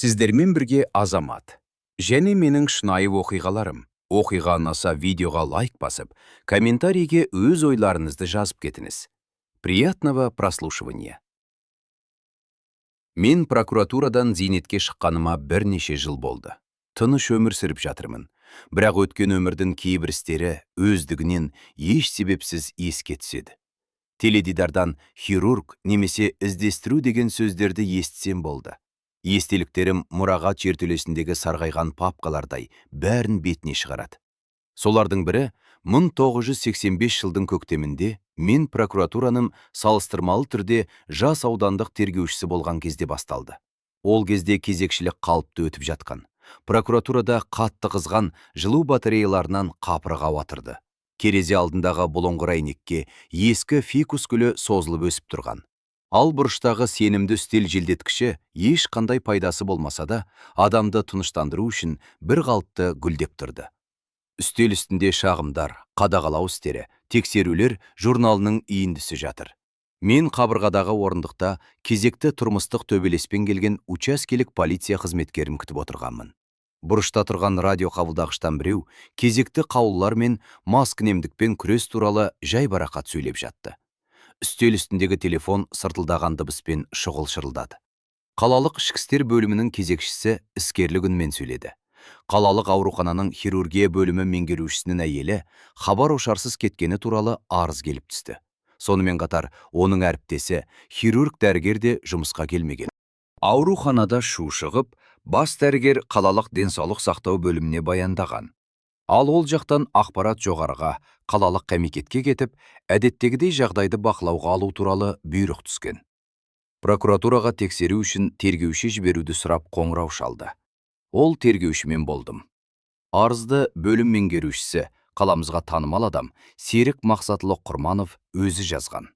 Сіздермен бірге Азамат. Және менің шынайы оқиғаларым. Оқиға ұнаса видеоға лайк басып, комментарийге өз ойларыңызды жазып кетіңіз. Приятного прослушивания. Мен прокуратурадан зейнетке шыққаныма бірнеше жыл болды. Тыныш өмір сүріп жатырмын. Бірақ өткен өмірдің кейбір істері өздігінен еш себепсіз еске түседі. Теледидардан хирург немесе іздестіру деген сөздерді естісем болды. Естеліктерім мұрағат жертөлесіндегі сарғайған папкалардай бәрін бетіне шығарады. Солардың бірі 1985 жылдың көктемінде мен прокуратураның салыстырмалы түрде жас аудандық тергеушісі болған кезде басталды. Ол кезде кезекшілік қалыпты өтіп жатқан. Прокуратурада қатты қызған жылу батареяларынан қапырға ауатырды. Керезе алдындағы бұлыңғыр әйнекке ескі фикус гүлі созылып өсіп тұрған. Ал бұрыштағы сенімді үстел желдеткіші ешқандай пайдасы болмаса да, адамды тыныштандыру үшін бір қалыпты гүлдеп тұрды. Үстел үстінде шағымдар, қадағалау істері, тексерулер журналының иіндісі жатыр. Мен қабырғадағы орындықта кезекті тұрмыстық төбелеспен келген учаскелік полиция қызметкерін күтіп отырғанмын. Бұрышта тұрған радио қабылдағыштан біреу кезекті қаулылар мен маскүнемдікпен күрес туралы жайбарақат сөйлеп жатты. Үстел үстіндегі телефон сыртылдаған дыбыспен шұғыл шырылдады. Қалалық ішкі істер бөлімінің кезекшісі іскерлік үнмен сөйледі. Қалалық аурухананың хирургия бөлімі меңгерушісінің әйелі хабар ошарсыз кеткені туралы арыз келіп түсті. Сонымен қатар оның әріптесі хирург дәрігер де жұмысқа келмеген. Ауруханада шу шығып, бас дәрігер қалалық денсаулық сақтау бөліміне баяндаған. Ал ол жақтан ақпарат жоғарыға, қалалық комитетке кетіп, әдеттегідей жағдайды бақылауға алу туралы бұйрық түскен. Прокуратураға тексеру үшін тергеуші жіберуді сұрап қоңырау шалды. Ол тергеушімен болдым. Арызды бөлім меңгерушісі, қаламызға танымал адам, Серік Мақсатұлы Құрманов өзі жазған.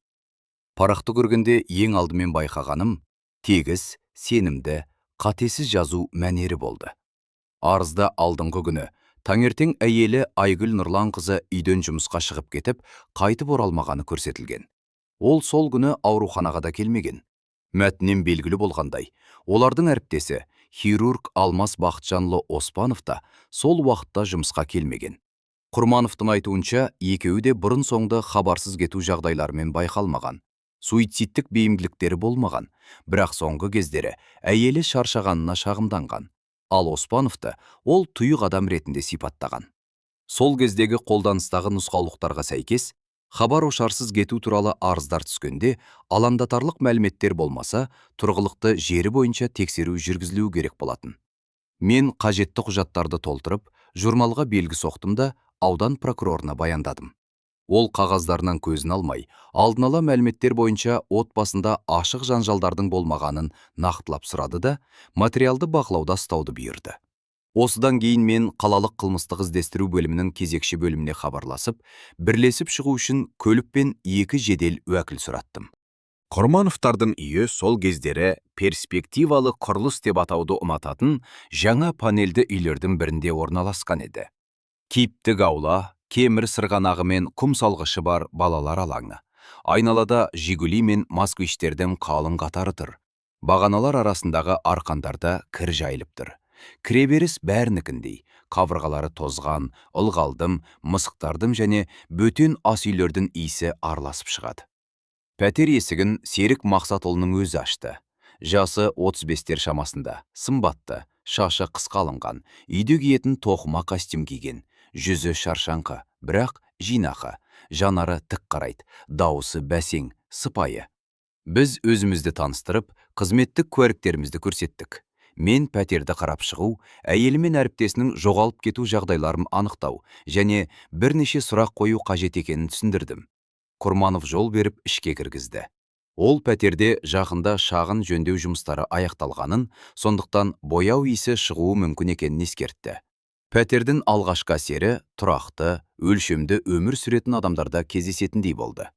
Парақты көргенде ең алдымен байқағаным, тегіс, сенімді, қатесіз жазу мәнері болды. Арызда алдыңғы күні таңертең әйелі Айгүл Нұрланқызы үйден жұмысқа шығып кетіп, қайтып оралмағаны көрсетілген. Ол сол күні ауруханаға да келмеген. Мәтінен белгілі болғандай, олардың әріптесі хирург Алмас Бақытжанұлы Оспанов та сол уақытта жұмысқа келмеген. Құрмановтың айтуынша, екеуі де бұрын соңды хабарсыз кету жағдайларымен байқалмаған. Суицидтік бейімділіктері болмаған, бірақ соңғы кездері әйелі шаршағанына шағымданған. Ал Оспановты ол тұйық адам ретінде сипаттаған. Сол кездегі қолданыстағы нұсқаулықтарға сәйкес, хабар ошарсыз кету туралы арыздар түскенде, алаңдатарлық мәліметтер болмаса, тұрғылықты жері бойынша тексеру жүргізілуі керек болатын. Мен қажетті құжаттарды толтырып, журналға белгі соқтым да, аудан прокурорына баяндадым. Ол қағаздарынан көзін алмай, алдын ала мәліметтер бойынша отбасында ашық жанжалдардың болмағанын нақтылап сұрады да, материалды бақылауда ұстауды бұйырды. Осыдан кейін мен қалалық қылмыстық іздестіру бөлімінің кезекші бөліміне хабарласып, бірлесіп шығу үшін көлік пен 2 жедел уәкіл сұраттым. Құрмановтардың үйі сол кездері перспективалы құрылыс деп атауды ұнататын жаңа панельді үйлердің бірінде орналасқан еді. Киптік аула, кемір сырғанағы мен құм салғышы бар балалар алаңы. Айналада Жигули мен Москвичтердің қалың қатары тұр. Бағаналар арасындағы арқандарда кір жайылып тұр. Кіреберіс бәрінікіндей, қабырғалары тозған, ылғалдым, мысықтардың және бөтен ас үйлердің иісі араласып шығады. Пәтер есігін Серік Мақсатұлының өзі ашты. Жасы 35-тер шамасында, сымбатты, шашы қысқа алынған, үйде киетін тоқыма костюм киген, жүзі шаршаңқы, бірақ жинақы, жанары тік қарайды, дауысы бәсең, сыпайы. Біз өзімізді таныстырып, қызметтік куәліктерімізді көрсеттік. Мен пәтерді қарап шығу, әйелі мен әріптесінің жоғалып кету жағдайларын анықтау және бірнеше сұрақ қою қажет екенін түсіндірдім. Құрманов жол беріп ішке кіргізді. Ол пәтерде жақында шағын жөндеу жұмыстары аяқталғанын, сондықтан бояу иісі шығуы мүмкін екенін ескертті. Пәтердің алғашқы әсері тұрақты, өлшемді өмір сүретін адамдарда кездесетіндей болды.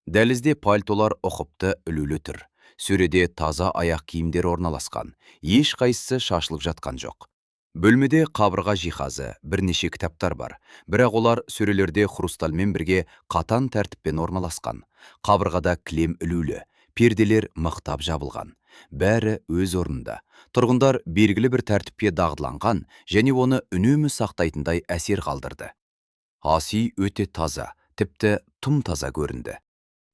Дәлізде пальтолар ұқыпты үлілі тұр. Сөреде таза аяқ киімдер орналасқан, еш қайсысы шашылып жатқан жоқ. Бөлмеде қабырға жиһазы, бірнеше кітаптар бар, бірақ олар сөрелерде хрустальмен бірге қатаң тәртіппен орналасқан. Қабырғада кілем ілулі, перделер мықтап жабылған. Бәрі өз орнында. Тұрғындар белгілі бір тәртіпке дағдыланған және оны үнемі сақтайтындай әсер қалдырды. Ас үй өте таза, тіпті тым таза көрінді.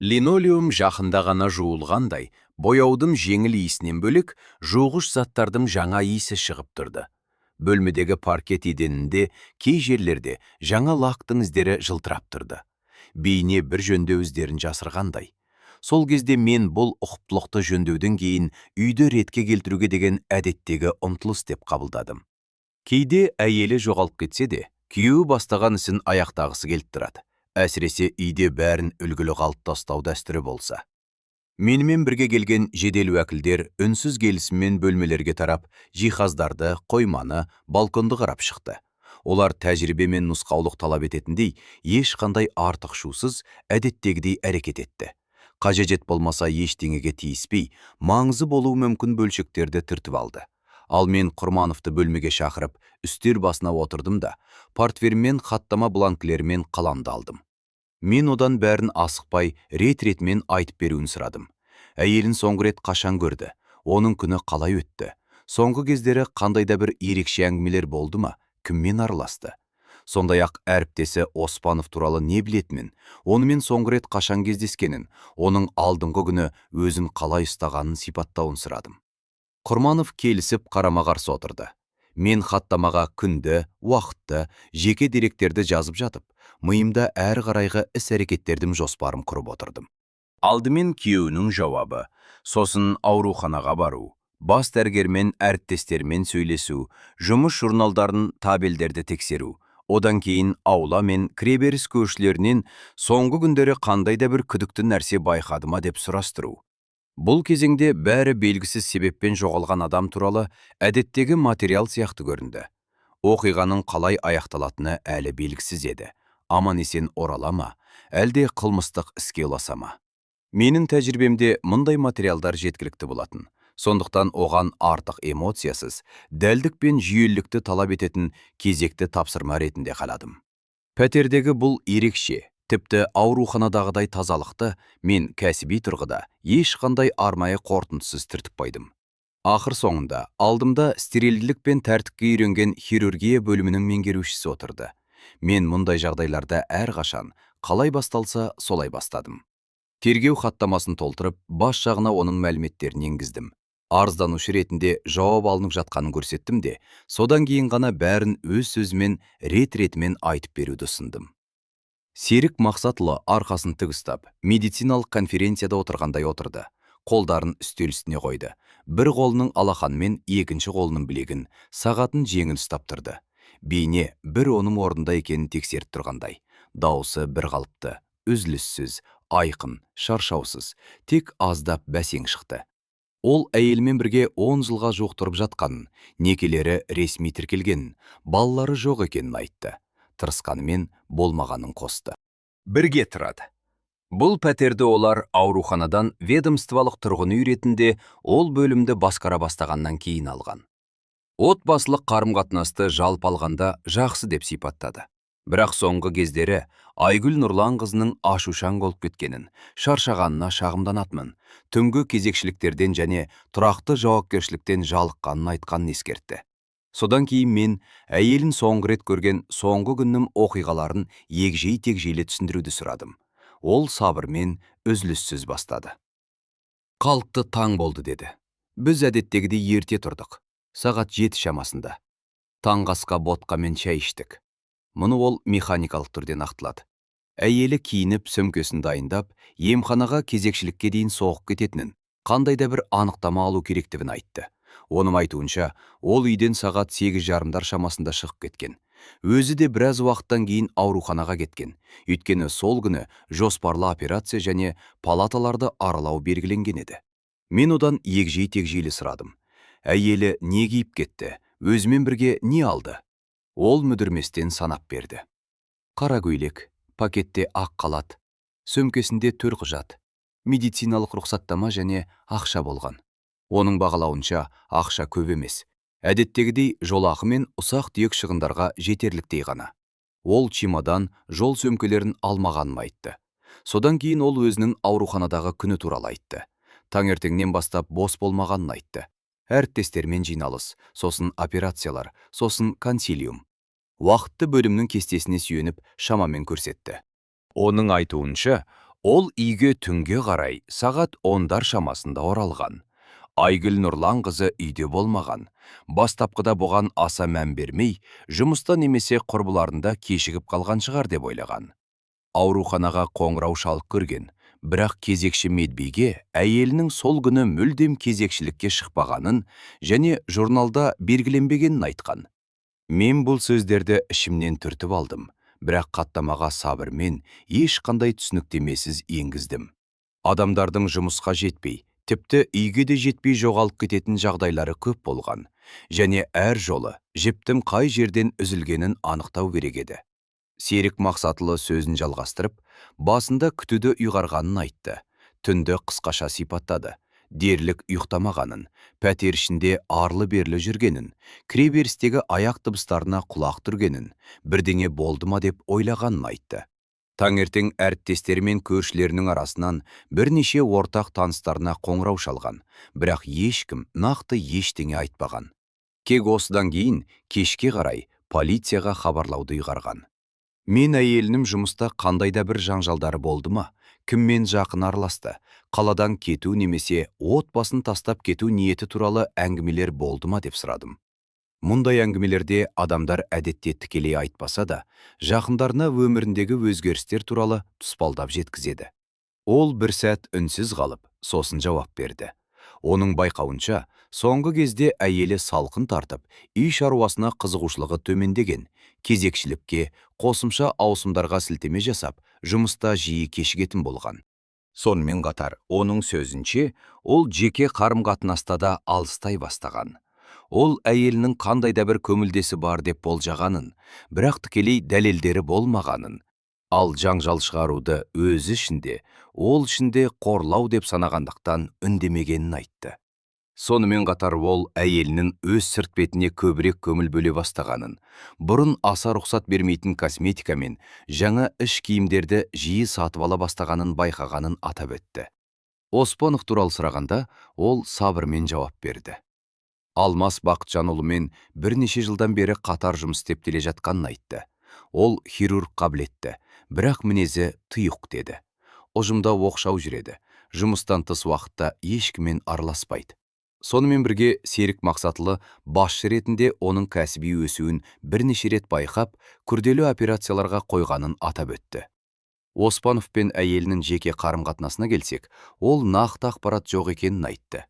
Линолеум жақында ғана жуылғандай, бояудың жеңіл иісінен бөлек, жуғыш заттардың жаңа иісі шығып тұрды. Бөлмедегі паркет еденінде кей жерлерде жаңа лактың іздері жылтырап тұрды. Бейне бір жөндеу іздерін жасырғандай. Сол кезде мен бұл ұқыптылықты жөндеуден кейін үйді ретке келтіруге деген әдеттегі ұмтылыс деп қабылдадым. Кейде әйелі жоғалып кетсе де, күйеуі бастаған ісін аяқтағысы келіп тұрады. Әсіресе үйде бәрін үлгілі қалып тастау дәстүрі болса. Менімен бірге келген жедел уәкілдер үнсіз келісіммен бөлмелерге тарап, жиһаздарды, қойманы, балконды қарап шықты. Олар тәжірибе мен нұсқаулық талап ететіндей, ешқандай артық шусыз, әдеттегідей әрекет етті. Қажет болмаса ештеңеге тиіспей, маңызы болуы мүмкін бөлшектерді түртіп алды. Ал мен Құрмановты бөлмеге шақырып, үстел басына отырдым да, портфеліммен хаттама бланкілерімен қаламды алдым. Мен одан бәрін асықпай, рет-ретмен айтып беруін сұрадым. Әйелін соңғы рет қашан көрді, оның күні қалай өтті, соңғы кездері қандайда бір ерекше әңгімелер болды ма, кіммен араласты. Сондай-ақ әріптесі Оспанов туралы не білетінін, онымен соңғы рет қашан кездескенін, оның алдыңғы күні өзін қалай ұстағанын сипаттауын сұрадым. Құрманов келісіп қарама-қарсы отырды. Мен хаттамаға күнді, уақытты, жеке деректерді жазып жатып, миымда әрі қарайғы іс-әрекеттердің жоспарын құрып отырдым. Алдымен күйеуінің жауабы, сосын ауруханаға бару, бас дәрігермен әріптестермен сөйлесу, жұмыс журналдарын, табелдерді тексеру, одан кейін аула мен кіреберіс көршілерінен соңғы күндері қандайда бір күдікті нәрсе байқады ма деп сұрастыру. Бұл кезеңде бәрі белгісіз себеппен жоғалған адам туралы әдеттегі материал сияқты көрінді. Оқиғаның қалай аяқталатыны әлі белгісіз еді. Аман-есен орала ма, әлде қылмыстық іске ұласа ма? Менің тәжірибемде мұндай материалдар жеткілікті болатын. Сондықтан оған артық эмоциясыз, дәлдік пен жүйелілікті талап ететін кезекті тапсырма ретінде қаладым. Пәтердегі бұл ерекше, тіпті ауруханадағыдай тазалықты мен кәсіби тұрғыда ешқандай арнайы қорытындысыз түртіп қойдым. Ақыр соңында алдымда стерильділік пен тәртіпке үйренген хирургия бөлімінің меңгерушісі отырды. Мен мұндай жағдайларда әрқашан қалай басталса солай бастадым. Тергеу хаттамасын толтырып, бас жағына оның мәліметтерін енгіздім. Арызданушы ретінде жауап алынып жатқанын көрсеттім де, содан кейін ғана бәрін өз сөзімен рет-ретімен айтып беруді ұсындым. Серік Мақсатұлы арқасын тік ұстап, медициналық конференцияда отырғандай отырды. Қолдарын үстел үстіне қойды. Бір қолының алақанымен екінші қолының білегін, сағатын жеңіл ұстап тұрды. Бейне бір оның орнында екенін тексеріп тұрғандай. Дауысы бір қалыпты, үзіліссіз, айқын, шаршаусыз, тек аздап бәсең шықты. Ол әйелмен бірге 10 жылға жуық тұрып жатқанын, некелері ресми тіркелгенін, балалары жоқ екенін айтты. Тырысқанымен болмағанын қосты. Бірге тұрады. Бұл пәтерді олар ауруханадан ведомстволық тұрғын үй ретінде ол бөлімді басқара бастағаннан кейін алған. Отбасылық қарым-қатынасты жалпы алғанда жақсы деп сипаттады. Бірақ соңғы кездері Айгүл Нұрланқызының ашушаң болып кеткенін, шаршағанына шағымданатынын, түнгі кезекшіліктерден және тұрақты жауапкершіліктен жалыққанын айтқанын ескертті. Содан кейін мен әйелін соңғы рет көрген соңғы күннің оқиғаларын егжей-тегжейлі түсіндіруді сұрадым. Ол сабырмен үзіліссіз бастады. Қалыпты таң болды деді. Біз әдеттегідей ерте тұрдық. Сағат 7 шамасында. Таңғы асқа ботқа мен шай іштік. Мұны ол механикалық түрде нақтылады. Әйелі киініп сөмкесін дайындап, емханаға кезекшілікке дейін соғып кететінін, қандайда бір анықтама алу керектігін айтты. Оның айтуынша, ол үйден сағат 8:30 шамасында шығып кеткен. Өзі де біраз уақыттан кейін ауруханаға кеткен. Өйткені сол күні жоспарлы операция және палаталарды аралау белгіленген еді. Мен одан егжей-тегжейлі сұрадым. Әйелі не киіп кетті, өзімен бірге не алды? Ол мүдірместен санап берді. Қара көйлек, пакетте ақ қалат, сөмкесінде төлқұжат, медициналық рұқсаттама және ақша болған. Оның бағалауынша ақша көп емес. Әдеттегідей жолақы мен ұсақ-түйек шығындарға жетерліктей ғана. Ол чемодан, жол сөмкелерін алмағанын айтты. Содан кейін ол өзінің ауруханадағы күні туралы айтты. Таңертеңнен бастап бос болмағанын айтты. Әріптестермен жиналыс, сосын операциялар, сосын консилиум. Уақытты бөлімнің кестесіне сүйеніп шамамен көрсетті. Оның айтуынша, ол үйге түнге қарай сағат 10-дар шамасында оралған. Айгүл Нұрланқызы үйде болмаған. Бастапқыда бұған аса мән бермей, жұмыста немесе құрбыларында кешігіп қалған шығар деп ойлаған. Ауруханаға қоңырау шалып көрген, бірақ кезекші медбиге әйелінің сол күні мүлдем кезекшілікке шықпағанын және журналда белгіленбегенін айтқан. Мен бұл сөздерді ішімнен түртіп алдым, бірақ қаттамаға сабырмен ешқандай түсініктемесіз енгіздім. Адамдардың жұмысқа жетпей, тіпті үйге де жетпей жоғалып кететін жағдайлары көп болған, және әр жолы жіптің қай жерден үзілгенін анықтау керек еді. Серік Мақсатұлы сөзін жалғастырып, басында күтуді ұйғарғанын айтты. Түнді қысқаша сипаттады. Дерлік ұйықтамағанын, пәтер ішінде арлы-берлі жүргенін, кіреберістегі аяқ дыбыстарына құлақ түргенін, бірдеңе болды ма деп ойлағанын айтты. Таңертең әріптестері мен көршілерінің арасынан бірнеше ортақ таныстарына қоңырау шалған, бірақ ешкім нақты ештеңе айтпаған. Кек осыдан кейін кешке қарай полицияға хабарлауды ұйғарған. Мен әйелінің жұмыста қандайда бір жанжалдары болды ма, кіммен жақын араласты, қаладан кету немесе отбасын тастап кету ниеті туралы әңгімелер болды ма деп сұрадым. Мұндай әңгімелерде адамдар әдетте тікелей айтпаса да, жақындарына өміріндегі өзгерістер туралы тұспалдап жеткізеді. Ол бір сәт үнсіз қалып, сосын жауап берді. Оның байқауынша, соңғы кезде әйелі салқын тартып, үй шаруасына қызығушылығы төмендеген, кезекшілікке, қосымша ауысымдарға сілтеме жасап, жұмыста жиі кешігетін болған. Сонымен қатар, оның сөзінше, ол жеке қарым-қатынаста да алыстай бастаған. Ол әйелінің қандайда бір көңілдесі бар деп болжағанын, бірақ тікелей дәлелдері болмағанын, ал жаңжал шығаруды өзі ішінде, ол ішінде қорлау деп санағандықтан үндемегенін айтты. Сонымен қатар ол әйелінің өз сырт бетіне көбірек көңіл бөле бастағанын, бұрын аса рұқсат бермейтін косметика мен жаңа іш киімдерді жиі сатып ала бастағанын байқағанын атап өтті. Оспанов туралы сұрағанда, ол сабырмен жауап берді. Алмас Бақытжанұлымен бірнеше жылдан бері қатар жұмыс істеп келе жатқанын айтты. Ол хирург қабілетті, бірақ мінезі тұйық деді. Ұжымда оқшау жүреді, жұмыстан тыс уақытта ешкіммен араласпайды. Сонымен бірге Серік Мақсатұлы басшы ретінде оның кәсіби өсуін бірнеше рет байқап, күрделі операцияларға қойғанын атап өтті. Оспанов пен әйелінің жеке қарым-қатынасына келсек, ол нақты ақпарат жоқ екенін айтты.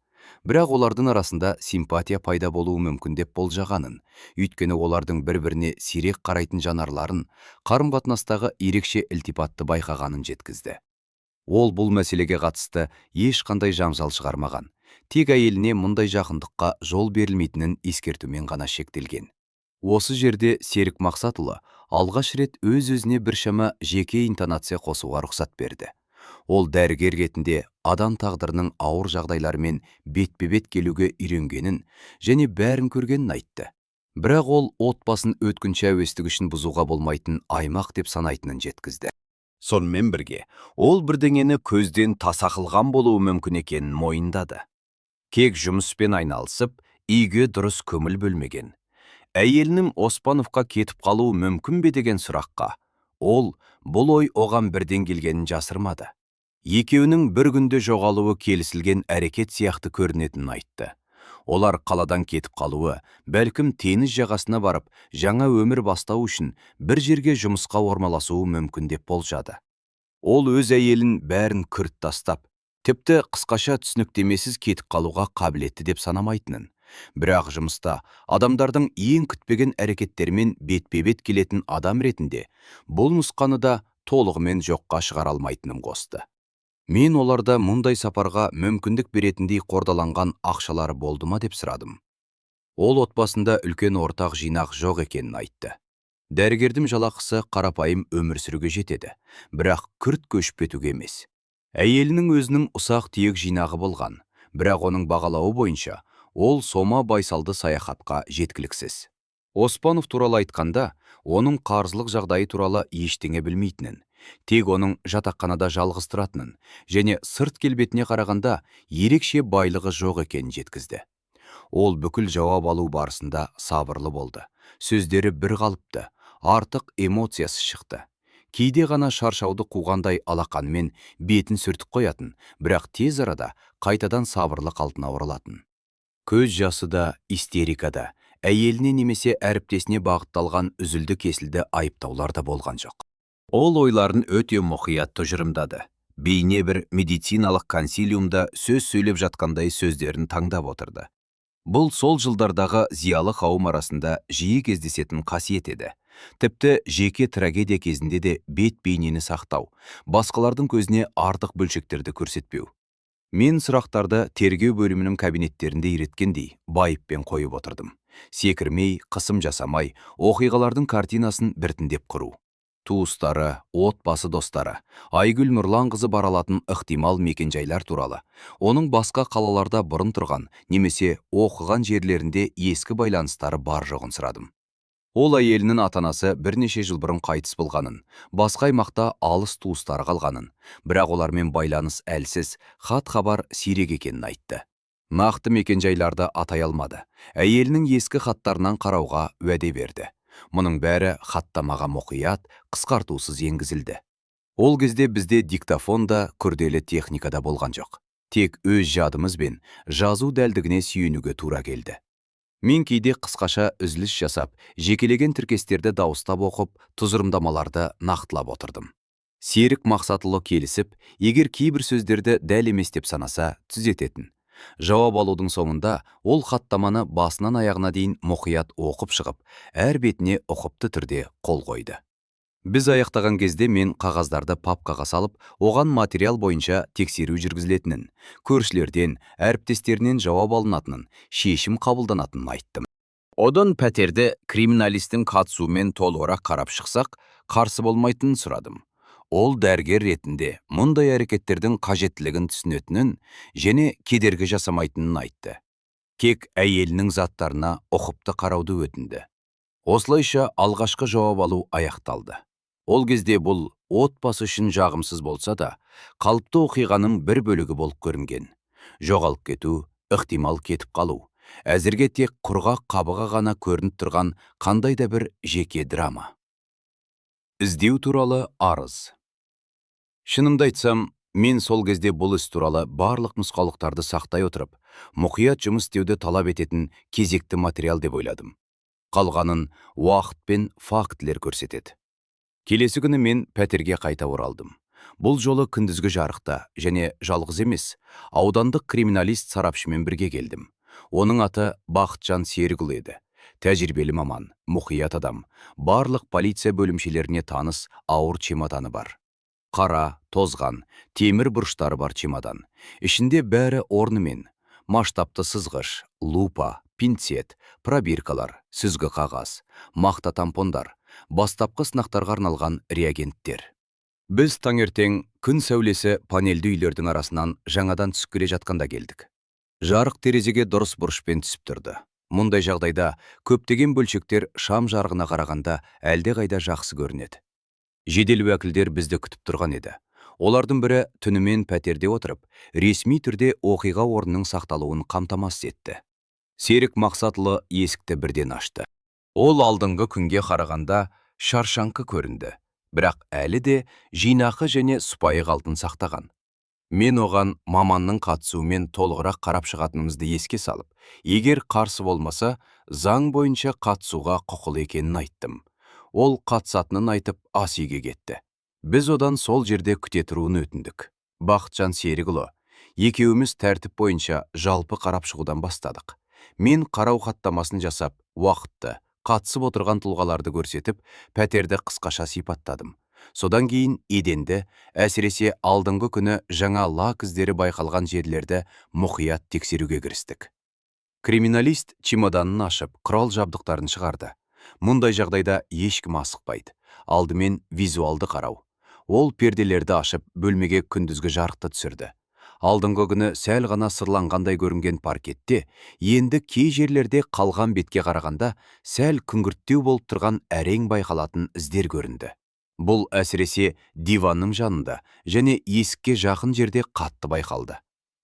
Бірақ олардың арасында симпатия пайда болуы мүмкін деп болжағанын, өйткені олардың бір-біріне сирек қарайтын жанарларын, қарым-қатынастағы ерекше ілтипатты байқағанын жеткізді. Ол бұл мәселеге қатысты ешқандай жанжал шығармаған, тек әйеліне мұндай жақындыққа жол берілмейтінін ескертумен ғана шектелген. Осы жерде Серік Мақсатұлы алғаш рет өз-өзіне біршама жеке интонация қосуға рұқсат берді. Ол дәрігер ретінде адам тағдырының ауыр жағдайларымен бетпе-бет келуге үйренгенін және бәрін көргенін айтты. Бірақ ол отбасын өткінші әуестік үшін бұзуға болмайтын аймақ деп санайтынын жеткізді. Сонымен бірге, ол бірдеңені көзден таса қылған болуы мүмкін екенін мойындады. Кек жұмыспен айналысып, үйге дұрыс көңіл бөлмеген. Әйелінің Оспановқа кетіп қалуы мүмкін бе деген сұраққа, ол бұл ой оған бірден келгенін жасырмады. Екеуінің бір күнде жоғалуы келісілген әрекет сияқты көрінетінін айтты. Олар қаладан кетіп қалуы, бәлкім теңіз жағасына барып, жаңа өмір бастау үшін бір жерге жұмысқа орналасуы мүмкін деп болжады. Ол өз әйелін бәрін күрт тастап, тіпті қысқаша түсініктемесіз кетіп қалуға қабілетті деп санамайтынын, бірақ жұмыста адамдардың ең күтпеген әрекеттермен бетпе-бет келетін адам ретінде бұл нұсқаны да толығымен жоққа шығара алмайтынын қосты. Мен оларда мұндай сапарға мүмкіндік беретіндей қордаланған ақшалары болды ма деп сұрадым. Ол отбасында үлкен ортақ жинақ жоқ екенін айтты. Дәрігердің жалақысы қарапайым өмір сүруге жетеді, бірақ күрт көшіп кетуге емес. Әйелінің өзінің ұсақ түйек жинағы болған, бірақ оның бағалауы бойынша ол сома байсалды саяхатқа жеткіліксіз. Оспанов туралы айтқанда, оның қаржылық жағдайы туралы ештеңе білмейтінін, Тек оның жатақханада жалғыз тұратынын және сырт келбетіне қарағанда ерекше байлығы жоқ екенін жеткізді. Ол бүкіл жауап алу барысында сабырлы болды. Сөздері бір қалыпты, артық эмоциясы шықты. Кейде ғана шаршауды қуғандай алақанмен бетін сүртіп қоятын, бірақ тез арада қайтадан сабырлы қалпына оралатын. Көз жасы да, истерикада, әйеліне немесе әріптесіне бағытталған үзілді кесілді айыптаулар да болған жоқ. Ол ойларын өте мұқият тұжырымдады. Бейне бір медициналық консилиумда сөз сөйлеп жатқандай сөздерін таңдап отырды. Бұл сол жылдардағы зиялы қауым арасында жиі кездесетін қасиет еді. Тіпті жеке трагедия кезінде де бет бейнені сақтау, басқалардың көзіне артық бөлшектерді көрсетпеу. Мен сұрақтарды тергеу бөлімінің кабинеттерінде үйреткендей байыппен қойып отырдым. Секірмей, қысым жасамай, оқиғалардың картинасын біртіндеп құру. Туыстары, отбасы достары, Айгүл Нұрланқызы баралатын ықтимал мекенжайлар туралы, оның басқа қалаларда бұрын тұрған немесе оқыған жерлерінде ескі байланыстары бар жоғын сұрадым. Ол әйелінің атанасы бірнеше жыл бұрын қайтыс болғанын, басқа аймақта алыс туыстары қалғанын, бірақ олармен байланыс әлсіз, хат-хабар сирек екенін айтты. Нақты мекенжайларды атай алмады. Әйелінің ескі хаттарынан қарауға уәде берді. Мұның бәрі хаттамаға мұқият, қысқартусыз енгізілді. Ол кезде бізде диктофон да, күрделі техникада болған жоқ. Тек өз жадымызбен жазу дәлдігіне сүйенуге тура келді. Мен кейде қысқаша үзіліс жасап, жекелеген тіркестерді дауыстап оқып, тұжырымдамаларды нақтылап отырдым. Серік Мақсатұлы келісіп, егер кейбір сөздерді дәл емес деп санаса, түзететін. Жауап алудың соңында ол хаттаманы басынан аяғына дейін мұқият оқып шығып, әр бетіне ұқыпты түрде қол қойды. Біз аяқтаған кезде мен қағаздарды папкаға салып, оған материал бойынша тексеру жүргізілетінін, көршілерден, әріптестерінен жауап алынатынын, шешім қабылданатынын айттым. Одан пәтерді криминалистің қатысуымен толығырақ қарап шықсақ, қарсы болмайтынын сұрадым. Ол дәрігер ретінде мұндай әрекеттердің қажеттілігін түсінетінін және кедергі жасамайтынын айтты. Кек әйелінің заттарына ұқыпты қарауды өтінді. Осылайша алғашқы жауап алу аяқталды. Ол кезде бұл отбасы үшін жағымсыз болса да, қалыпты оқиғаның бір бөлігі болып көрінген. Жоғалып кету, ықтимал кетіп қалу. Әзірге тек құрғақ қабығы ғана көрініп тұрған қандай да бір жеке драма. Іздеу туралы арыз. Шынымды айтсам, мен сол кезде бұл іс туралы барлық нұсқаулықтарды сақтай отырып, мұқият жұмыс істеуді талап ететін кезекті материал деп ойладым. Қалғанын уақыт пен фактілер көрсетеді. Келесі күні мен пәтерге қайта оралдым. Бұл жолы күндізгі жарықта және жалғыз емес, аудандық криминалист сарапшымен бірге келдім. Оның аты Бақытжан Серікұлы еді. Тәжірибелі маман, мұқият адам, барлық полиция бөлімшелеріне таныс ауыр чемоданы бар. Қара, тозған, темір бұрыштары бар чемодан. Ішінде бәрі орнымен. Масштабты сызғыш, лупа, пинцет, пробиркалар, сүзгі қағаз, мақта тампондар, бастапқы сынақтарға арналған реагенттер. Біз таңертең күн сәулесі панельді үйлердің арасынан жаңадан түсіп келе жатқанда келдік. Жарық терезеге дұрыс бұрышпен түсіп тұрды. Мұндай жағдайда көптеген бөлшектер шам жарығына қарағанда әлде қайда жақсы көрінеді. Жедел уәкілдер бізді күтіп тұрған еді. Олардың бірі түнімен пәтерде отырып, ресми түрде оқиға орнының сақталуын қамтамасыз етті. Серік Мақсатұлы есікті бірден ашты. Ол алдыңғы күнге қарағанда шаршаңқы көрінді, бірақ әлі де жинақы және сұпайы қалпын сақтаған. Мен оған маманның қатысуымен толығырақ қарап шығатынымызды еске салып, егер қарсы болмаса, заң бойынша қатысуға құқылы екенін айттым. Ол қатысатынын айтып ас үйге кетті. Біз одан сол жерде күте тұруын өтіндік. Бақытжан Серікұлы, екеуміз тәртіп бойынша жалпы қарап шығудан бастадық. Мен қарау хаттамасын жасап, уақытты, қатысып отырған тұлғаларды көрсетіп, пәтерді қысқаша сипаттадым. Содан кейін еденді, әсіресе алдыңғы күні жаңа лак іздері байқалған жерлерді мұқият тексеруге кірістік. Криминалист чемоданын ашып, құрал жабдықтарын шығарды. Мұндай жағдайда ешкім асықпайды. Алдымен визуалды қарау. Ол перделерді ашып, бөлмеге күндізгі жарықты түсірді. Алдыңғы күні сәл ғана сырланғандай көрінген паркетте, енді кей жерлерде қалған бетке қарағанда сәл күңгірттеу болып тұрған әрең байқалатын іздер көрінді. Бұл әсіресе диванның жанында және есікке жақын жерде қатты байқалды.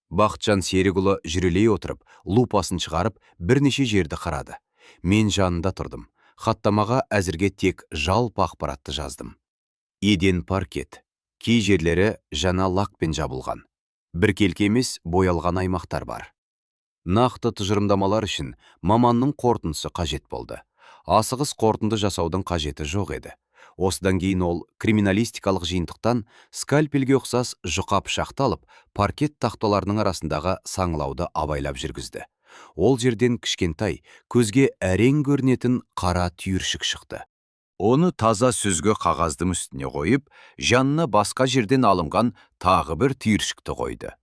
Бақытжан Серікұлы жүрелей отырып, лупасын шығарып, бірнеше жерді қарады. Мен жанында тұрдым. Хаттамаға әзірге тек жалпы ақпаратты жаздым. Еден паркет. Кей жерлері жаңа лакпен жабылған. Біркелкі емес боялған аймақтар бар. Нақты тұжырымдамалар үшін маманның қорытындысы қажет болды. Асығыс қорытынды жасаудың қажеті жоқ еді. Осыдан кейін ол криминалистикалық жиынтықтан скальпельге ұқсас жұқа пышақты алып, паркет тақталарының арасындағы саңлауды абайлап жүргізді. Ол жерден кішкентай, көзге әрең көрінетін қара түйіршік шықты. Оны таза сүзгі қағаздың үстіне қойып, жанына басқа жерден алынған тағы бір түйіршікті қойды.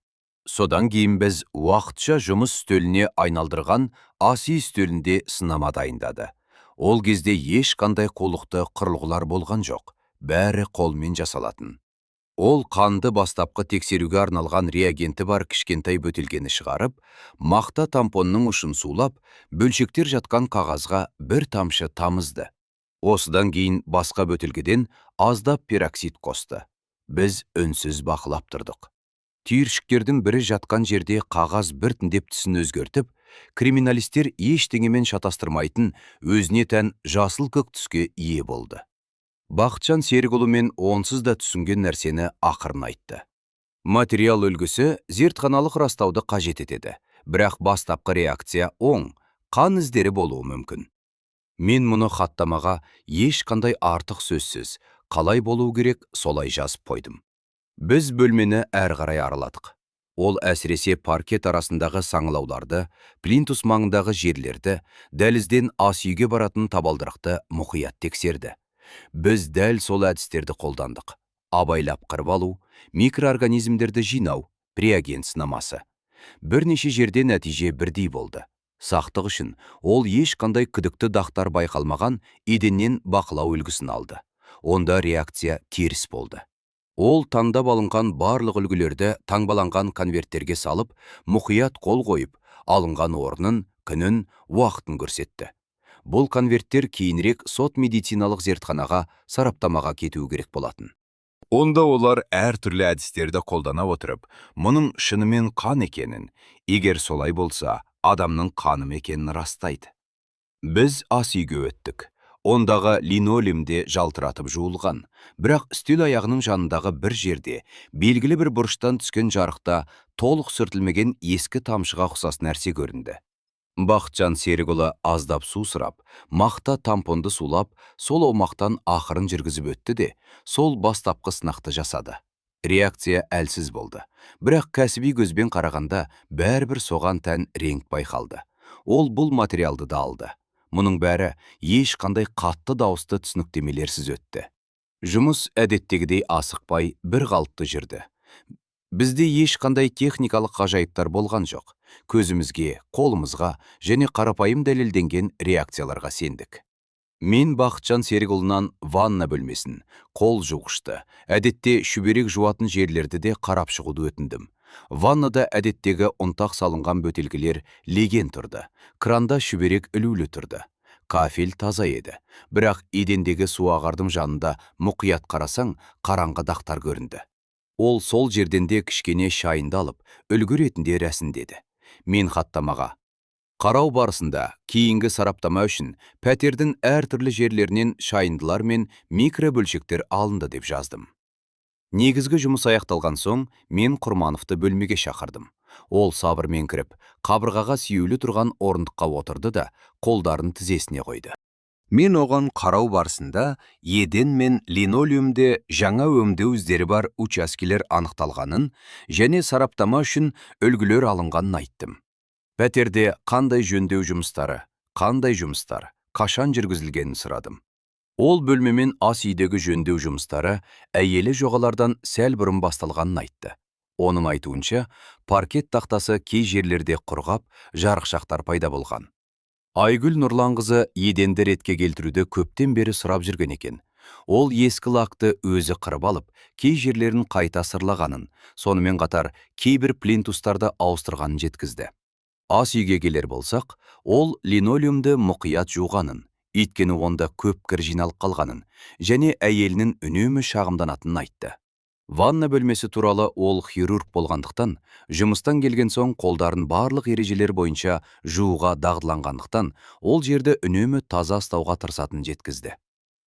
Содан кейін біз уақытша жұмыс үстеліне айналдырған ас үй үстелінде сынама дайындады. Ол кезде ешқандай қолықты құрылғылар болған жоқ, бәрі қолмен жасалатын. Ол қанды бастапқы тексеруге арналған реагенті бар кішкентай бөтелкені шығарып, мақта тампонның ұшын сулап, бөлшектер жатқан қағазға бір тамшы тамызды. Осыдан кейін басқа бөтелкеден аздап пероксид қосты. Біз үнсіз бақылап тұрдық. Түйіршіктердің бірі жатқан жерде қағаз біртіндеп түсін өзгертіп, криминалистер ештеңемен шатастырмайтын өзіне тән жасыл көк түске ие болды. Бақытжан Серікұлымен онсыз да түсінген нәрсені ақырын айтты. Материал үлгісі зертханалық растауды қажет етеді, бірақ бастапқы реакция оң, қан іздері болуы мүмкін. Мен мұны хаттамаға ешқандай артық сөзсіз, қалай болуы керек солай жазып қойдым. Біз бөлмені әр қарай араладық. Ол әсіресе паркет арасындағы саңылауларды, плинтус маңындағы жерлерді, дәлізден ас үйге баратын табалдырықты мұқият тексерді. Біз дәл сол әдістерді қолдандық. Абайлап қырып алу, микроорганизмдерді жинау, реагент сынамасы. Бірнеше жерде нәтиже бірдей болды. Сақтық үшін ол ешқандай күдікті дақтар байқалмаған еденнен бақылау үлгісін алды. Онда реакция теріс болды. Ол таңдап алынған барлық үлгілерді таңбаланған конверттерге салып, мұқият қол қойып, алынған орнын, күнін, уақытын көрсетті. Бұл конверттер кейінірек сот медициналық зертханаға сараптамаға кетуі керек болатын. Онда олар әртүрлі әдістерді қолдана отырып, мұның шынымен қан екенін, егер солай болса, адамның қаным екенін растайды. Біз ас үйге өттік. Ондағы линолеумде жалтыратып жуылған, бірақ үстел аяғының жанындағы бір жерде, белгілі бір бұрыштан түскен жарықта толық сүртілмеген ескі тамшыға ұқсас нәрсе көрінді. Бақытжан Серікұлы аздап су сұрап, мақта тампонды сулап, сол аумақтан ақырын жүргізіп өтті де, сол бастапқы сынақты жасады. Реакция әлсіз болды, бірақ кәсіби көзбен қарағанда бәрібір соған тән реңк байқалды. Ол бұл материалды да алды. Мұның бәрі ешқандай қатты дауысты түсініктемелерсіз өтті. Жұмыс әдеттегідей асықпай бір қалыпты жүрді. Бізде ешқандай техникалық ғажайыптар болған жоқ. Көзімізге, қолымызға және қарапайым дәлелденген реакцияларға сендік. Мен Бақытжан Серікұлынан ванна бөлмесін, қол жуғышты, әдетте шүберек жуатын жерлерді де қарап шығуды өтіндім. Ваннада әдеттегі ұнтақ салынған бөтелкелер леген тұрды, кранда шүберек ілулі тұрды. Кафель таза еді, бірақ едендегі су ағардың жанында мұқият қарасаң, қараңғы дақтар көрінді. Ол сол жерден де кішкене шайынды алып, үлгі ретінде рәсімдеді. Мен хаттамаға: қарау барысында кейінгі сараптама үшін пәтердің әртүрлі жерлерінен шайындылар мен микробөлшектер алынды деп жаздым. Негізгі жұмыс аяқталған соң, мен Құрмановты бөлмеге шақырдым. Ол сабырмен кіріп, қабырғаға сүйеулі тұрған орындыққа отырды да, қолдарын тізесіне қойды. Мен оған қарау барысында еден мен линолеумде жаңа өңдеу іздері бар учаскелер анықталғанын және сараптама үшін үлгілер алынғанын айттым. Пәтерде қандай жөндеу жұмыстары, қашан жүргізілгенін сұрадым. Ол бөлмемен ас үйдегі жөндеу жұмыстары әйелі жоғалардан сәл бұрын басталғанын айтты. Оның айтуынша, паркет тақтасы кей жерлерде құрғап, жарықшақтар пайда болған. Айгүл Нұрланқызы еденді ретке келтіруді көптен бері сұрап жүрген екен. Ол ескі лакты өзі қырып алып, кей жерлерін қайта сырлағанын, сонымен қатар кейбір плинтустарды ауыстырғанын жеткізді. Ас үйге келер болсақ, ол линолеумды мұқият жуғанын, Өйткені онда көп кір жиналып қалғанын және әйелінің үнемі шағымданатынын айтты. Ванна бөлмесі туралы ол хирург болғандықтан, жұмыстан келген соң қолдарын барлық ережелер бойынша жууға дағдыланғандықтан, ол жерді үнемі таза ұстауға тырысатынын жеткізді.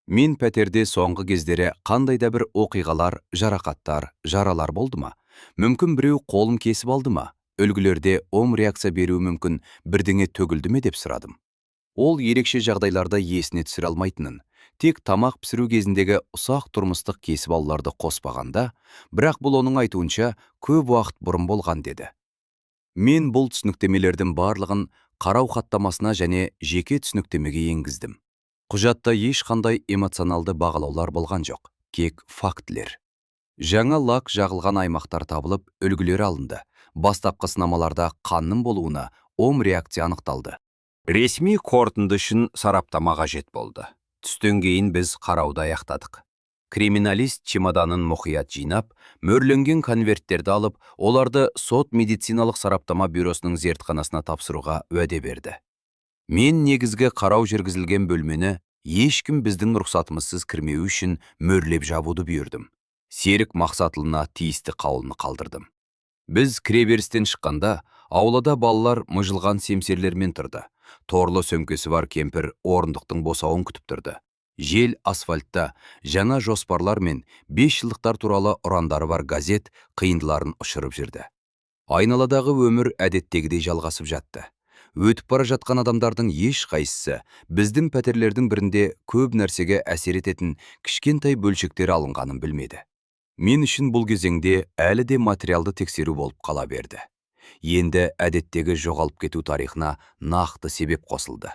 Мен пәтерде соңғы кездері қандай да бір оқиғалар, жарақаттар, жаралар болды ма? Мүмкін біреу қолым кесіп алды ма? Үлгілерде ом реакция беруі мүмкін, бірдеңе төгілді ме деп сұрадым. Ол ерекше жағдайларда есіне түсіре алмайтынын, тек тамақ пісіру кезіндегі ұсақ тұрмыстық кесіп алуларды қоспағанда, бірақ бұл оның айтуынша көп уақыт бұрын болған деді. Мен бұл түсініктемелердің барлығын қарау хаттамасына және жеке түсініктемеге енгіздім. Құжатта ешқандай эмоционалды бағалаулар болған жоқ, кек фактілер. Жаңа лак жағылған аймақтар табылып, үлгілер алынды. Бастапқы сынамаларда қанның болуына ом реакция анықталды. Ресми қорытынды үшін сараптама қажет болды. Түстен кейін біз қарауды аяқтадық. Криминалист чемоданын мұқият жинап, мөрленген конверттерді алып, оларды сот медициналық сараптама бюросының зертханасына тапсыруға уәде берді. Мен негізгі қарау жүргізілген бөлмені ешкім біздің рұқсатымызсыз кірмеу үшін мөрлеп жабуды бұйырдым. Серік Мақсатұлына тиісті қаулыны қалдырдым. Біз кіреберістен шыққанда, аулада балалар мыжылған семсерлермен тұрды. Торлы сөмкесі бар кемпір орындықтың босауын күтіп тұрды. Жел асфальтта жаңа жоспарлар мен 5 жылдықтар туралы ұрандары бар газет қиындыларын ұшырып жүрді. Айналадағы өмір әдеттегідей жалғасып жатты. Өтіп бара жатқан адамдардың еш қайсысы біздің пәтерлердің бірінде көп нәрсеге әсер ететін кішкентай бөлшектер алынғанын білмеді. Мен үшін бұл кезеңде әлі де материалды тексеру болып қала берді. Енді әдеттегі жоғалып кету тарихына нақты себеп қосылды.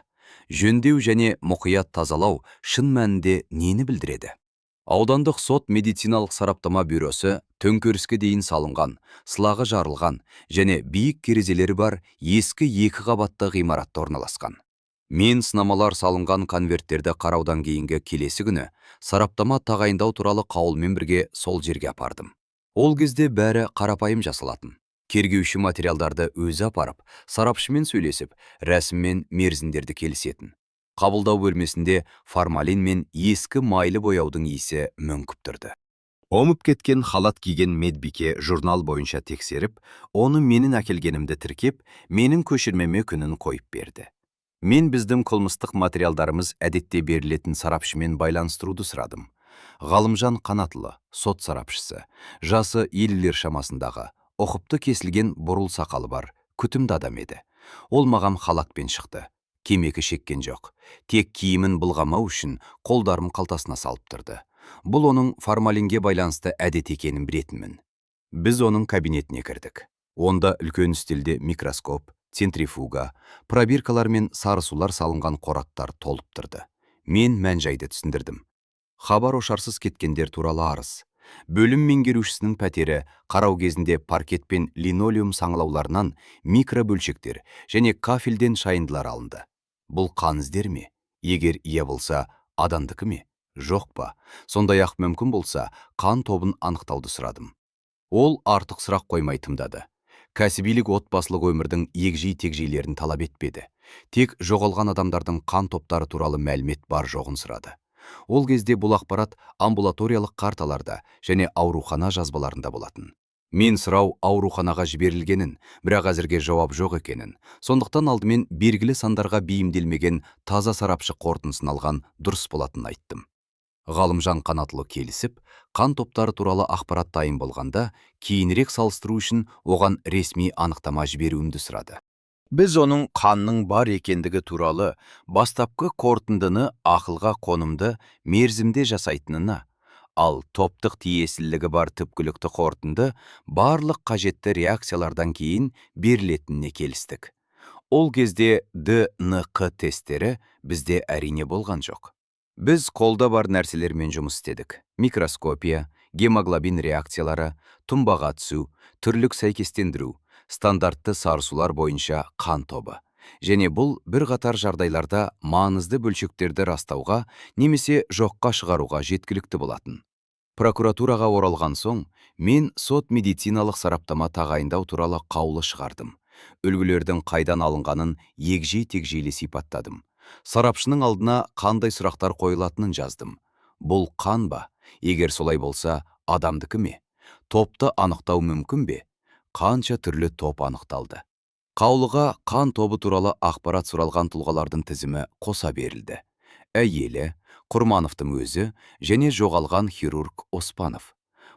Жөндеу және мұқият тазалау шын мәнінде нені білдіреді? Аудандық сот медициналық сараптама бюросы төңкеріске дейін салынған, сылағы жарылған және биік терезелері бар ескі 2 қабатты ғимаратта орналасқан. Мен сынамалар салынған конверттерді қараудан кейінгі келесі күні сараптама тағайындау туралы қаулымен бірге сол жерге апардым. Ол кезде бәрі қарапайым жасалатын. Кергеуші материалдарды өзі апарып, сарапшымен сөйлесіп, рәсіммен мерзімдерді келісетін. Қабылдау бөлмесінде формалин мен ескі майлы бояудың иісі мүңкіп тұрды. Омып кеткен халат киген медбике журнал бойынша тексеріп, оны менің әкелгенімді тіркеп, менің көшірмеме күнін қойып берді. Мен біздің қылмыстық материалдарымыз әдетте берілетін сарапшымен байланыстыруды сұрадым. Ғалымжан Қанатұлы, сот сарапшысы, жасы 50-лер шамасындағы, оқыпты кесілген бурыл сақалы бар, күтімді адам еді. Ол маған халатпен шықты. Кемекі шеккен жоқ. Тек киімін былғамау үшін қолдарым қалтасына салып тұрды. Бұл оның формалинге байланысты әдет екенін білетінмін. Біз оның кабинетіне кірдік. Онда үлкен үстелде микроскоп, центрифуга, пробиркалар мен сарысулар салынған қораттар толып тұрды. Мен мән-жайды түсіндірдім. Хабар ошарсыз кеткендер туралы арыз. Бөлім меңгерушісінің пәтері қарау кезінде паркет пен линолеум саңылауларынан микробөлшектер және кафельден шайындылар алынды. Бұл қан іздер ме? Егер ие болса, адамдікі ме? Жоқ па? Сондай-ақ мүмкін болса, қан тобын анықтауды сұрадым. Ол артық сұрақ қоймай тыңдады. Кәсібилік отбасылық өмірдің егжей-тегжейлерін талап етпеді. Тек жоғалған адамдардың қан топтары туралы мәлімет бар жоғын сұрады. Ол кезде бұл ақпарат амбулаториялық карталарда және аурухана жазбаларында болатын. Мен сұрау ауруханаға жіберілгенін, бірақ әзірге жауап жоқ екенін, сондықтан алдымен белгілі сандарға бейімделмеген таза сарапшы қорытындысын алған дұрыс болатынын айттым. Ғалымжан Қанатұлы келісіп, қан топтары туралы ақпарат дайын болғанда, кейінірек салыстыру үшін оған ресми анықтама жіберуімді сұрады. Біз оның қанның бар екендігі туралы бастапқы қорытындыны ақылға қонымды мерзімде жасайтынына, ал топтық тиесілігі бар түпкілікті қорытынды барлық қажетті реакциялардан кейін берілетініне келістік. Ол кезде ДНК тесттері бізде әрине болған жоқ. Біз қолда бар нәрселермен жұмыс істедік. Микроскопия, гемоглобин реакциялары, тұнбаға түсу, түрлік сәйкестендіру, стандартты сарысулар бойынша қан тобы. Және бұл бір қатар жағдайларда маңызды бөлшектерді растауға немесе жоққа шығаруға жеткілікті болатын. Прокуратураға оралған соң, мен сот медициналық сараптама тағайындау туралы қаулы шығардым. Үлгілердің қайдан алынғанын егжей-тегжейлі сипаттадым. Сарапшының алдына қандай сұрақтар қойылатынын жаздым. Бұл қан ба? Егер солай болса, адамдікі ме? Топты анықтау мүмкін бе? Қанша түрлі топ анықталды. Қаулыға қан тобы туралы ақпарат сұралған тұлғалардың тізімі қоса берілді. Әйелі, Құрмановтың өзі және жоғалған хирург Оспанов.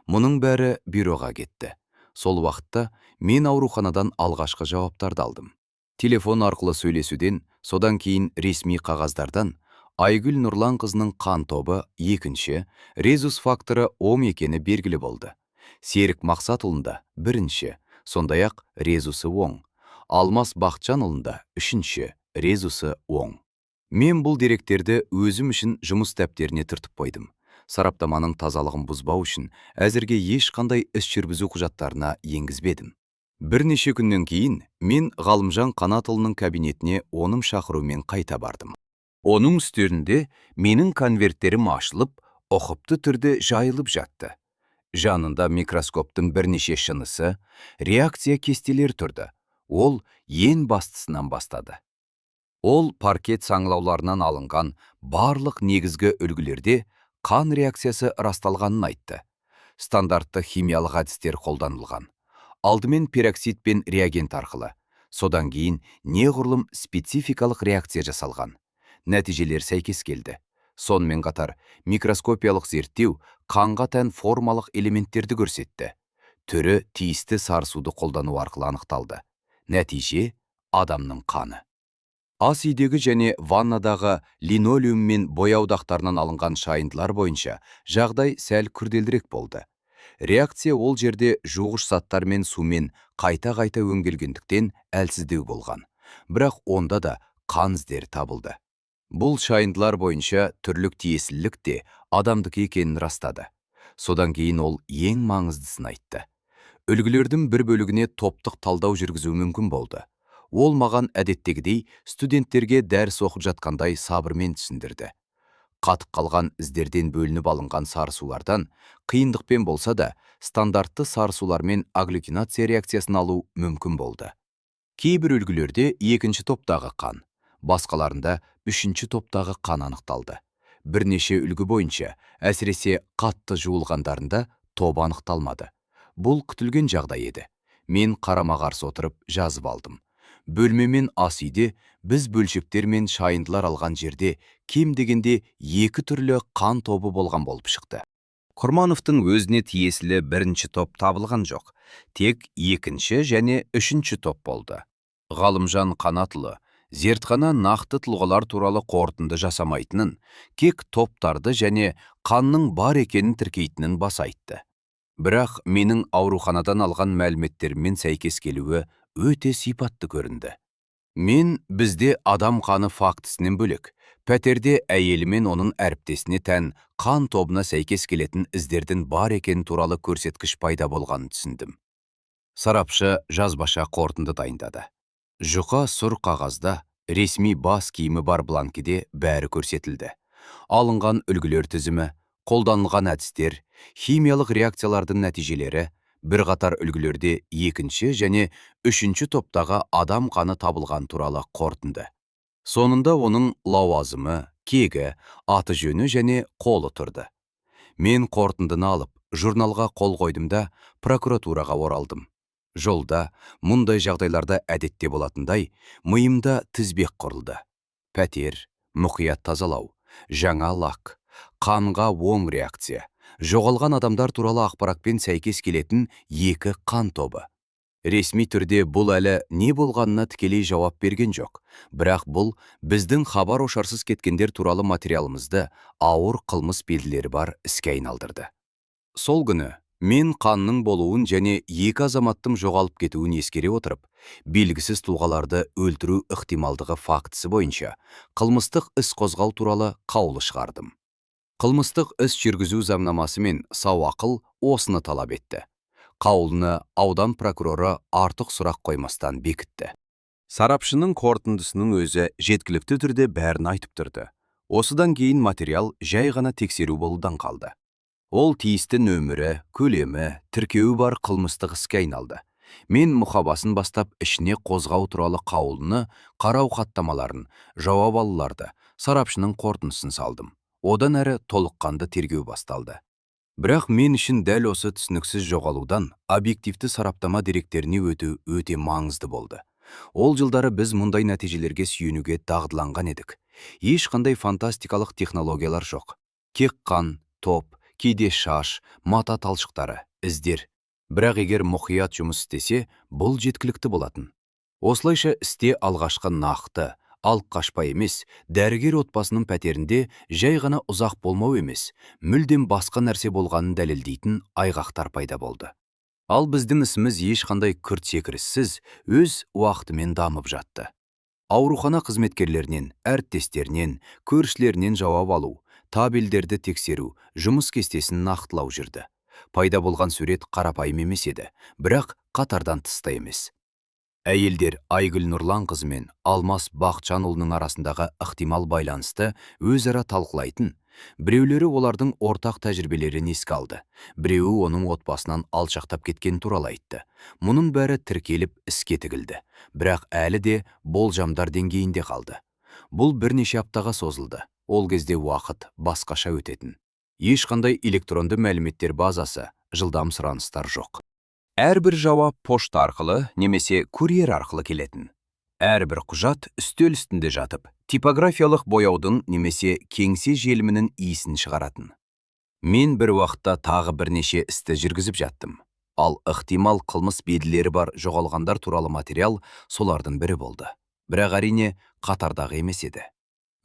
Мұның бәрі бюроға кетті. Сол уақытта мен ауруханадан алғашқы жауаптарды алдым. Телефон арқылы сөйлесуден, содан кейін ресми қағаздардан Айгүл Нұрлан қызының қан тобы екінші, резус факторы ом екені белгілі болды. Серік Мақсатұлында бірінші, сондай-ақ резусы оң. Алмас Бақытжанұлында үшінші, резусы оң. Мен бұл деректерді өзім үшін жұмыс дәптеріне түртіп қойдым. Сараптаманың тазалығын бұзбау үшін әзірге ешқандай іс жүргізу құжаттарына енгізбедім. Бірнеше күннен кейін мен Ғалымжан Қанатұлының кабинетіне оның шақыруымен қайта бардым. Оның үстелінде менің конверттерім ашылып, ұқыпты түрде жайылып жатты. Жанында микроскоптың бірнеше шынысы, реакция кестелер тұрды. Ол ең бастысынан бастады. Ол паркет саңлауларынан алынған барлық негізгі үлгілерде қан реакциясы расталғанын айтты. Стандартты химиялық әдістер қолданылған. Алдымен пероксид пен реагент арқылы, содан кейін неғұрлым спецификалық реакция жасалған. Нәтижелер сәйкес келді. Сонымен қатар микроскопиялық зерттеу қанға тән формалық элементтерді көрсетті. Түрі тиісті сарысуды қолдану арқылы анықталды. Нәтиже адамның қаны. Ас үйдегі және ваннадағы линолеум мен бояудақтарынан алынған шайындылар бойынша жағдай сәл күрделірек болды. Реакция ол жерде жуғыш заттар мен сумен қайта-қайта өңделгендіктен әлсіздеу болған. Бірақ онда да қан іздері табылды. Бұл шайындылар бойынша түрлік тиесілік те адамдікі екенін растады. Содан кейін ол ең маңыздысын айтты. Үлгілердің бір бөлігіне топтық талдау жүргізу мүмкін болды. Ол маған әдеттегідей студенттерге дәріс оқып жатқандай сабырмен түсіндірді. Қатып қалған іздерден бөлініп алынған сарысулардан қиындықпен болса да стандартты сарысулармен агглютинация реакциясын алу мүмкін болды. Кейбір үлгілерде екінші топтағы қан, басқаларында үшінші топтағы қан анықталды. Бірнеше үлгі бойынша, әсіресе қатты жуылғандарында топ анықталмады. Бұл күтілген жағдай еді. Мен қарама-қарсы отырып жазып алдым. Бөлмемен ас үйде біз бөлшектер мен шайындылар алған жерде кем дегенде екі түрлі қан тобы болған болып шықты. Құрмановтың өзіне тиесілі бірінші топ табылған жоқ, тек екінші және үшінші топ болды. Ғалымжан Қанатұлы зертхана нақты тұлғалар туралы қорытынды жасамайтынын, кек топтарды және қанның бар екенін тіркейтінін баса айтты. Бірақ менің ауруханадан алған мәліметтермен сәйкес келуі өте сипатты көрінді. Мен бізде адам қаны фактісінен бөлек, пәтерде әйелі мен оның әріптесіне тән қан тобына сәйкес келетін іздердің бар екені туралы көрсеткіш пайда болғанын түсіндім. Сарапшы жазбаша қорытынды дайындады. Жұқа сұр қағазда ресми бас киімі бар бланкеде бәрі көрсетілді. Алынған үлгілер тізімі, қолданылған әдістер, химиялық реакциялардың нәтижелері, бірқатар үлгілерде екінші және үшінші топтағы адам қаны табылған туралы қорытынды. Сонында оның лауазымы, кегі, аты жөні және қолы тұрды. Мен қорытындыны алып, журналға қол қойдым да прокуратураға оралдым. Жолда, мұндай жағдайларда әдетте болатындай, миымда тізбек құрылды. Пәтер, мұқият тазалау, жаңа лак, қанға оң реакция, жоғалған адамдар туралы ақпаратпен сәйкес келетін екі қан тобы. Ресми түрде бұл әлі не болғанына тікелей жауап берген жоқ, бірақ бұл біздің хабар ошарсыз кеткендер туралы материалымызды ауыр қылмыс белгілері бар іске айналдырды. Сол күні мен қанның болуын және екі азаматтың жоғалып кетуін ескере отырып, белгісіз тұлғаларды өлтіру ықтималдығы фактісі бойынша қылмыстық іс қозғау туралы қаулы шығардым. Қылмыстық іс жүргізу заңнамасы мен сау ақыл осыны талап етті. Қаулыны аудан прокуроры артық сұрақ қоймастан бекітті. Сарапшының қорытындысының өзі жеткілікті түрде бәрін айтып тұрды. Осыдан кейін материал жай ғана тексеру болудан қалды. Ол тиісті нөмірі, көлемі, тіркеуі бар қылмыстық іске айналды. Мен мұхабасын бастап ішіне қозғау туралы қаулыны, қарау хаттамаларын, жауап алуларды, сарапшының қорытындысын салдым. Одан әрі толыққанды тергеу басталды. Бірақ мен үшін дәл осы түсініксіз жоғалудан объективті сараптама деректеріне өту өте маңызды болды. Ол жылдары біз мұндай нәтижелерге сүйенуге дағдыланған едік. Ешқандай фантастикалық технологиялар жоқ. Кек қан, топ, кейде шаш, мата талшықтары, іздер. Бірақ егер мұқият жұмыс істесе, бұл жеткілікті болатын. Осылайша істе алғашқы нақты, алып қашпа емес, дәрігер отбасының пәтерінде жай ғана ұзақ болмау емес, мүлдем басқа нәрсе болғанын дәлелдейтін айғақтар пайда болды. Ал біздің ісіміз ешқандай күрт секіріссіз, өз уақытымен дамып жатты. Аурухана қызметкерлерінен, әріптестерінен, көршілерінен жауап алу, табелдерді тексеру, жұмыс кестесін нақтылау жүрді. Пайда болған сурет қарапайым емес еді, бірақ қатардан тыста емес. Әйелдер Айгүл Нұрланқызы мен Алмас Бақытжанұлының арасындағы ықтимал байланысты өзара талқылайтын, біреулері олардың ортақ тәжірибелерін еске алды, біреуі оның отбасынан алшақтап кеткен туралы айтты. Мұның бәрі тіркеліп іске тігілді, бірақ әлі де болжамдар деңгейінде қалды. Бұл бірнеше аптаға созылды. Ол кезде уақыт басқаша өтетін. Ешқандай электронды мәліметтер базасы, жылдам сұраныстар жоқ. Әрбір жауап пошта арқылы немесе курьер арқылы келетін. Әрбір құжат үстел үстінде жатып, типографиялық бояудың немесе кеңсе желімінің иісін шығаратын. Мен бір уақытта тағы бірнеше істі жүргізіп жаттым. Ал ықтимал қылмыс белгілері бар жоғалғандар туралы материал солардың бірі болды. Бірақ әрине қатардағы емес еді.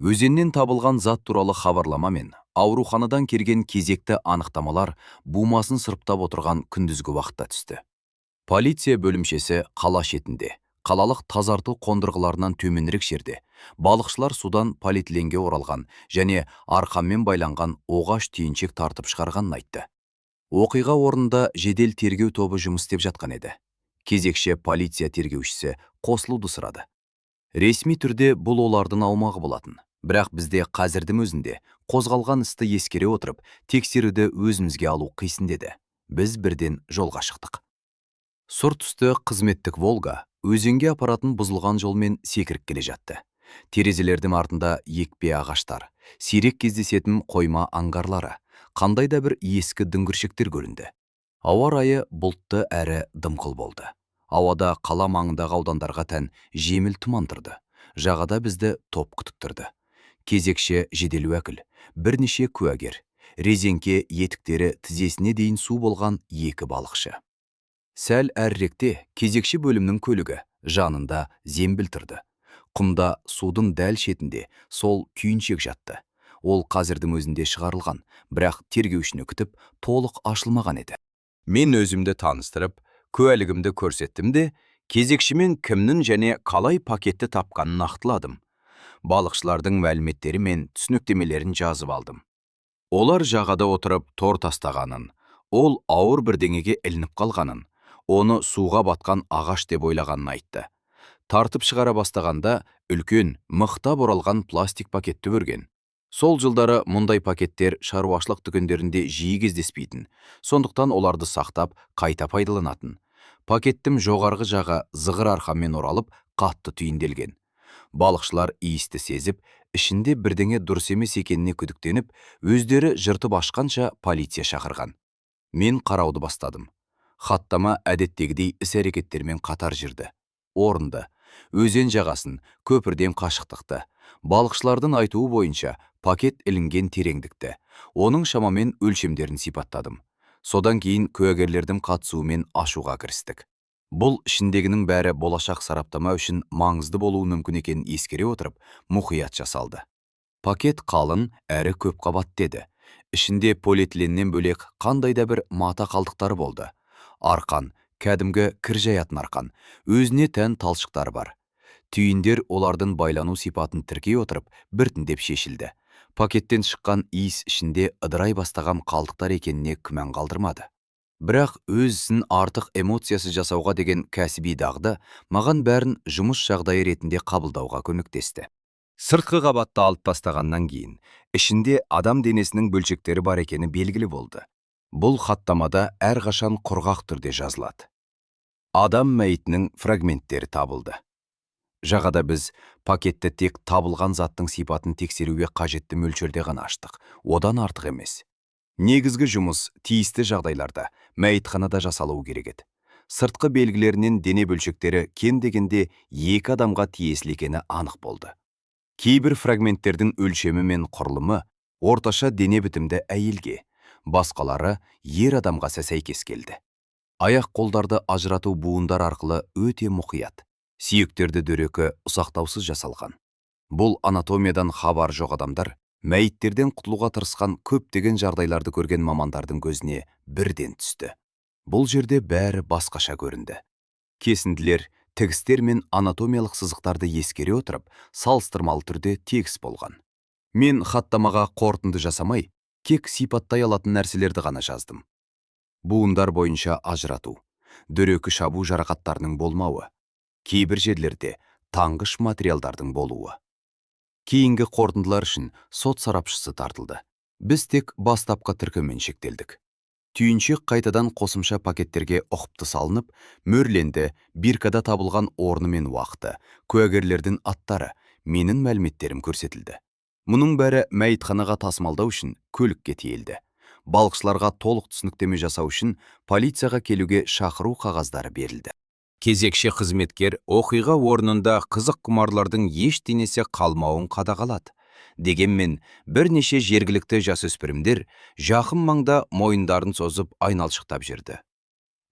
Өзеннен табылған зат туралы хабарлама мен ауруханадан келген кезекті анықтамалар бумасын сұрыптап отырған күндізгі уақытта түсті. Полиция бөлімшесі қала шетінде, қалалық тазарту қондырғыларынан төменірек жерде, балықшылар судан полиэтиленге оралған және арқанмен байланған оғаш түйіншек тартып шығарғанын айтты. Оқиға орнында жедел тергеу тобы жұмыс істеп жатқан еді. Кезекші полиция тергеушісі қосылуды сұрады. Ресми түрде бұл олардың аумағы болатын. Бірақ бізде қазірдің өзінде қозғалған істі ескере отырып, тексеруді өзімізге алу қисын деді. Біз бірден жолға шықтық. Сұр түсті қызметтік Волга өзенге апаратын бұзылған жолмен секіріп келе жатты. Терезелердің артында екпе ағаштар, сирек кездесетін қойма аңғарлары, қандай да бір ескі дүңгіршектер көрінді. Ауа райы бұлтты әрі дымқыл болды. Ауада қала маңындағы аудандарға тән жеңіл тұман тұрды. Жағада бізді топ күтіп тұрды. Кезекші жедел уәкіл, бірнеше куәгер, резеңке етіктері тізесіне дейін су болған екі балықшы. Сәл әріректе кезекші бөлімнің көлігі, жанында зембіл тұрды. Құмда судың дәл шетінде сол күйіншек жатты. Ол қазірдің өзінде шығарылған, бірақ тергеушіні күтіп толық ашылмаған еді. Мен өзімді таныстырып, куәлігімді көрсеттім де, кезекшімен кімнің және қалай пакетті тапқанын нақтыладым. Балықшылардың мәліметтері мен түсініктемелерін жазып алдым. Олар жағада отырып тор тастағанын, ол ауыр бірдеңеге ілініп қалғанын, оны суға батқан ағаш деп ойлағанын айтты. Тартып шығара бастағанда үлкен, мықтап оралған пластик пакетті көрген. Сол жылдары мұндай пакеттер шаруашылық дүкендерінде жиі кездеспейтін, сондықтан оларды сақтап, қайта пайдаланатын. Пакеттің жоғарғы жағы зығыр арқанмен оралып, қатты түйінделген. Балықшылар иісті сезіп, ішінде бірдеңе дұрыс емес екеніне күдіктеніп, өздері жыртып ашқанша полиция шақырған. Мен қарауды бастадым. Хаттама әдеттегідей іс-әрекеттермен қатар жүрді. Орынды, өзен жағасын, көпірден қашықтықты, балықшылардың айтуы бойынша пакет ілінген тереңдікті, оның шамамен өлшемдерін сипаттадым. Содан кейін куәгерлердің қатысуымен ашуға кірістік. Бұл ішіндегінің бәрі болашақ сараптама үшін маңызды болуы мүмкін екенін ескере отырып, мұқият жасалды. Пакет қалың әрі көп қабат деді. Ішінде полиэтиленнен бөлек қандай да бір мата қалдықтары болды. Арқан, кәдімгі кір жаятын арқан, өзіне тән талшықтары бар. Түйіндер олардың байлану сипатын тіркей отырып, біртіндеп шешілді. Пакеттен шыққан иіс ішінде ыдырай бастаған қалдықтар екеніне күмән қалдырмады. Бірақ өзін артық эмоциясы жасауға деген кәсіби дағды маған бәрін жұмыс жағдайы ретінде қабылдауға көмектесті. Сыртқы қабатты алып тастағаннан кейін, ішінде адам денесінің бөлшектері бар екені белгілі болды. Бұл хаттамада әрқашан құрғақ түрде жазылады. Адам мәйітінің фрагменттері табылды. Жағада біз пакетті тек табылған заттың сипатын тексеруге қажетті мөлшерде ғана аштық, одан артық емес. Негізгі жұмыс тиісті жағдайларда мәйітханада жасалуы керек еді. Сыртқы белгілерінен дене бөлшектері кем дегенде 2 адамға тиесілі екені анық болды. Кейбір фрагменттердің өлшемі мен құрылымы орташа дене бітімді әйелге, басқалары ер адамға сәйкес келді. Аяқ қолдарды ажырату буындар арқылы өте мұқият. Сүйектерді дөрекі ұсақтаусыз жасалған. Бұл анатомиядан хабар жоқ адамдар мәйіттерден құтылуға тырысқан көптеген жағдайларды көрген мамандардың көзіне бірден түсті. Бұл жерде бәрі басқаша көрінді. Кесінділер, тігістер мен анатомиялық сызықтарды ескере отырып, салыстырмалы түрде тегіс болған. Мен хаттамаға қорытынды жасамай, кек сипаттай алатын нәрселерді ғана жаздым. Буындар бойынша ажырату, дөрекі шабу жарақаттарының болмауы, кейбір жерлерде таңғыш материалдардың болуы. Кейінгі қорытындылар үшін сот сарапшысы тартылды. Біз тек бастапқы тіркеумен шектелдік. Түйіншек қайтадан қосымша пакеттерге ұқыпты салынып, мөрленді, биркада табылған орны мен уақыты, куәгерлердің аттары, менің мәліметтерім көрсетілді. Мұның бәрі мәйітханаға тасымалдау үшін көлікке тиелді. Балықшыларға толық түсініктеме жасау үшін полицияға келуге шақыру қағаздары берілді. Кезекші қызметкер оқиға орнында қызық құмарлардың ештеңесі қалмауын қадағалады. Дегенмен, бірнеше жергілікті жасөспірімдер жақын маңда мойындарын созып айналшықтап жүрді.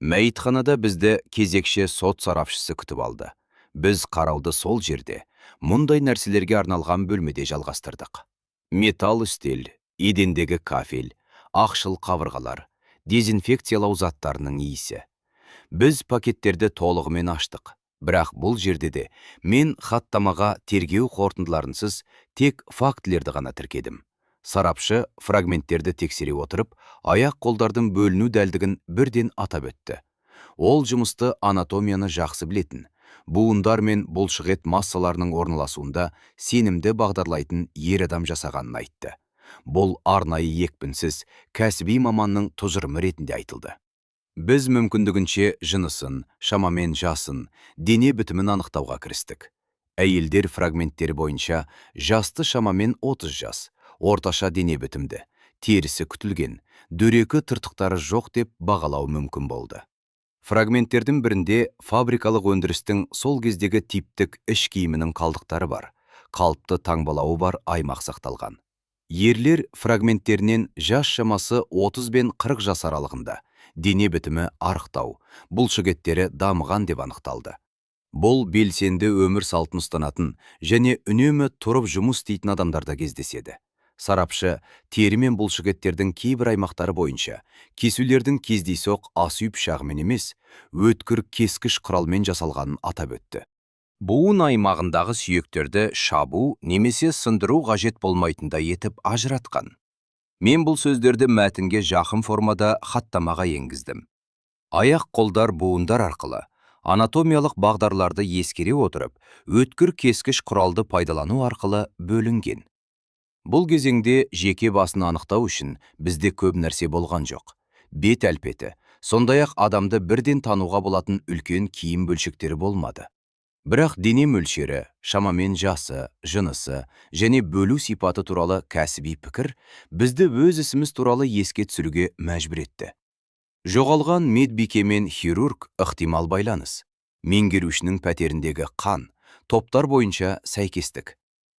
Мәйітханада бізді кезекші сот сарапшысы күтіп алды. Біз қарауды сол жерде, мұндай нәрселерге арналған бөлмеде жалғастырдық. Металл үстел, едендегі кафель, ақшыл қабырғалар, дезинфекциялау заттарының иісі. Біз пакеттерді толығымен аштық. Бірақ бұл жерде де мен хаттамаға тергеу қорытындыларынсыз тек фактілерді ғана тіркедім. Сарапшы фрагменттерді тексере отырып, аяқ қолдардың бөліну дәлдігін бірден атап өтті. Ол жұмысты анатомияны жақсы білетін, буындар мен бұлшықет массаларының орналасуында сенімді бағдарлайтын ер адам жасағанын айтты. Бұл арнайы екпінсіз, кәсіби маманның тұжырымы ретінде айтылды. Біз мүмкіндігінше жынысын, шамамен жасын, дене бітімін анықтауға кірістік. Әйелдер фрагменттері бойынша жасты шамамен 30 жас, орташа дене бітімді, терісі күтілген, дөрекі тыртықтары жоқ деп бағалау мүмкін болды. Фрагменттердің бірінде фабрикалық өндірістің сол кездегі типтік іш киімінің қалдықтары бар, қалыпты таңбалауы бар аймақ сақталған. Ерлер фрагменттерінен жас шамасы 30 бен 40 жас аралығында, дене бітімі арықтау, бұлшықеттері дамыған деп анықталды. Бұл белсенді өмір салтын ұстанатын және үнемі тұрып жұмыс істейтін адамдарда кездеседі. Сарапшы тері мен бұлшықеттердің кейбір аймақтары бойынша кесулердің кездейсоқ асүй пышағымен емес, өткір кескіш құралмен жасалғанын атап өтті. Буын аймағындағы сүйектерді шабу немесе сындыру қажет болмайтындай етіп ажыратқан. Мен бұл сөздерді мәтінге жақын формада хаттамаға енгіздім. Аяқ қолдар буындар арқылы анатомиялық бағдарларды ескере отырып, өткір кескіш құралды пайдалану арқылы бөлінген. Бұл кезеңде жеке басын анықтау үшін бізде көп нәрсе болған жоқ. Бет әлпеті, сондай-ақ адамды бірден тануға болатын үлкен киім бөлшектері болмады. Бірақ дене мөлшері, шамамен жасы, жынысы және бөлу сипаты туралы кәсіби пікір бізді өз ісіміз туралы еске түсіруге мәжбүр етті. Жоғалған медбике мен хирург ықтимал байланыс, меңгерушінің пәтеріндегі қан, топтар бойынша сәйкестік.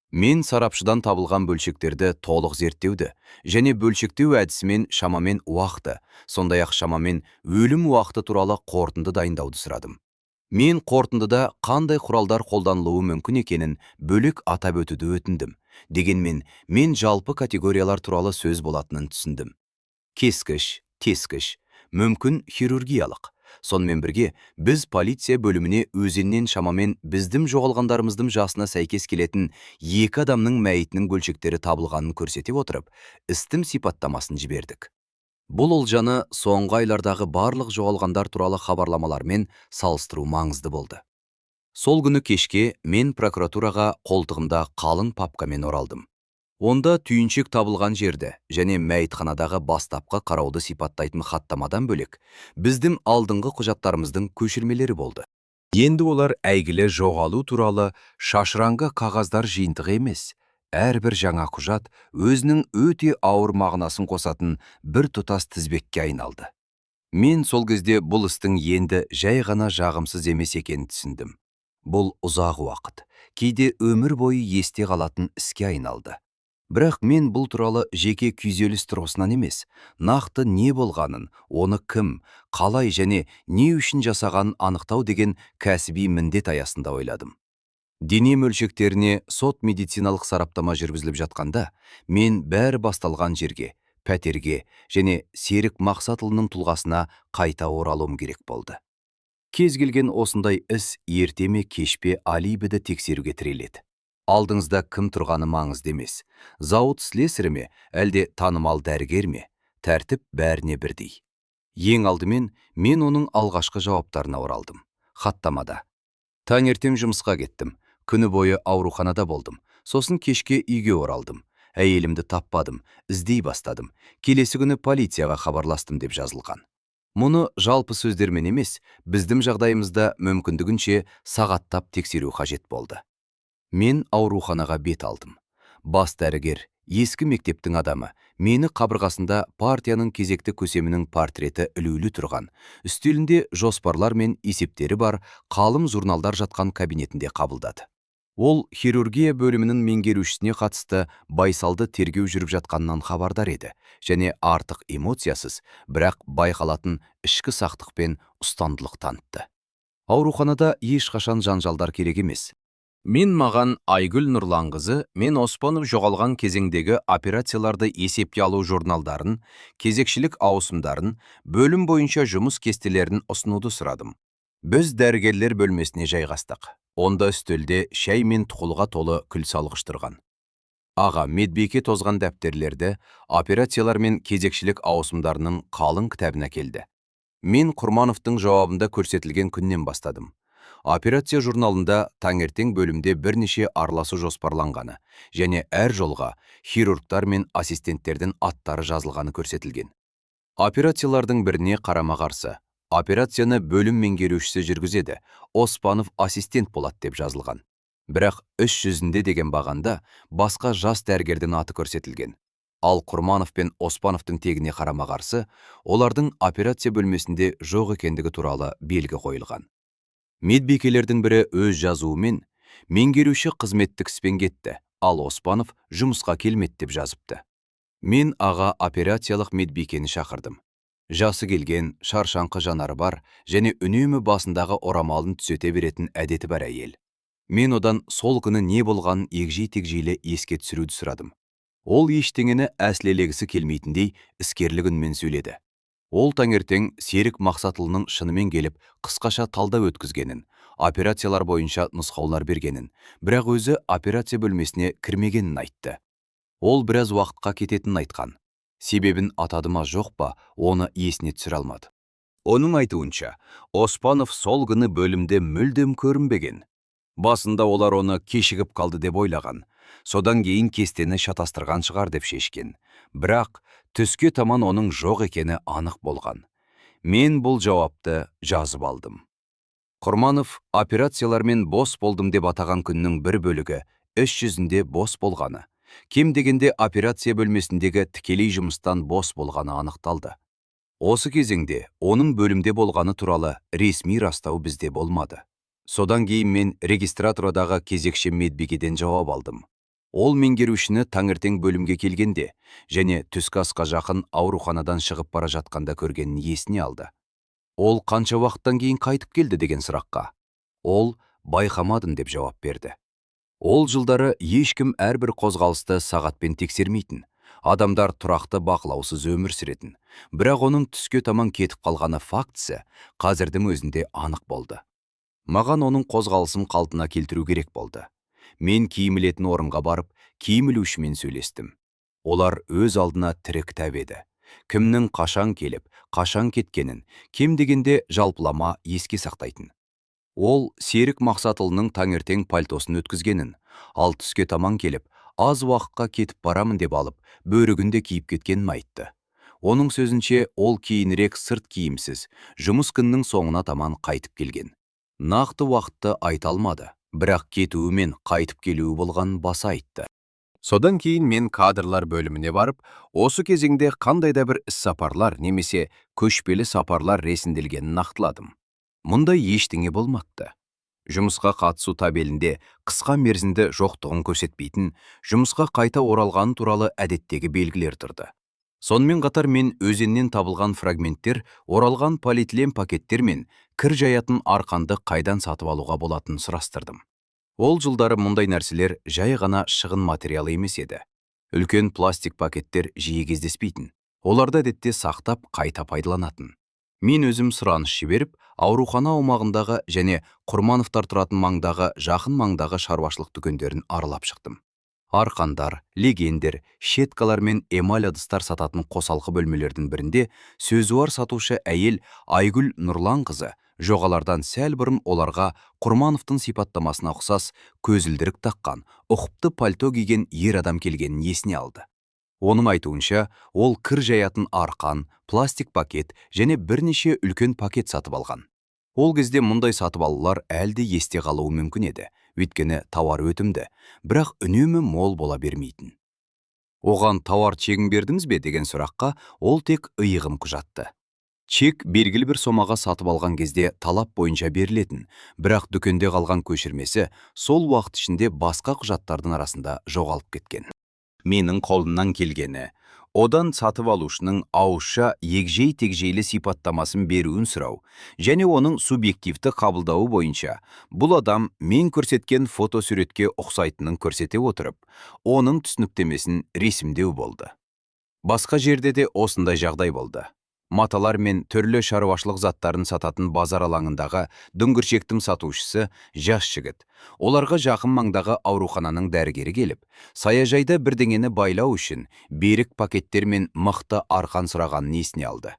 Мен сарапшыдан табылған бөлшектерді толық зерттеуді және бөлшектеу әдісімен шамамен уақыты, сондай-ақ шамамен өлім уақыты туралы қорытынды дайындауды сұрадым. Мен қорытындыда қандай құралдар қолданылуы мүмкін екенін бөлек атап өтуді өтіндім. Дегенмен, мен жалпы категориялар туралы сөз болатынын түсіндім. Кескіш, тескіш, мүмкін хирургиялық. Сонымен бірге, біз полиция бөліміне өзеннен шамамен біздің жоғалғандарымыздың жасына сәйкес келетін 2 адамның мәйітінің бөлшектері табылғанын көрсете отырып, істің сипаттамасын жібердік. Бұл олжаны соңғы айлардағы барлық жоғалғандар туралы хабарламалармен салыстыру маңызды болды. Сол күні кешке мен прокуратураға қолтығымда қалың папкамен оралдым. Онда түйіншек табылған жерді және мәйітханадағы бастапқы қарауды сипаттайтын хаттамадан бөлек, біздің алдыңғы құжаттарымыздың көшірмелері болды. Енді олар әйгілі жоғалу туралы шашыраңғы қағаздар жиынтығы емес, әрбір жаңа құжат өзінің өте ауыр мағынасын қосатын бір тұтас тізбекке айналды. Мен сол кезде бұл істің енді жай ғана жағымсыз емес екенін түсіндім. Бұл ұзақ уақыт, кейде өмір бойы есте қалатын іске айналды. Бірақ мен бұл туралы жеке күйзеліс тұрғысынан емес, нақты не болғанын, оны кім, қалай және не үшін жасағанын анықтау деген кәсіби міндет аясында ойладым. Дене мөлшектеріне сот медициналық сараптама жүргізіліп жатқанда, мен бәрі басталған жерге, пәтерге және Серік Мақсатұлының тұлғасына қайта оралуым керек болды. Кез келген осындай іс ерте ме кеш пе алибіді тексеруге тіреледі. Алдыңызда кім тұрғаны маңызды емес. Зауыт слесарі ме, әлде танымал дәрігер ме, тәртіп бәріне бірдей. Ең алдымен мен оның алғашқы жауаптарына оралдым. Хаттамада: таңертең жұмысқа кеттім. Күні бойы ауруханада болдым. Сосын кешке үйге оралдым. Әйелімді таппадым, іздей бастадым. Келесі күні полицияға хабарластым деп жазылған. Мұны жалпы сөздермен емес, біздің жағдайымызда мүмкіндігінше сағаттап тексеру қажет болды. Мен ауруханаға бет алдым. Бас дәрігер, ескі мектептің адамы, мені қабырғасында партияның кезекті көсемінің портреті ілулі тұрған, үстелінде жоспарлар мен есептері бар қалың журналдар жатқан кабинетінде қабылдады. Ол хирургия бөлімінің меңгерушісіне қатысты байсалды тергеу жүріп жатқаннан хабардар еді, және артық эмоциясыз, бірақ байқалатын ішкі сақтық пен ұстамдылық танытты. Ауруханада ешқашан жанжалдар керек емес. Маған Айгүл Нұрланқызы мен Оспанов жоғалған кезеңдегі операцияларды есепке алу журналдарын, кезекшілік ауысымдарын, бөлім бойынша жұмыс кестелерін ұсынуды сұрадым. Біз дәрігерлер бөлмесіне жайғастық. Онда үстелде шәй мен тұқылға толы күл салғыш тұрған. Аға медбике тозған дәптерлерді, операциялар мен кезекшілік ауысымдарының қалың кітабына келді. Мен Құрмановтың жауабында көрсетілген күннен бастадым. Операция журналында таңертең бөлімде бірнеше араласу жоспарланғаны және әр жолға хирургтар мен ассистенттердің аттары жазылғаны көрсетілген. Операциялардың біріне қарама-қарсы операцияны бөлім меңгерушісі жүргізеді, Оспанов ассистент болады деп жазылған. Бірақ іс жүзінде деген бағанда басқа жас дәрігердің аты көрсетілген. Ал Құрманов пен Оспановтың тегіне қарама-қарсы олардың операция бөлмесінде жоқ екендігі туралы белгі қойылған. Медбикелердің бірі өз жазуымен меңгеруші қызметтік іспен кетті, ал Оспанов жұмысқа келмеді деп жазыпты. Мен аға операциялық медбикені шақырдым. Жасы келген, шаршаңқы жанары бар және үнемі басындағы орамалын түзете беретін әдеті бар әйел. Мен одан сол күні не болғанын егжей-тегжейлі еске түсіруді сұрадым. Ол ештеңені әсілелегісі келмейтіндей іскерлік үнмен сөйледі. Ол таңертең Серік Мақсатұлының шынымен келіп, қысқаша талдау өткізгенін, операциялар бойынша нұсқаулар бергенін, бірақ өзі операция бөлмесіне кірмегенін айтты. Ол біраз уақытқа кететінін айтқан. Себебін атады ма жоқ па, оны есіне түсіре алмады. Оның айтуынша, Оспанов сол күні бөлімде мүлдем көрінбеген. Басында олар оны кешігіп қалды деп ойлаған. Содан кейін кестені шатастырған шығар деп шешкен. Бірақ түске таман оның жоқ екені анық болған. Мен бұл жауапты жазып алдым. Құрманов операциялармен бос болдым деп атаған күннің бір бөлігі іс жүзінде бос болғаны. Кем дегенде операция бөлмесіндегі тікелей жұмыстан бос болғаны анықталды. Осы кезеңде оның бөлімде болғаны туралы ресми растау бізде болмады. Содан кейін мен регистратурадағы кезекші медбикеден жауап алдым. Ол меңгерушіні таңертең бөлімге келгенде және түскі асқа жақын ауруханадан шығып бара жатқанда көргенін есіне алды. Ол қанша уақыттан кейін қайтып келді деген сұраққа ол байқамадым деп жауап берді. Ол жылдары ешкім әрбір қозғалысты сағатпен тексермейтін, адамдар тұрақты бақылаусыз өмір сүретін, бірақ оның түске таман кетіп қалғаны фактісі қазірдің өзінде анық болды. Маған оның қозғалысын қалпына келтіру керек болды. Мен киім ілетін орынға барып, киім ілушімен сөйлестім. Олар өз алдына тірі кітап еді. Кімнің қашан келіп, қашан кеткенін, кем дегенде жалпылама еске сақтайтын. Ол Серік Мақсатұлының таңертең пальтосын өткізгенін, ал түске таман келіп, аз уақытқа кетіп барамын деп алып, бөрігінде киіп кеткенін айтты. Оның сөзінше, ол кейінірек сырт киімсіз, жұмыс күннің соңына таман қайтып келген. Нақты уақытты айта алмады, бірақ кетуі мен қайтып келуі болғанын баса айтты. Содан кейін мен кадрлар бөліміне барып, осы кезеңде қандай да бір іс-сапарлар немесе көшпелі сапарлар ресімделгенін нақтыладым. Мұндай ештеңе болмапты. Жұмысқа қатысу табелінде қысқа мерзімді жоқтығын көрсетпейтін, жұмысқа қайта оралғаны туралы әдеттегі белгілер тұрды. Сонымен қатар мен өзеннен табылған фрагменттер, оралған полиэтилен пакеттер мен кір жаятын арқанды қайдан сатып алуға болатынын сұрастырдым. Ол жылдары мұндай нәрселер жай ғана шығын материалы емес еді. Үлкен пластик пакеттер жиі кездеспейтін. Оларды әдетте сақтап, қайта пайдаланатын. Мен өзім сұраныс жіберіп, аурухана аумағындағы және Құрмановтар тұратын маңдағы жақын маңдағы шаруашылық дүкендерін аралап шықтым. Арқандар, легендер, щеткалар мен эмаль ыдыстар сататын қосалқы бөлмелердің бірінде сөзуар сатушы әйел Айгүл Нұрланқызы жоғалардан сәл бұрын оларға Құрмановтың сипаттамасына ұқсас көзілдірік таққан, ұқыпты пальто киген ер адам келгенін есіне алды. Оның айтуынша, ол кір жаятын арқан, пластик пакет және бірнеше үлкен пакет сатып алған. Ол кезде мұндай сатып алулар әлде есте қалуы мүмкін еді, өйткені тауар өтімді, бірақ үнемі мол бола бермейтін. Оған тауар чегін бердіңіз бе деген сұраққа ол тек иығын құжатты. Чек белгілі бір сомаға сатып алған кезде талап бойынша берілетін, бірақ дүкенде қалған көшірмесі сол уақыт ішінде басқа құжаттардың арасында жоғалып кеткен. Менің қолымнан келгені, одан сатып алушының ауызша егжей-тегжейлі сипаттамасын беруін сұрау, және оның субъективті қабылдауы бойынша, бұл адам мен көрсеткен фотосуретке ұқсайтынын көрсете отырып, оның түсініктемесін ресімдеу болды. Басқа жерде де осындай жағдай болды. Маталар мен түрлі шаруашылық заттарын сататын базар алаңындағы дүңгіршектің сатушысы жас жігіт. Оларға жақын маңдағы аурухананың дәрігері келіп, саяжайда бірдеңені байлау үшін берік пакеттер мен мықты арқан сұрағанын есіне алды.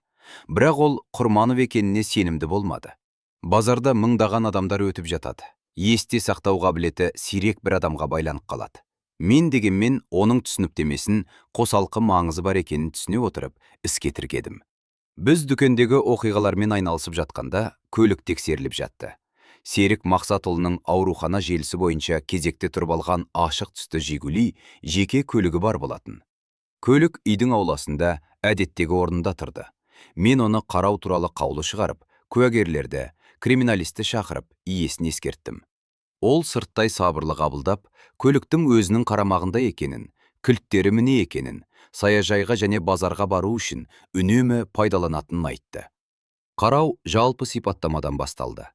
Бірақ ол Құрманов екеніне сенімді болмады. Базарда мыңдаған адамдар өтіп жатады. Есте сақтау қабілеті сирек бір адамға байланып қалады. Мен дегенмен оның түсініктемесін қосалқы маңызы бар екенін түсіне отырып, іске тіркедім. Біз дүкендегі оқиғалармен айналысып жатқанда, көлік тексеріліп жатты. Серік Мақсатұлының аурухана желісі бойынша кезекте тұрып алған ашық түсті Жигули жеке көлігі бар болатын. Көлік үйдің ауласында әдеттегі орнында тұрды. Мен оны қарау туралы қаулы шығарып, куәгерлерді, криминалисті шақырып, иесін ескерттім. Ол сырттай сабырлы қабылдап, көліктің өзінің қарамағында екенін, кілттері міне екенін, саяжайға және базарға бару үшін үнемі пайдаланатынын айтты. Қарау жалпы сипаттамадан басталды.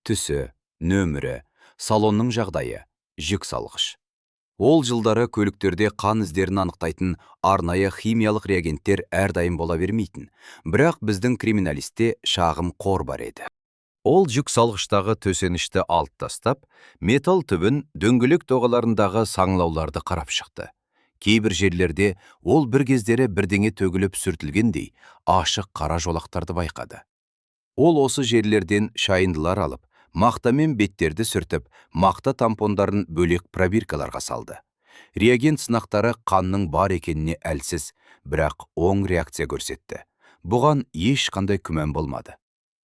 Түсі, нөмірі, салонның жағдайы, жүк салғыш. Ол жылдары көліктерде қан іздерін анықтайтын арнайы химиялық реагенттер әрдайым бола бермейтін, бірақ біздің криминалисте шағым қор бар еді. Ол жүк салғыштағы төсенішті алып тастап, металл түбін дөңгелек доғаларындағы саңлауларды қарап шықты. Кейбір жерлерде ол бір кездері бірдеңе төгіліп сүртілгендей ашық қара жолақтарды байқады. Ол осы жерлерден шайындылар алып, мақтамен беттерді сүртіп, мақта тампондарын бөлек пробиркаларға салды. Реагент сынақтары қанның бар екеніне әлсіз, бірақ оң реакция көрсетті. Бұған ешқандай күмән болмады.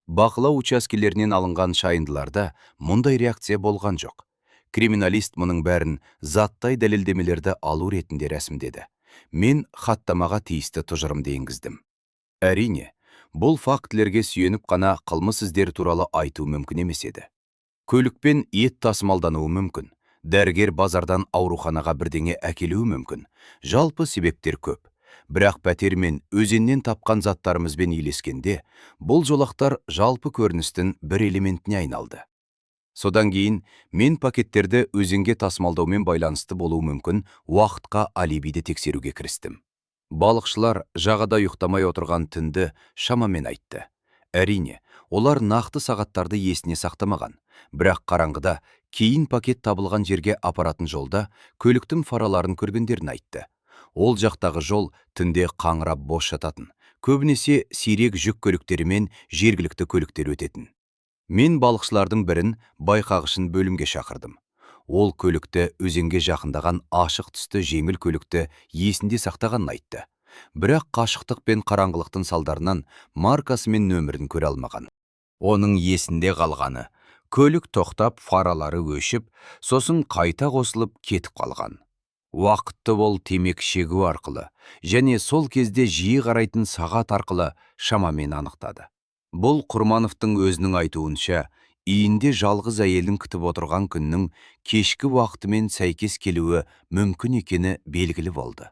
Бақылау учаскелерінен алынған шайындыларда мұндай реакция болған жоқ. Криминалист мұның бәрін заттай дәлелдемелерді алу ретінде рәсімдеді. Мен хаттамаға тиісті тұжырымды енгіздім. Әрине, бұл фактілерге сүйеніп қана қылмыс іздері туралы айту мүмкін емес еді. Көлікпен ет тасымалдануы мүмкін. Дәрігер базардан ауруханаға бірдеңе әкелуі мүмкін. Жалпы себептер көп. Бірақ пәтер мен өзеннен тапқан заттарымызбен үйлескенде, бұл жолақтар жалпы көріністің бір элементіне айналды. Содан кейін мен пакеттерді өзенге тасымалдаумен байланысты болуы мүмкін уақытқа алибиді тексеруге кірістім. Балықшылар жағада ұйықтамай отырған түнді шамамен айтты. Әрине, олар нақты сағаттарды есіне сақтамаған, бірақ қараңғыда кейін пакет табылған жерге апаратын жолда көліктің фараларын көргендерін айтты. Ол жақтағы жол түнде қаңырап бос жататын, көбінесе сирек жүк көліктері мен жергілікті көліктер өтетін. Мен балықшылардың бірін байқағышын бөлімге шақырдым. Ол көлікті өзенге жақындаған ашық түсті жеңіл көлікті есінде сақтағанын айтты. Бірақ қашықтық пен қараңғылықтың салдарынан маркасы мен нөмірін көре алмаған. Оның есінде қалғаны, көлік тоқтап фаралары өшіп, сосын қайта қосылып кетіп қалған. Уақытты бол темекі шегу арқылы және сол кезде жиі қарайтын сағат арқылы шамамен анықтады. Бұл Құрмановтың өзінің айтуынша, үйінде жалғыз әйелін күтіп отырған күннің кешкі уақытымен сәйкес келуі мүмкін екені белгілі болды.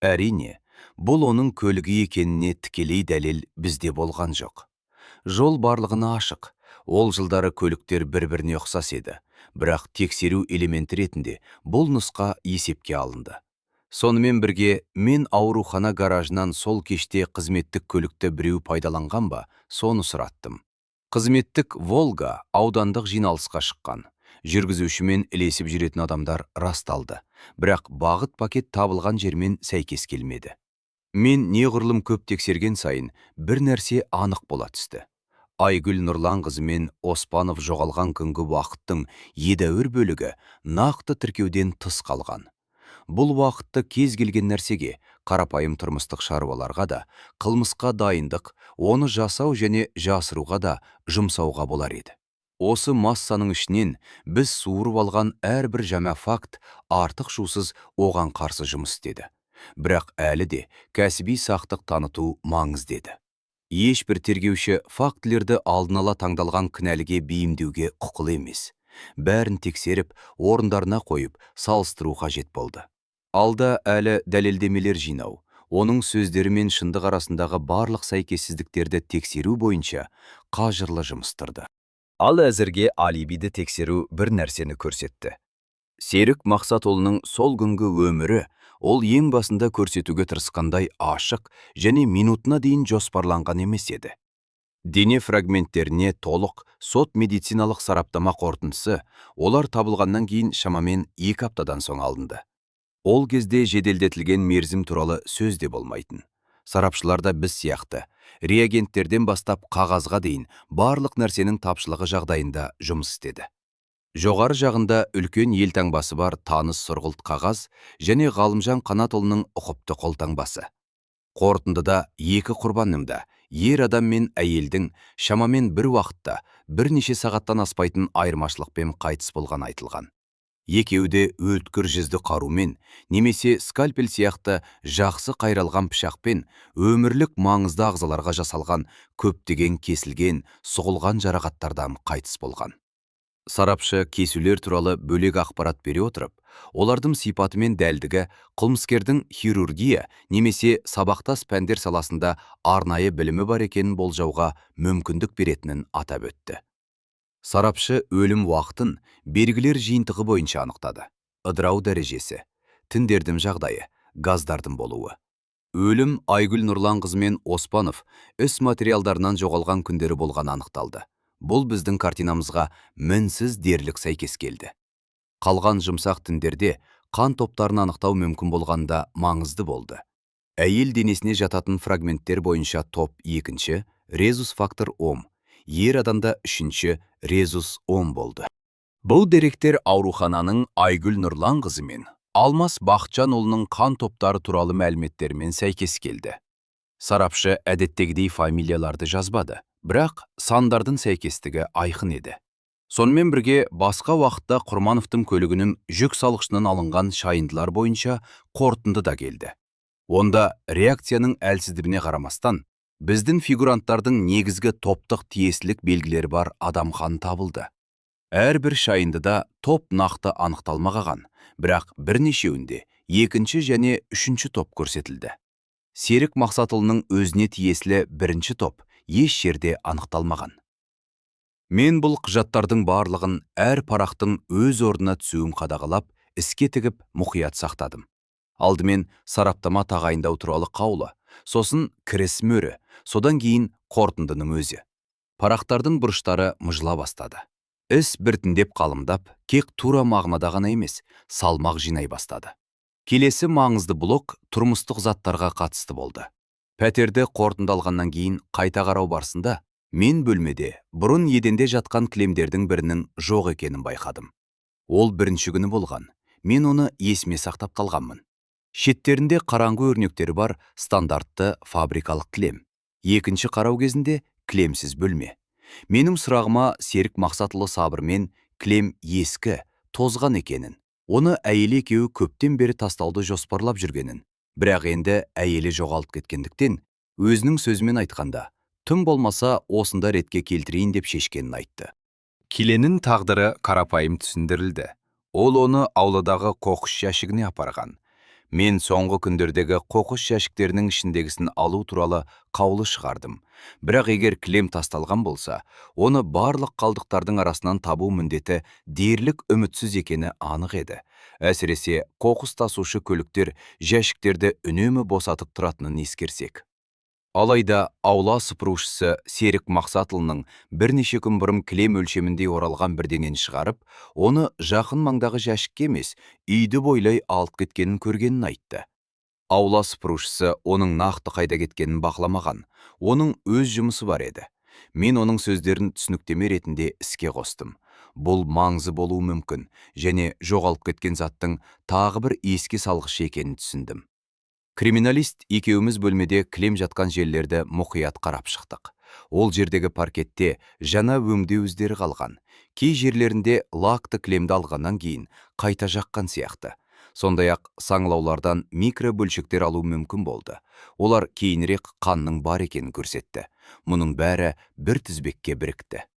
Әрине, бұл оның көлігі екеніне тікелей дәлел бізде болған жоқ. Жол барлығына ашық. Ол жылдары көліктер бір-біріне ұқсас еді, бірақ тексеру элементі ретінде бұл нұсқа есепке алынды. Сонымен бірге, мен аурухана гаражынан сол кеште қызметтік көлікті біреу пайдаланған ба, соны сұраттым. Қызметтік Волга аудандық жиналысқа шыққан. Жүргізушімен ілесіп жүретін адамдар расталды, бірақ бағыт пакет табылған жермен сәйкес келмеді. Мен неғұрлым көп тексерген сайын бір нәрсе анық бола түсті. Айгүл Нұрланқызы мен Оспанов жоғалған күнгі уақыттың едәуір бөлігі нақты тіркеуден тыс қалған. Бұл уақытты кез келген нәрсеге, қарапайым тұрмыстық шаруаларға да, қылмысқа дайындық, оны жасау және жасыруға да жұмсауға болар еді. Осы массаның ішінен біз суырып алған әрбір жаңа факт артық шусыз оған қарсы жұмыс істеді. Бірақ әлі де кәсіби сақтық таныту маңызды еді. Ешбір тергеуші фактілерді алдын ала таңдалған кінәліге бейімдеуге құқылы емес. Бәрін тексеріп, орындарына қойып, салыстыру қажет болды. Алда әлі дәлелдемелер жинау, оның сөздері мен шындық арасындағы барлық сәйкессіздіктерді тексеру бойынша қажырлы жұмыс тұрды. Ал әзірге алибиді тексеру бір нәрсені көрсетті. Серік Мақсатұлының сол күнгі өмірі ол ең басында көрсетуге тырысқандай ашық және минутына дейін жоспарланған емес еді. Дене фрагменттеріне толық сот медициналық сараптама қорытындысы олар табылғаннан кейін шамамен 2 аптадан соң алынды. Ол кезде жеделдетілген мерзім туралы сөз де болмайтын. Сарапшыларда біз сияқты, реагенттерден бастап қағазға дейін барлық нәрсенің тапшылығы жағдайында жұмыс істеді. Жоғары жағында үлкен елтаңбасы бар таныс сұрғылт қағаз және Ғалымжан Қанатұлының ұқыпты қолтаңбасы. Қорытындыда 2 құрбанымда, ер адам мен әйелдің шамамен бір уақытта бірнеше сағаттан аспайтын айырмашылықпен қайтыс болған айтылған. Екеуде өткір жүзді қарумен, немесе скальпель сияқты жақсы қайралған пышақпен өмірлік маңызды ағзаларға жасалған көптеген кесілген, сұғылған жарақаттардан қайтыс болған. Сарапшы кесулер туралы бөлек ақпарат бере отырып, олардың сипаты мен дәлдігі қылмыскердің хирургия немесе сабақтас пәндер саласында арнайы білімі бар екенін болжауға мүмкіндік беретінін атап өтті. Сарапшы өлім уақытын белгілер жиынтығы бойынша анықтады. Ыдырау дәрежесі, тіндердің жағдайы, газдардың болуы. Өлім Айгүл Нұрланқызы мен Оспанов іс материалдарынан жоғалған күндері болған анықталды. Бұл біздің картинамызға мінсіз дерлік сәйкес келді. Қалған жұмсақ тіндерде қан топтарын анықтау мүмкін болғанда маңызды болды. Әйел денесіне жататын фрагменттер бойынша топ 2-ші, резус фактор 10, ер адамда 3-ші, резус 10 болды. Бұл деректер аурухананың Айгүл Нұрланқызы мен Алмас Бақытжанұлының қан топтары туралы мәліметтермен сәйкес келді. Сарапшы әдеттегідей фамилияларды жазбады, бірақ сандардың сәйкестігі айқын еді. Сонымен бірге басқа уақытта Құрмановтың көлігінің жүк салғышынан алынған шайындылар бойынша қорытынды да келді. Онда реакцияның әлсіздігіне қарамастан, біздің фигуранттардың негізгі топтық тиесілік белгілері бар адам қаны табылды. Әрбір шайындыда топ нақты анықталмаған, бірақ бірнешеуінде 2-ші және 3-ші топ көрсетілді. Серік Мақсатұлының өзіне тиесілі 1-ші топ еш жерде анықталмаған. Мен бұл құжаттардың барлығын әр парақтың өз орнына түсуін қадағалап, іске тігіп мұқият сақтадым. Алдымен сараптама тағайындау туралы қаулы, сосын кіріс мөрі, содан кейін қорытындының өзі. Парақтардың бұрыштары мұжыла бастады. Іс біртіндеп қалымдап, кек тура мағынада ғана емес, салмақ жинай бастады. Келесі маңызды блок тұрмыстық заттарға қатысты болды. Пәтерді қорытындалғаннан кейін қайта қарау барысында, мен бөлмеде бұрын еденде жатқан кілемдердің бірінің жоқ екенін байқадым. Ол бірінші күні болған. Мен оны есіме сақтап қалғанмын. Шеттерінде қараңғы өрнектері бар стандартты фабрикалық кілем. Екінші қарау кезінде кілемсіз бөлме. Менің сұрағыма Серік Мақсатұлы сабырмен кілем ескі, тозған екенін, оны әйелі екеуі көптен бері тастауды жоспарлап жүргенін, бірақ енді әйелі жоғалып кеткендіктен, өзінің сөзімен айтқанда, тым болмаса осында ретке келтірейін деп шешкенін айтты. Киленің тағдыры қарапайым түсіндірілді. Ол оны ауладағы қоқыс жәшігіне апарған. Мен соңғы күндердегі қоқыс жәшіктерінің ішіндегісін алу туралы қаулы шығардым. Бірақ егер кілем тасталған болса, оны барлық қалдықтардың арасынан табу міндеті дерлік үмітсіз екені анық еді. Әсіресе қоқыс тасушы көліктер жәшіктерді үнемі босатып тұратынын ескерсек. Алайда аула сыпырушысы Серік Мақсатұлының бірнеше күн бұрын кілем өлшемінде оралған бірдеңені шығарып, оны жақын маңдағы жәшікке емес, үйді бойлай алып кеткенін көргенін айтты. Аула сыпырушысы оның нақты қайда кеткенін бақыламаған, оның өз жұмысы бар еді. Мен оның сөздерін түсініктеме ретінде іске қостым. Бұл маңызы болуы мүмкін, және жоғалып кеткен заттың тағы бір еске салғыш екенін түсіндім. Криминалист екеуміз бөлмеде кілем жатқан жерлерді мұқият қарап шықтық. Ол жердегі паркетте жаңа өңдеу іздері қалған. Кей жерлерінде лакты кілемді алғаннан кейін қайта жаққан сияқты. Сондай-ақ саңылаулардан микро бөлшектер алу мүмкін болды. Олар кейінірек қанның бар екенін көрсетті. Мұның бәрі бір тізбекке бірікті.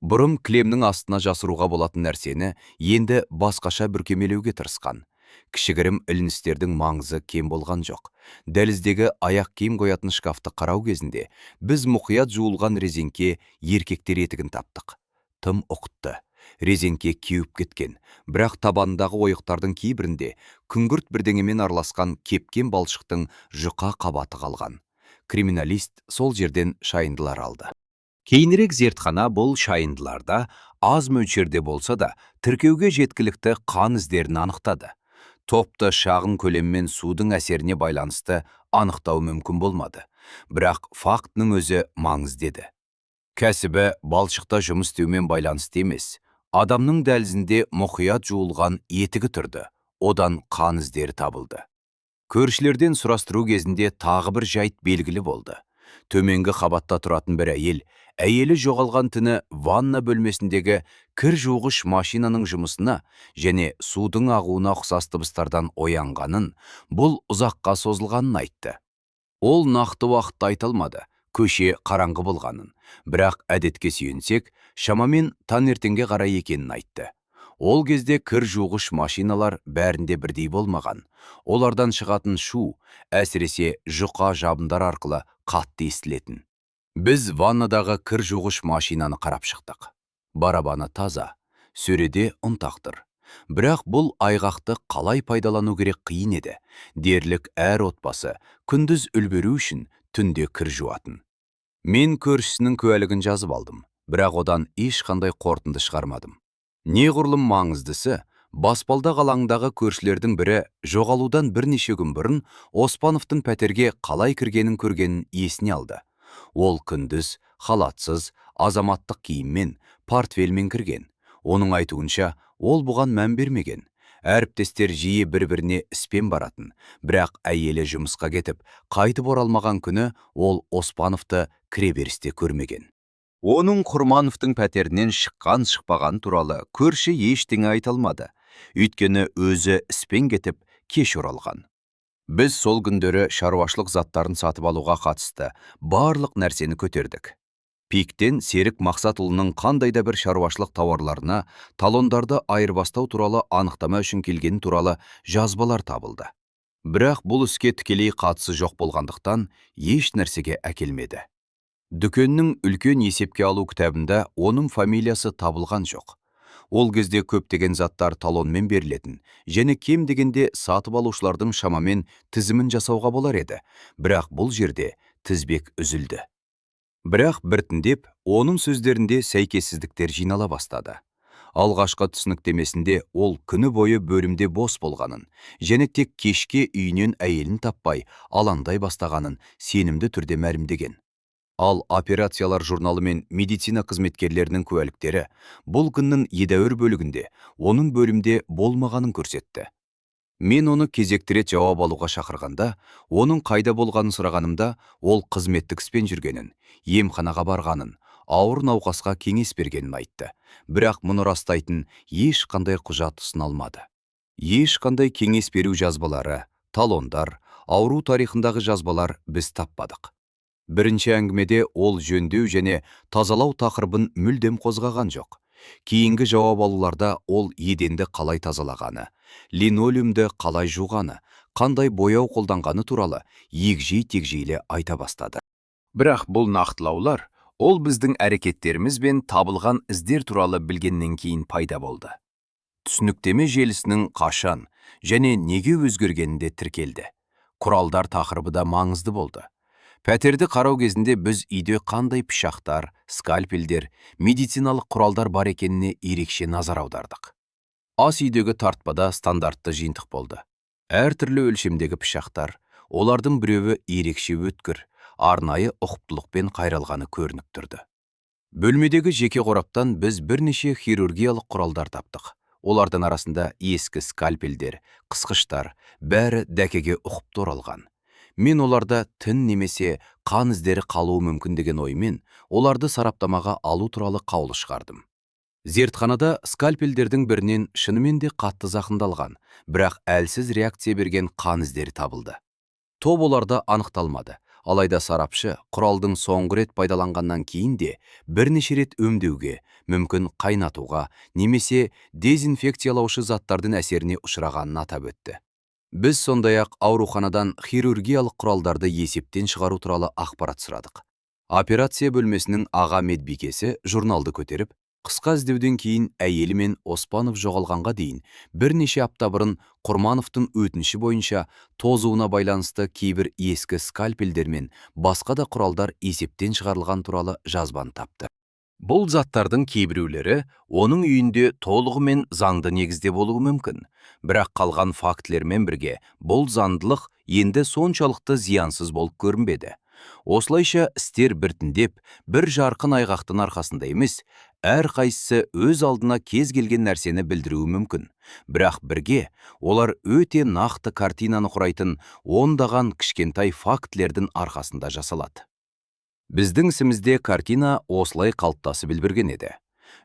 Бұрын кілемнің астына жасыруға болатын нәрсені енді басқаша бүркемелеуге тырысқан. Кішігірім іліністердің маңызы кем болған жоқ. Дәліздегі аяқ киім қоятын шкафты қарау кезінде біз мұқият жуылған резеңке еркектер етігін таптық. Тым ұқытты. Резеңке кеуіп кеткен, бірақ табандағы ойықтардың кейбірінде күңгірт бірдеңемен араласқан кепкен балшықтың жұқа қабаты қалған. Криминалист сол жерден шайындылар алды. Кейінірек зертхана бұл шайындыларда аз мөлшерде болса да тіркеуге жеткілікті қан іздерін анықтады. Топты шағын көлеммен судың әсеріне байланысты анықтау мүмкін болмады. Бірақ фактының өзі маңызды еді. Кәсібі балшықта жұмыс істеумен байланысты емес. Адамның дәлізінде мұқият жуылған етігі тұрды. Одан қан іздері табылды. Көршілерден сұрастыру кезінде тағы бір жайт белгілі болды. Төменгі қабатта тұратын бір әйелі жоғалған түні ванна бөлмесіндегі кір жуғыш машинаның жұмысына және судың ағуына ұқсас дыбыстардан оянғанын, бұл ұзаққа созылғанын айтты. Ол нақты уақытты айта алмады, көше қараңғы болғанын, бірақ әдетке сүйенсек, шамамен таңертеңге қарай екенін айтты. Ол кезде кір жуғыш машиналар бәрінде бірдей болмаған. Олардан шығатын шу, әсіресе жұқа жабындар арқылы қатты естілетін. Біз ваннадағы кір жуғыш машинаны қарап шықтық. Барабаны таза, сөреде ұнтақтыр. Бірақ бұл айғақты қалай пайдалану керек қиын еді. Дерлік әр отбасы күндіз үлберу үшін түнде кір жуатын. Мен көршісінің куәлігін жазып алдым, бірақ одан ешқандай қорытынды шығармадым. Неғұрлым маңыздысы, баспалдақ алаңдағы көршілердің бірі жоғалудан бірнеше күн бұрын Оспановтың пәтерге қалай кіргенін көргенін есіне алды. Ол күндіз, халатсыз, азаматтық киіммен, портфельмен кірген. Оның айтуынша, ол бұған мән бермеген. Әріптестер жиі бір-біріне іспен баратын, бірақ әйелі жұмысқа кетіп, қайтып оралмаған күні ол Оспановты кіреберісте көрмеген. Оның Құрмановтың пәтерінен шыққан-шықпаған туралы көрші ештеңе айта алмады. Өйткені өзі іспен кетіп, кеш оралған. Біз сол күндері шаруашылық заттарын сатып алуға қатысты барлық нәрсені көтердік. Пиктен Серік Мақсатұлының қандай да бір шаруашылық тауарларына талондарды айырбастау туралы анықтама үшін келген туралы жазбалар табылды. Бірақ бұл іске тікелей қатысы жоқ болғандықтан еш нәрсеге әкелмеді. Дүкеннің үлкен есепке алу кітабында оның фамилиясы табылған жоқ. Ол кезде көптеген заттар талонмен берілетін, және кем дегенде сатып алушылардың шамамен тізімін жасауға болар еді, бірақ бұл жерде тізбек үзілді. Бірақ біртіндеп оның сөздерінде сәйкессіздіктер жинала бастады. Алғашқы түсініктемесінде ол күні бойы бөлімде бос болғанын, және тек кешке үйінен әйелін таппай, алаңдай бастағанын сенімді түрде мәлімдеген. Ал операциялар журналы мен медицина қызметкерлерінің куәліктері бұл күннің едәуір бөлігінде оның бөлімде болмағанын көрсетті. Мен оны кезекті рет жауап алуға шақырғанда, оның қайда болғанын сұрағанымда, ол қызметтік іспен жүргенін, емханаға барғанын, ауыр науқасқа кеңес бергенін айтты. Бірақ мұны растайтын ешқандай құжат ұсыналмады. Ешқандай кеңес беру жазбалары, талондар, ауру тарихындағы жазбалар біз таппадық. Бірінші әңгімеде ол жөндеу және тазалау тақырыбын мүлдем қозғаған жоқ. Кейінгі жауап алуларда ол еденді қалай тазалағаны, линолеумді қалай жуғаны, қандай бояу қолданғаны туралы егжей-тегжейлі айта бастады. Бірақ бұл нақтылаулар ол біздің әрекеттеріміз бен табылған іздер туралы білгеннен кейін пайда болды. Түсініктеме желісінің қашан және неге өзгергенінде тіркелді. Құралдар тақырыбы да маңызды болды. Пәтерді қарау кезінде біз үйде қандай пышақтар, скальпельдер, медициналық құралдар бар екеніне ерекше назар аудардық. Ас үйдегі тартпада стандартты жиынтық болды. Әртүрлі өлшемдегі пышақтар, олардың біреуі ерекше өткір, арнайы ұқыптылықпен қайралғаны көрініп тұрды. Бөлмедегі жеке қораптан біз бірнеше хирургиялық құралдар таптық. Олардың арасында ескі скальпельдер, қысқыштар, бәрі дәкеге ұқыпты оралған. Мен оларда тін немесе қан іздері қалуы мүмкін деген оймен, оларды сараптамаға алу туралы қаулы шығардым. Зертханада скальпельдердің бірінен шынымен де қатты зақымдалған, бірақ әлсіз реакция берген қан іздері табылды. Топ оларда анықталмады, алайда сарапшы құралдың соңғы рет пайдаланғаннан кейін де бірнеше рет өңдеуге, мүмкін қайнатуға, немесе дезинфекциялаушы заттардың әсеріне ұшырағанын атап өтті. Біз сондай-ақ ауруханадан хирургиялық құралдарды есептен шығару туралы ақпарат сұрадық. Операция бөлмесінің аға медбикесі журналды көтеріп, қысқа іздеуден кейін әйелі мен Оспанов жоғалғанға дейін бірнеше апта бұрын Құрмановтың өтініші бойынша тозуына байланысты кейбір ескі скальпельдер мен басқа да құралдар есептен шығарылған туралы жазбаны тапты. Бұл заттардың кейбіреулері оның үйінде толығымен заңды негізде болуы мүмкін, бірақ қалған фактілермен бірге бұл заңдылық енді соншалықты зиянсыз болып көрінбеді. Осылайша істер біртіндеп, бір жарқын айғақтың арқасында емес, әр қайсысы өз алдына кез келген нәрсені білдіруі мүмкін. Бірақ бірге олар өте нақты картинаны құрайтын ондаған кішкентай фактілердің арқасында жасалады. Біздің ісімізде картина осылай қалыптасып үлгерген еді.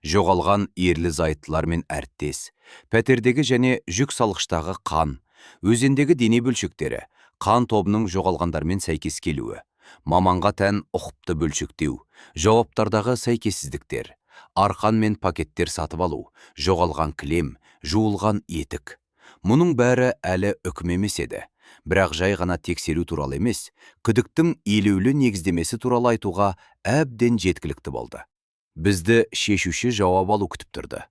Жоғалған ерлі зайыптылар мен әріптес, пәтердегі және жүк салғыштағы қан, өзендегі дене бөлшектері, қан тобының жоғалғандармен сәйкес келуі, маманға тән ұқыпты бөлшектеу, жауаптардағы сәйкессіздіктер, арқан мен пакеттер сатып алу, жоғалған кілем, жуылған етік. Мұның бәрі әлі үкім емес еді. Бірақ жай ғана тексеру туралы емес, күдіктің елеулі негіздемесі туралы айтуға әбден жеткілікті болды. Бізді шешуші жауап алу күтіп тұрды.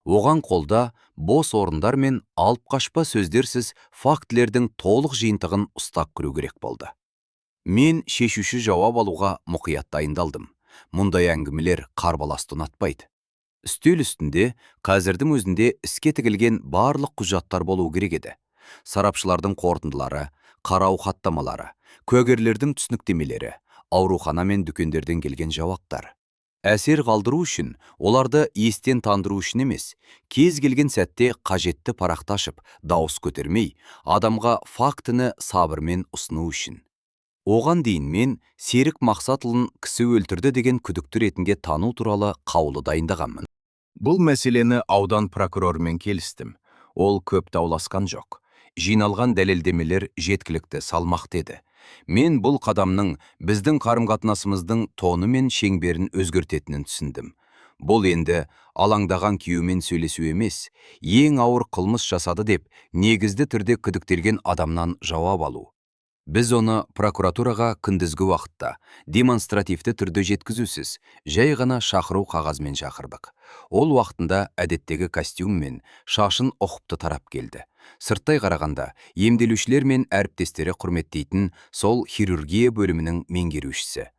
Оған қолда бос орындар мен алып қашпа сөздерсіз фактілердің толық жиынтығын ұстап көру керек болды. Мен шешуші жауап алуға мұқият дайындалдым. Мұндай әңгімелер қарбаласты ұнатпайды. Үстел үстінде қазірдің өзінде іске тігілген барлық құжаттар болуы керек еді. Сарапшылардың қорытындылары, қарау хаттамалары, куәгерлердің түсініктемелері, аурухана мен дүкендерден келген жауаптар. Әсер қалдыру үшін, оларды естен тандыру үшін емес, кез келген сәтте қажетті парақты ашып, дауыс көтермей, адамға фактіні сабырмен ұсыну үшін. Оған дейін мен Серік Мақсатұлын кісі өлтірді деген күдікті ретінде тану туралы қаулы дайындағанмын. Бұл мәселені аудан прокурорымен келістім. Ол көп дауласқан жоқ. Жиналған дәлелдемелер жеткілікті салмақты еді. Мен бұл қадамның біздің қарым-қатынасымыздың тоны мен шеңберін өзгертетінін түсіндім. Бұл енді алаңдаған күйеумен сөйлесу емес, ең ауыр қылмыс жасады деп негізді түрде күдіктелген адамнан жауап алу. Біз оны прокуратураға күндізгі уақытта демонстративті түрде жеткізусіз, жай ғана шақыру қағазмен шақырдық. Ол уақытында әдеттегі костюммен шашын ұқыпты тарап келді. Сырттай қарағанда емделушілер мен әріптестері құрметтейтін сол хирургия бөлімінің меңгерушісі.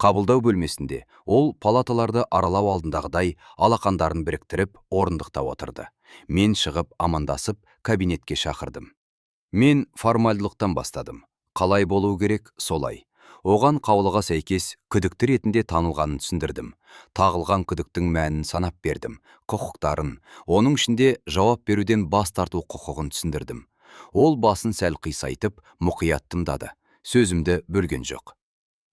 Қабылдау бөлмесінде ол палаталарды аралау алдындағыдай алақандарын біріктіріп орындықта отырды. Мен шығып амандасып кабинетке шақырдым. Мен формальдылықтан бастадым. Қалай болу керек солай. Оған қаулыға сәйкес күдікті ретінде танылғанын түсіндірдім. Тағылған күдіктің мәнін санап бердім, құқықтарын, оның ішінде жауап беруден бас тарту құқығын түсіндірдім. Ол басын сәл қисайтып, мұқият тыңдады. Сөзімді бөлген жоқ.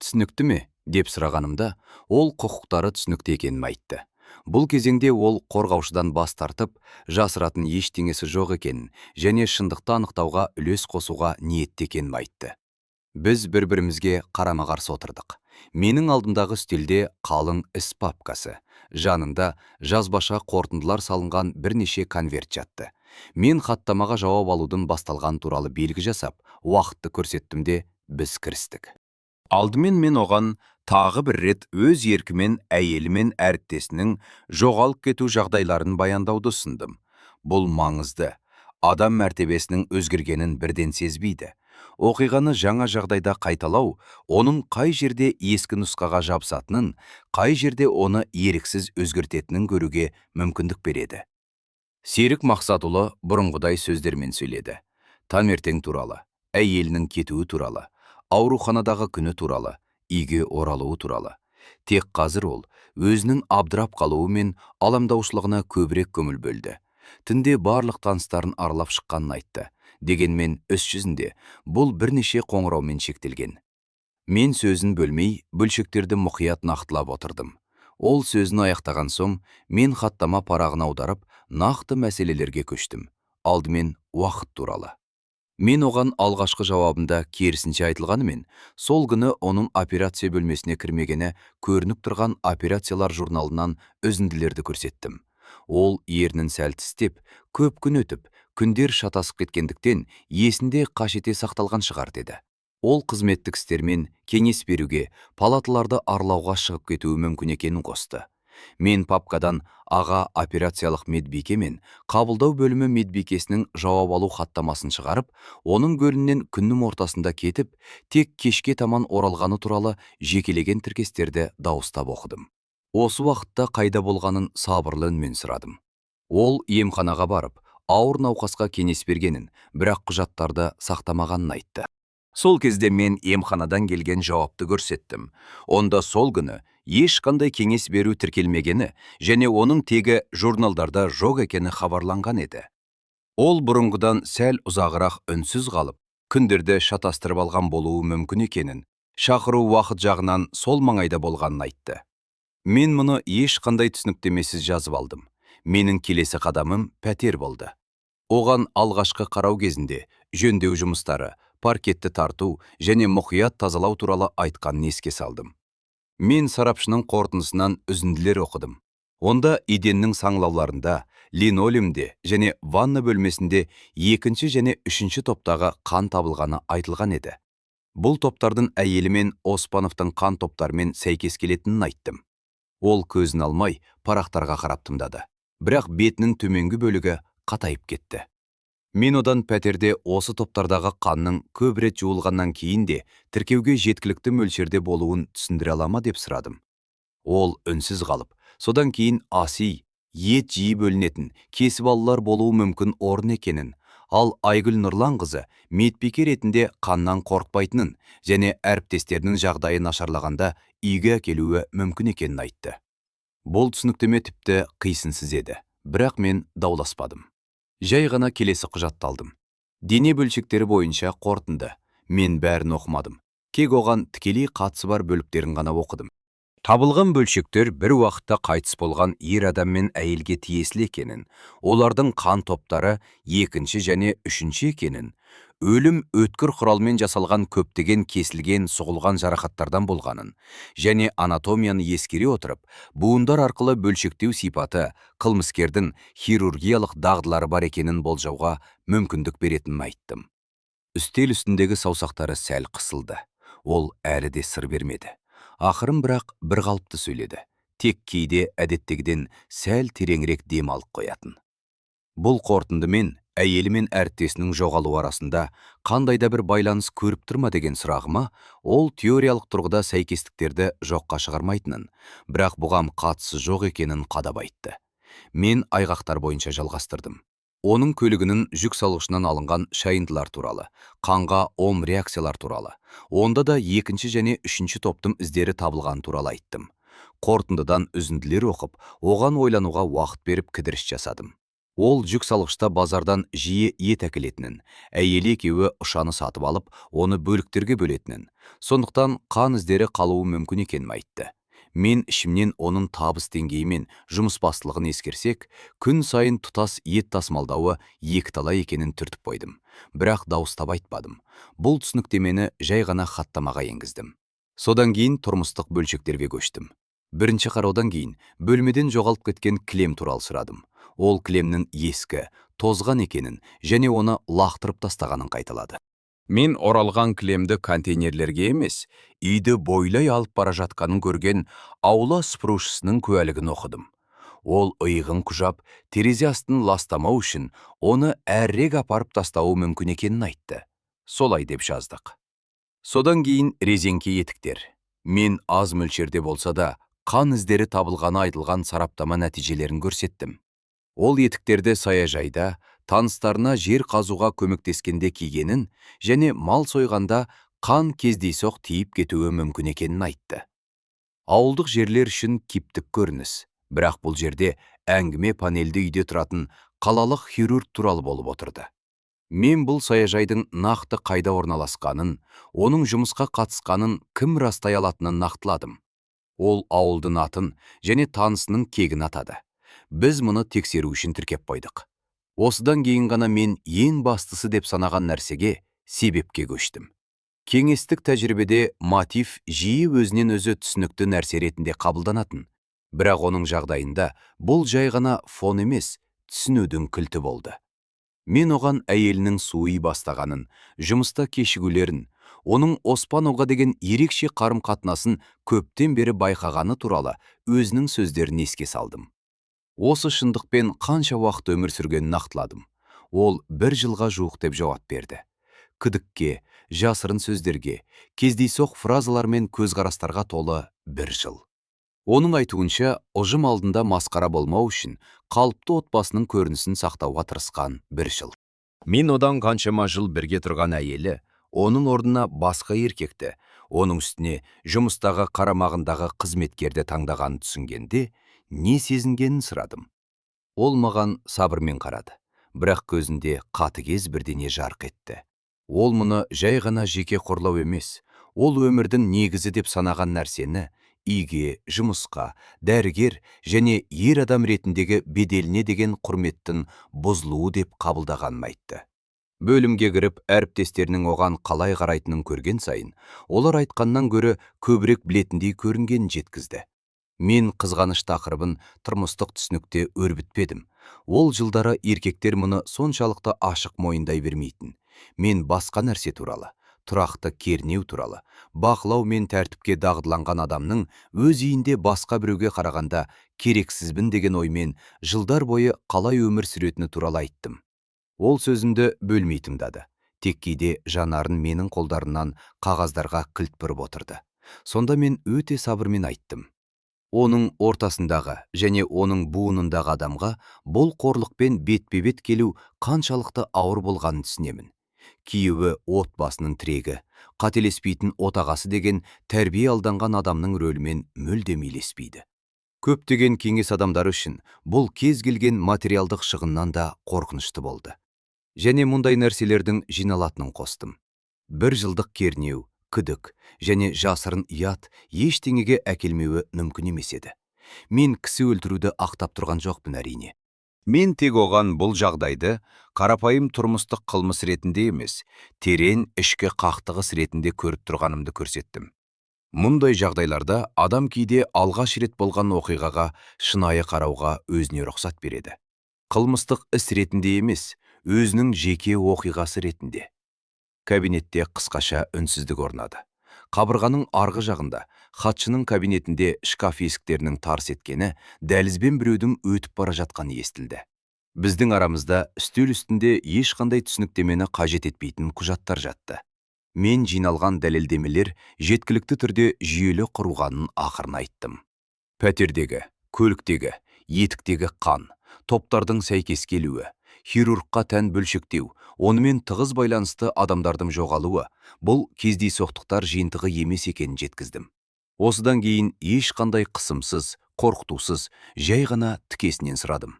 Түсінікті ме? Деп сұрағанымда, ол құқықтары түсінікті екенін айтты. Бұл кезеңде ол қорғаушыдан бас тартып, жасыратын ештеңесі жоқ екенін және шындықты анықтауға үлес қосуға ниетті екенін айтты. Біз бір-бірімізге қарама-қарсы отырдық. Менің алдымдағы үстелде қалың іс папкасы, жанында жазбаша қорытындылар салынған бірнеше конверт жатты. Мен хаттамаға жауап алудың басталған туралы белгі жасап, уақытты көрсеттім де біз кірістік. Алдымен мен оған тағы бір рет өз еркімен әйелі мен әріптесінің жоғалып кету жағдайларын баяндауды ұсындым. Бұл маңызды. Адам мәртебесінің өзгергенін бірден сезбейді. Оқиғаны жаңа жағдайда қайталау, оның қай жерде ескі нұсқаға жабысатынын, қай жерде оны еріксіз өзгертетінін көруге мүмкіндік береді. Серік Мақсатұлы бұрынғыдай сөздермен сөйледі. Таңертең туралы, әйелінің кетуі туралы, ауруханадағы күні туралы, үйге оралуы туралы. Тек қазір ол өзінің абдырап қалуы мен аламдаушылығына көбірек көңіл бөлді. Түнде барлық таныстарын аралап шыққанын айтты. Дегенмен іс жүзінде бұл бірнеше қоңыраумен шектелген. Мен сөзін бөлмей, бөлшектерді мұқият нақтылап отырдым. Ол сөзін аяқтаған соң, мен хаттама парағын аударып, нақты мәселелерге көштім. Алдымен уақыт туралы. Мен оған алғашқы жауабында керісінше айтылғанымен, сол күні оның операция бөлмесіне кірмегені көрініп тұрған операциялар журналынан үзінділерді көрсеттім. Ол ернін сәл тістеп, көп күн өтіп, күндер шатасып кеткендіктен есінде қашете сақталған шығар деді. Ол қызметтік істермен кеңес беруге, палаталарды аралауға шығып кетуі мүмкін екенін қосты. Мен папкадан аға операциялық медбике мен қабылдау бөлімі медбикесінің жауап алу хаттамасын шығарып, оның бөлімнен күннің ортасында кетіп, тек кешке таман оралғаны туралы жекелеген тіркестерді дауыстап оқыдым. Осы уақытта қайда болғанын сабырлы үнмен сұрадым. Ол емханаға барып, ауыр науқасқа кеңес бергенін, бірақ құжаттарды сақтамағанын айтты. Сол кезде мен емханадан келген жауапты көрсеттім. Онда сол күні ешқандай кеңес беру тіркелмегені және оның тегі журналдарда жоқ екені хабарланған еді. Ол бұрынғыдан сәл ұзағырақ үнсіз қалып, күндерді шатастырып алған болуы мүмкін екенін, шақыру уақыт жағынан сол маңайда болғанын айтты. Мен мұны ешқандай түсініктемесіз жазып алдым. Менің келесі қадамым пәтер болды. Оған алғашқы қарау кезінде жөндеу жұмыстары, паркетті тарту және мұқият тазалау туралы айтқанын еске салдым. Мен сарапшының қорытындысынан үзінділер оқыдым. Онда еденнің саңлауларында, линолеумде және ванна бөлмесінде екінші және үшінші топтағы қан табылғаны айтылған еді. Бұл топтардың әйелі мен Оспановтың қан топтарымен сәйкес келетінін айттым. Ол көзін алмай парақтарға қарап тыңдады. Бірақ бетінің төменгі бөлігі қатайып кетті. Мен одан пәтерде осы топтардағы қанның көп рет жуылғаннан кейін де тіркеуге жеткілікті мөлшерде болуын түсіндіре алама деп сұрадым. Ол үнсіз қалып, содан кейін аси, ет жиі бөлінетін кесіп алулар болуы мүмкін орын екенін, ал Айгүл Нұрланқызы медбике ретінде қаннан қорықпайтынын және әріптестерінің жағдайы нашарлағанда үйге әкелуі мүмкін екенін айтты. Бұл түсініктеме тіпті қисынсыз еді, бірақ мен дауласпадым. Жай ғана келесі құжатты алдым. Дене бөлшектері бойынша қорытынды. Мен бәрін оқымадым. Кек оған тікелей қатысы бар бөліктерін ғана оқыдым. Табылған бөлшектер бір уақытта қайтыс болған ер адам мен әйелге тиесілі екенін, олардың қан топтары екінші және үшінші екенін, өлім өткір құралмен жасалған көптеген кесілген сұғылған жарақаттардан болғанын және анатомияны ескере отырып, буындар арқылы бөлшектеу сипаты қылмыскердің хирургиялық дағдылары бар екенін болжауға мүмкіндік беретінін айттым. Үстел үстіндегі саусақтары сәл қысылды. Ол әлі де сыр бермеді. Ақырын бірақ бір қалыпты сөйледі. Тек кейде әдеттегіден сәл тереңірек дем алып қоятын. Бұл қорытындымен әйелі мен әріптесінің жоғалу арасында қандай да бір байланыс көріп тұрма деген сұрағыма, ол теориялық тұрғыда сәйкестіктерді жоққа шығармайтынын, бірақ бұған қатысы жоқ екенін қадап айтты. Мен айғақтар бойынша жалғастырдым. Оның көлігінің жүк салғышынан алынған шайындылар туралы, қанға ом реакциялар туралы, онда да екінші және үшінші топтың іздері табылған туралы айттым. Қорытындыдан үзінділер оқып, оған ойлануға уақыт беріп кідіріс жасадым. Ол жүк салғышта базардан жиі ет әкелетінін, әйелі екеуі ұшаны сатып алып, оны бөліктерге бөлетінін, сондықтан қан іздері қалуы мүмкін екенін айтты. Мен ішімнен оның табыс деңгейі мен жұмысбастылығын ескерсек, күн сайын тұтас ет тасымалдауы екіталай екенін түртіп қойдым. Бірақ дауыстап айтпадым. Бұл түсініктемені жай ғана хаттамаға енгіздім. Содан кейін тұрмыстық бөлшектерге көштім. Бірінші қараудан кейін бөлмеден жоғалып кеткен кілем туралы сұрадым. Ол кілемнің ескі, тозған екенін және оны лақтырып тастағанын қайталады. Мен оралған кілемді контейнерлерге емес, үйді бойлай алып бара жатқанын көрген аула сыпырушысының куәлігін оқыдым. Ол иығын құжап, терезе астын ластамау үшін оны әрірек апарып тастауы мүмкін екенін айтты. Солай деп жаздық. Содан кейін резеңке етіктер. Мен аз мөлшерде болса да, қан іздері табылғаны айтылған сараптама нәтижелерін көрсеттім. Ол етіктерді саяжайда, таныстарына жер қазуға көмектескенде кигенін және мал сойғанда қан кездейсоқ тиіп кетуі мүмкін екенін айтты. Ауылдық жерлер үшін киптік көрініс, бірақ бұл жерде әңгіме панельді үйде тұратын қалалық хирург туралы болып отырды. Мен бұл саяжайдың нақты қайда орналасқанын, оның жұмысқа қатысқанын кім растай алатынын нақтыладым. Ол ауылдың атын және танысының кегін атады. Біз мұны тексеру үшін тіркеп қойдық. Осыдан кейін ғана мен ең бастысы деп санаған нәрсеге, себепке көштім. Кеңестік тәжірибеде мотив жиі өзінен өзі түсінікті нәрсе ретінде қабылданатын. Бірақ оның жағдайында бұл жай ғана фон емес, түсінудің кілті болды. Мен оған әйелінің суый бастағанын, жұмыста кешігулерін, оның Оспановға деген ерекше қарым-қатынасын көптен бері байқағаны туралы өзінің сөздерін еске салдым. Осы шындықпен қанша уақыт өмір сүргенін нақтыладым. Ол 1 жылға жуық деп жауап берді. Күдікке, жасырын сөздерге, кездейсоқ фразалар мен көзқарастарға толы 1 жыл. Оның айтуынша, ұжым алдында масқара болмау үшін қалыпты отбасының көрінісін сақтауға тырысқан 1 жыл. Мен одан қаншама жыл бірге тұрған әйелі, оның орнына басқа еркекті, оның үстіне жұмыстағы қарамағындағы қызметкерді таңдағанын түсінгенде, не сезінгенін сұрадым. Ол маған сабырмен қарады, бірақ көзінде қатыгез бірдеңе жарқ етті. Ол мұны жай ғана жеке қорлау емес, ол өмірдің негізі деп санаған нәрсені үйге, жұмысқа, дәрігер және ер адам ретіндегі беделіне деген құрметтің бұзылуы деп қабылдағанын айтты. Бөлімге кіріп, әріптестерінің оған қалай қарайтынын көрген сайын, олар айтқаннан гөрі көбірек білетіндей көрінгенін жеткізді. Мен қызғаныш тақырыбын тұрмыстық түсінікте өрбітпедім. Ол жылдары еркектер мұны соншалықты ашық мойындай бермейтін. Мен басқа нәрсе туралы, тұрақты кернеу туралы, бақылау мен тәртіпке дағдыланған адамның өз үйінде басқа біреуге қарағанда керексізбін деген оймен жылдар бойы қалай өмір сүретіні туралы айттым. Ол сөзімді бөлмей тыңдады. Тек кейде жанарын менің қолдарынан қағаздарға кілт бұрып отырды. Сонда мен өте сабырмен айттым. Оның ортасындағы және оның буынындағы адамға бұл қорлықпен бетпе-бет келу қаншалықты ауыр болғанын түсінемін. Күйеуі отбасының тірегі, қателеспейтін отағасы деген тәрбие алданған адамның рөлімен мүлдем үйлеспейді. Көптеген кеңес адамдары үшін бұл кез келген материалдық шығыннан да қорқынышты болды. Және мұндай нәрселердің жиналатынын қостым. 1 жылдық кернеу, күдік және жасырын ұят ештеңеге әкелмеуі мүмкін емес еді. Мен кісі өлтіруді ақтап тұрған жоқпын әрине. Мен тек оған бұл жағдайды қарапайым тұрмыстық қылмыс ретінде емес, терең ішкі қақтығыс ретінде көріп тұрғанымды көрсеттім. Мұндай жағдайларда адам кейде алғаш рет болған оқиғаға шынайы қарауға өзіне рұқсат береді. Қылмыстық іс ретінде емес, өзінің жеке оқиғасы ретінде. Кабинетте қысқаша үнсіздік орнады. Қабырғаның арғы жағында, хатшының кабинетінде шкаф есіктерінің тарс еткені, дәлізбен біреудің өтіп бара жатқаны естілді. Біздің арамызда үстел үстінде ешқандай түсініктемені қажет етпейтін құжаттар жатты. Мен жиналған дәлелдемелер жеткілікті түрде жүйелі құрылғанын ақырын айттым. Пәтердегі, көліктегі, етіктегі қан, топтардың сәйкес келуі, хирургқа тән бөлшектеу, онымен тығыз байланысты адамдардың жоғалуы, бұл кездейсоқтықтар жиынтығы емес екенін жеткіздім. Осыдан кейін ешқандай қысымсыз, қорқытусыз, жай ғана тікесінен сұрадым.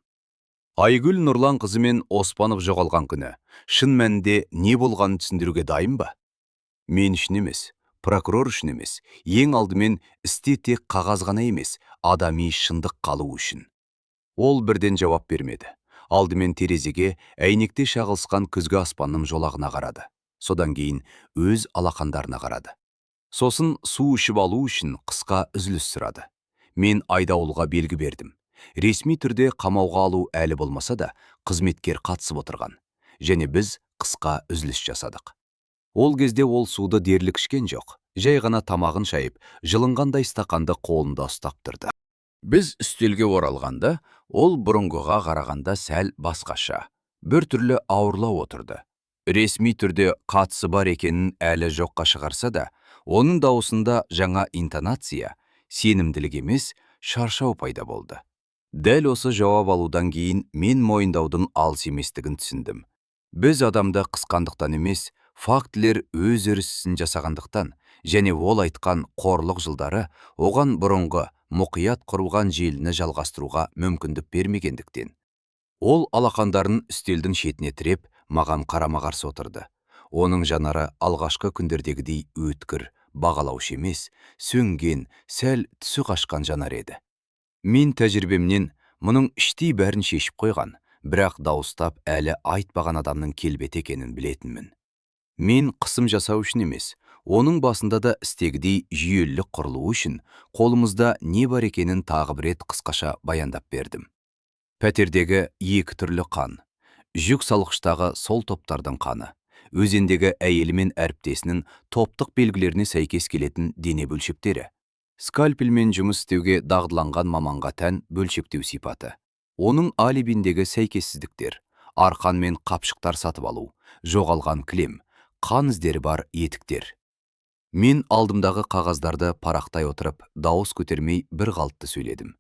Айгүл Нұрлан қызы мен Оспанов жоғалған күні шын мәнінде не болғанын түсіндіруге дайын ба? Мен үшін емес, прокурор үшін емес, ең алдымен істе тек қағаз ғана емес, адами шындық қалу үшін. Ол бірден жауап бермеді. Алдымен терезеге, әйнекте шағылысқан күзгі аспанның жолағына қарады. Содан кейін өз алақандарына қарады. Сосын су ішіп алу үшін қысқа үзіліс сұрады. Мен айдауылға белгі бердім. Ресми түрде қамауға алу әлі болмаса да, қызметкер қатысып отырған. Және біз қысқа үзіліс жасадық. Ол кезде ол суды дерлік ішкен жоқ. Жай ғана тамағын шайып, жылынғандай стақанды қолында ұстап тұрды. Біз үстелге оралғанда, ол бұрынғыға қарағанда сәл басқаша, бір түрлі ауырлау отырды. Ресми түрде қатысы бар екенін әлі жоққа шығарса да, оның дауысында жаңа интонация, сенімділік емес, шаршау пайда болды. Дәл осы жауап алудан кейін мен мойындаудың алыс еместігін түсіндім. Біз адамды қысқандықтан емес, фактілер өз өрісін жасағандықтан, және ол айтқан қорлық жылдары оған бұрынғы мұқият құрылған желіні жалғастыруға мүмкіндік бермегендіктен. Ол алақандарын үстелдің шетіне тіреп, маған қарама-қарсы отырды. Оның жанары алғашқы күндердегідей өткір, бағалаушы емес, сөнген, сәл түсі қашқан жанар еді. Мен тәжірибемнен мұның іштей бәрін шешіп қойған, бірақ дауыстап әлі айтпаған адамның келбеті екенін білетінмін. Мен қысым жасау үшін емес, оның басында да істегідей жүйелілік құрылуы үшін қолымызда не бар екенін тағы бір рет қысқаша баяндап бердім. Пәтердегі екі түрлі қан, жүк салғыштағы сол топтардың қаны, өзендегі әйелі мен әріптесінің топтық белгілеріне сәйкес келетін дене бөлшектері, скальпельмен жұмыс істеуге дағдыланған маманға тән бөлшектеу сипаты, оның алибиндегі сәйкессіздіктер, арқан мен қапшықтар сатып алу, жоғалған кілем, қан іздері бар етіктер. Мен алдымдағы қағаздарды парақтай отырып, дауыс көтермей бір қалыпты сөйледім.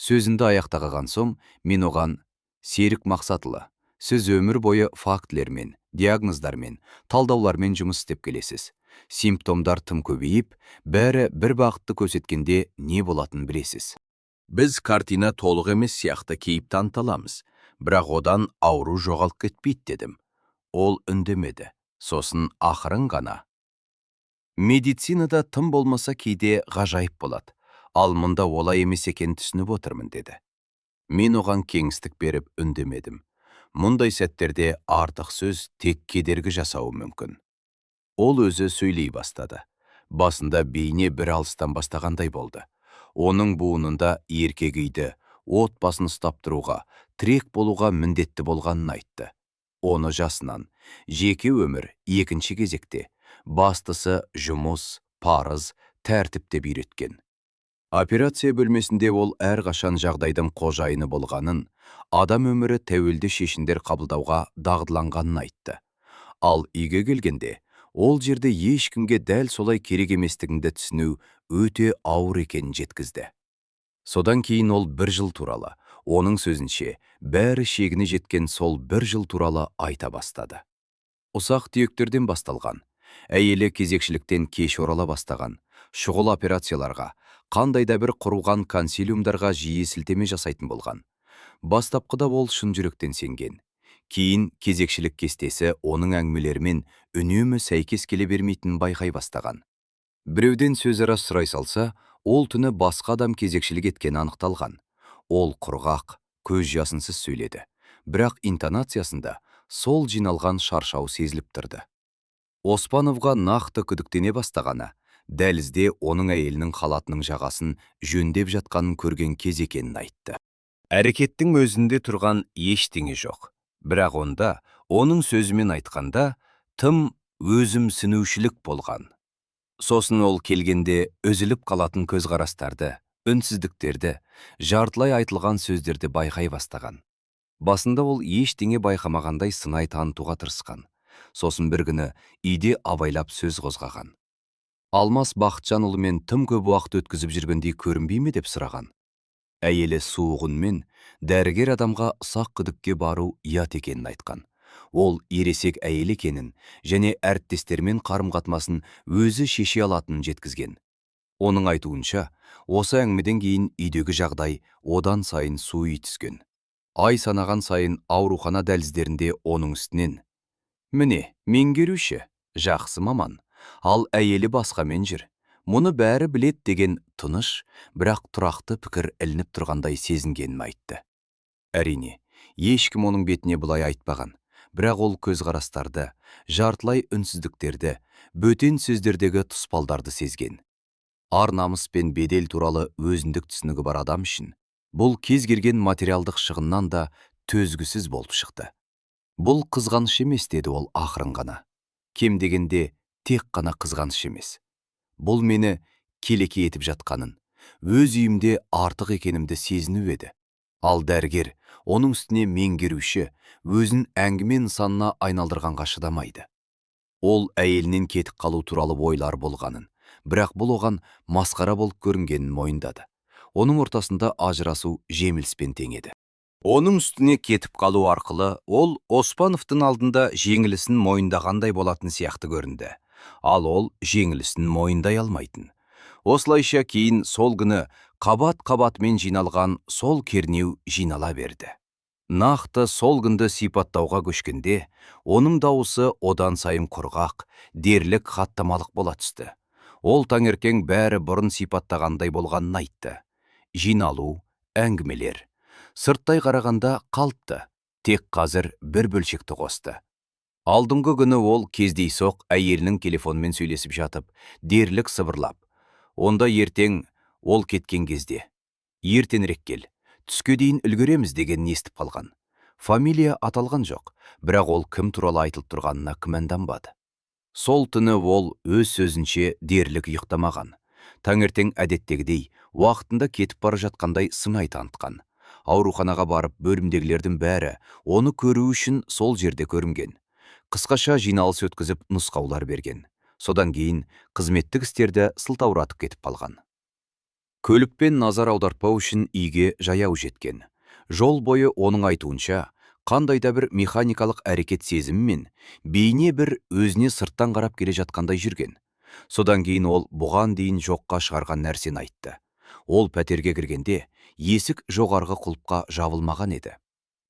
Сөзінді аяқтаған соң, мен оған: Серік Мақсатұлы, сіз өмір бойы фактілермен, диагноздармен, талдаулармен жұмыс істеп келесіз. Симптомдар тым көбейіп, бәрі бір бағытты көрсеткенде не болатынын білесіз. Біз картина толық емес сияқты кейіп таныталамыз, бірақ одан ауру жоғалып кетпейді дедім. Ол үндемеді. Сосын ақырын ғана: медицинада тым болмаса кейде ғажайып болады, ал мұнда олай емес екенін түсініп отырмын деді. Мен оған кеңістік беріп үндемедім. Мұндай сәттерде артық сөз тек кедергі жасауы мүмкін. Ол өзі сөйлей бастады. Басында бейне бір алыстан бастағандай болды. Оның буынында еркегейді, отбасын ұстап тұруға, тірек болуға міндетті болғанын айтты. Оны жасынан, жеке өмір екінші кезекте, бастысы жұмыс, парыз, тәртіпте үйреткен. Операция бөлмесінде ол әрқашан жағдайдың қожайыны болғанын, адам өмірі тәуелді шешімдер қабылдауға дағдыланғанын айтты. Ал үйге келгенде, ол жерде ешкімге дәл солай керек еместігіңді түсіну өте ауыр екенін жеткізді. Содан кейін ол бір жыл туралы, оның сөзінше, бәрі шегіне жеткен сол бір жыл туралы айта бастады. Ұсақ түйектерден басталған, әйелі кезекшіліктен кеш орала бастаған, шұғыл операцияларға, қандай да бір құрылған консилиумдарға жиі сілтеме жасайтын болған. Бастапқыда ол шын жүректен сенген. Кейін кезекшілік кестесі оның әңгімелерімен үнемі сәйкес келе бермейтінін байқай бастаған. Біреуден сөз ара сұрай салса, ол түні басқа адам кезекшілік еткені анықталған. Ол құрғақ, көз жасынсыз сөйледі, бірақ интонациясында сол жиналған шаршау сезіліп тұрды. Оспановға нақты күдіктене бастағаны, дәлізде оның әйелінің халатының жағасын жөндеп жатқанын көрген кез екенін айтты. Әрекеттің өзінде тұрған ештеңе жоқ, бірақ онда, оның сөзімен айтқанда, тым өзімсінушілік болған. Сосын ол келгенде үзіліп қалатын көзқарастарды, үнсіздіктерді, жартылай айтылған сөздерді байқай бастаған. Басында ол ештеңе байқамағандай сынай танытуға тырысқан. Сосын бір күні үйде абайлап сөз қозғаған. Алмас Бақытжанұлымен тым көп уақыт өткізіп жүргендей көрінбей ме деп сұраған. Әйелі суығынмен дәрігер адамға сақ күдікке бару ұят екенін айтқан. Ол ересек әйел екенін және әріптестермен қарым-қатынасын өзі шеше алатынын жеткізген. Оның айтуынша, осы әңгімеден кейін үйдегі жағдай одан сайын суый түскен. Ай санаған сайын аурухана дәліздерінде оның үстінен: «Міне, меңгеруші, жақсы маман, ал әйелі басқамен жүр. Мұны бәрі білет» деген тыныш, бірақ тұрақты пікір ілініп тұрғандай сезінгенін айтты. Әрине, ешкім оның бетіне бұлай айтпаған, бірақ ол көзқарастарды, жартылай үнсіздіктерді, бөтен сөздердегі тұспалдарды сезген. Ар намыс пен бедел туралы өзіндік түсінігі бар адам үшін бұл кез келген материалдық шығыннан да төзгісіз болып шықты. «Бұл қызғаныш емес», деді ол ақырын ғана. «Кем дегенде тек қана қызғаныш емес. Бұл мені келеке етіп жатқанын, өз үйімде артық екенімді сезіну еді». Ал дәрігер, оның үстіне меңгеруші, өзін әңгіме нысанына айналдырғанға шыдамайды. Ол әйелінен кетіп қалу туралы ойлар болғанын, бірақ бұл оған масқара болып көрінгенін мойындады. Оның ортасында ажырасу жеңіліспен тең еді. Оның үстіне кетіп қалу арқылы ол Оспановтың алдында жеңілісін мойындағандай болатын сияқты көрінді. Ал ол жеңілісін мойындай алмайтын. Осылайша кейін сол күні қабат-қабатымен жиналған сол кернеу жинала берді. Нақты сол күнді сипаттауға көшкенде, оның дауысы одан сайын құрғақ, дерлік хаттамалық бола түсті. Ол таңертең бәрі бұрын сипаттағандай болғанын айтты. Жиналу, әңгімелер. Сырттай қарағанда қалыпты, тек қазір бір бөлшекті қосты. Алдыңғы күні ол кездейсоқ әйелінің телефонмен сөйлесіп жатып, дерлік сыбырлап: «Онда ертең ол кеткен кезде ертеңірек кел, түске дейін үлгереміз» дегенін естіп қалған. Фамилия аталған жоқ, бірақ ол кім туралы айтылып тұрғанына күмәнданбады. Сол түні ол өз сөзінше дерлік ұйықтамаған. Таңертең әдеттегідей уақытында кетіп бара жатқандай сыңай танытқан. Ауруханаға барып бөлімдегілердің бәрі оны көру үшін сол жерде көрінген. Қысқаша жиналыс өткізіп нұсқаулар берген. Содан кейін қызметтік істерді сылтауратып кетіп қалған. Көлікпен назар аудартпау үшін үйге жаяу жеткен. Жол бойы оның айтуынша, қандайда бір механикалық әрекет сезімімен бейне бір өзіне сырттан қарап келе жатқандай жүрген. Содан кейін ол бұған дейін жоққа шығарған нәрсені айтты. Ол пәтерге кіргенде есік жоғарғы құлыпқа жабылмаған еді.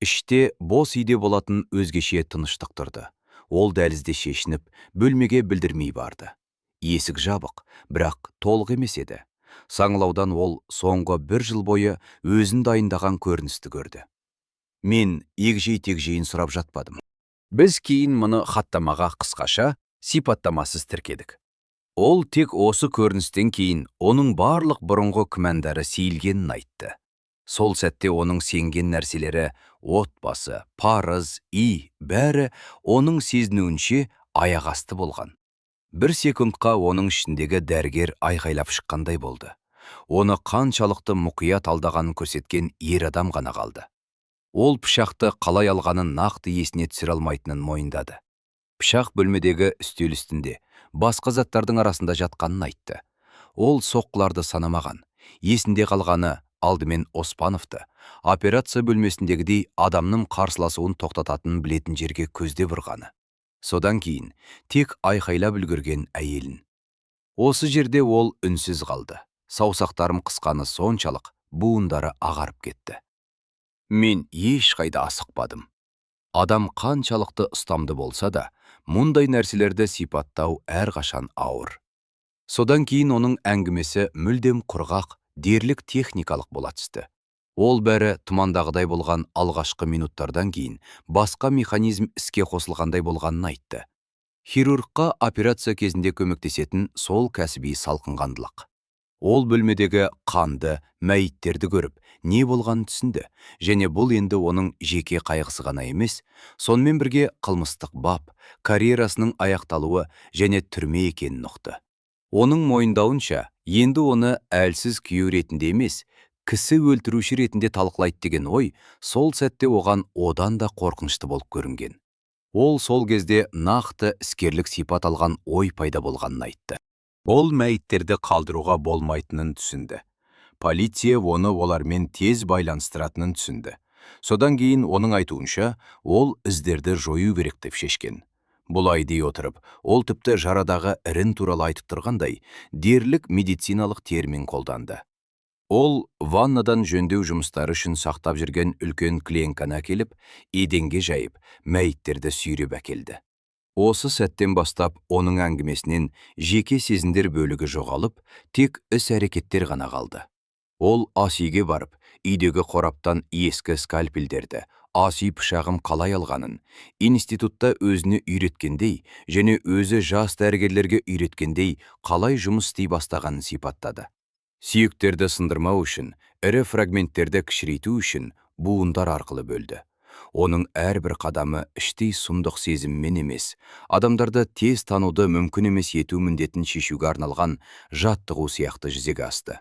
Іште бос үйде болатын өзгеше тыныштық тұрды. Ол дәлізде шешініп, бөлмеге білдірмей барды. Есік жабық, бірақ толық емес еді. Саңлаудан ол соңғы бір жыл бойы өзін дайындаған көріністі көрді. Мен егжей-тегжейін сұрап жатпадым. Біз кейін мұны хаттамаға қысқаша, сипаттамасыз тіркедік. Ол тек осы көріністен кейін оның барлық бұрынғы күмәндары сейілгенін айтты. Сол сәтте оның сенген нәрселері, отбасы, парыз, үй, бәрі оның сезінуінше аяқасты болған. Бір секундқа оның ішіндегі дәрігер айқайлап шыққандай болды. Оны қаншалықты мұқият алдағанын көрсеткен ер адам ғана қалды. Ол пышақты қалай алғанын нақты есіне түсіре алмайтынын мойындады. Пышақ бөлмедегі үстел үстінде, басқа заттардың арасында жатқанын айтты. Ол соққыларды санамаған. Есінде қалғаны алдымен Оспановты, операция бөлмесіндегідей адамның қарсыласуын тоқтататынын білетін жерге көзде бұрғаны. Содан кейін тек айқайлап үлгерген әйелін. Осы жерде ол үнсіз қалды. Саусақтарым қысқаны соншалық, буындары ағарып кетті. Мен ешқайда асықпадым. Адам қаншалықты ұстамды болса да, мұндай нәрселерді сипаттау әрқашан ауыр. Содан кейін оның әңгімесі мүлдем құрғақ, дерлік техникалық бола түсті. Ол бәрі тұмандағыдай болған алғашқы минуттардан кейін басқа механизм іске қосылғандай болғанын айтты. Хирургқа операция кезінде көмектесетін сол кәсіби салқынқандылық. Ол бөлмедегі қанды, мәйіттерді көріп, не болғанын түсінді, және бұл енді оның жеке қайғысы ғана емес, сонымен бірге қылмыстық бап, карьерасының аяқталуы және түрме екенін ұқты. Оның мойындауынша, енді оны әлсіз күйеу ретінде емес, кісі өлтіруші ретінде талқылайды деген ой, сол сәтте оған одан да қорқынышты болып көрінген. Ол сол кезде нақты іскерлік сипат алған ой пайда болғанын айтты. Ол мәйіттерді қалдыруға болмайтынын түсінді. Полиция оны олармен тез байланыстыратынын түсінді. Содан кейін оның айтуынша, ол іздерді жою керек деп шешкен. Бұлай дей отырып, ол тіпті жарадағы ірін туралы айтып тұрғандай, дерлік медициналық термин қолданды. Ол ваннадан жөндеу жұмыстары үшін сақтап жүрген үлкен клеенканы әкеліп, еденге жайып, мәйіттерді сүйреп әкелді. Осы сәттен бастап оның әңгімесінен жеке сезімдер бөлігі жоғалып, тек іс-әрекеттер ғана қалды. Ол ас үйге барып, үйдегі қораптан ескі скальпельдерді, ас үй пышағым қалай алғанын, институтта өзіне үйреткендей, және өзі жас дәрігерлерге үйреткендей қалай жұмыс істей бастағанын сипаттады. Сүйектерді сындырмау үшін, ірі фрагменттерді кішірейту үшін буындар арқылы бөлді. Оның әрбір қадамы іштей сұмдық сезіммен емес, адамдарды тез тануды мүмкін емес ету міндетін шешуге арналған жаттығу сияқты жүзеге асты.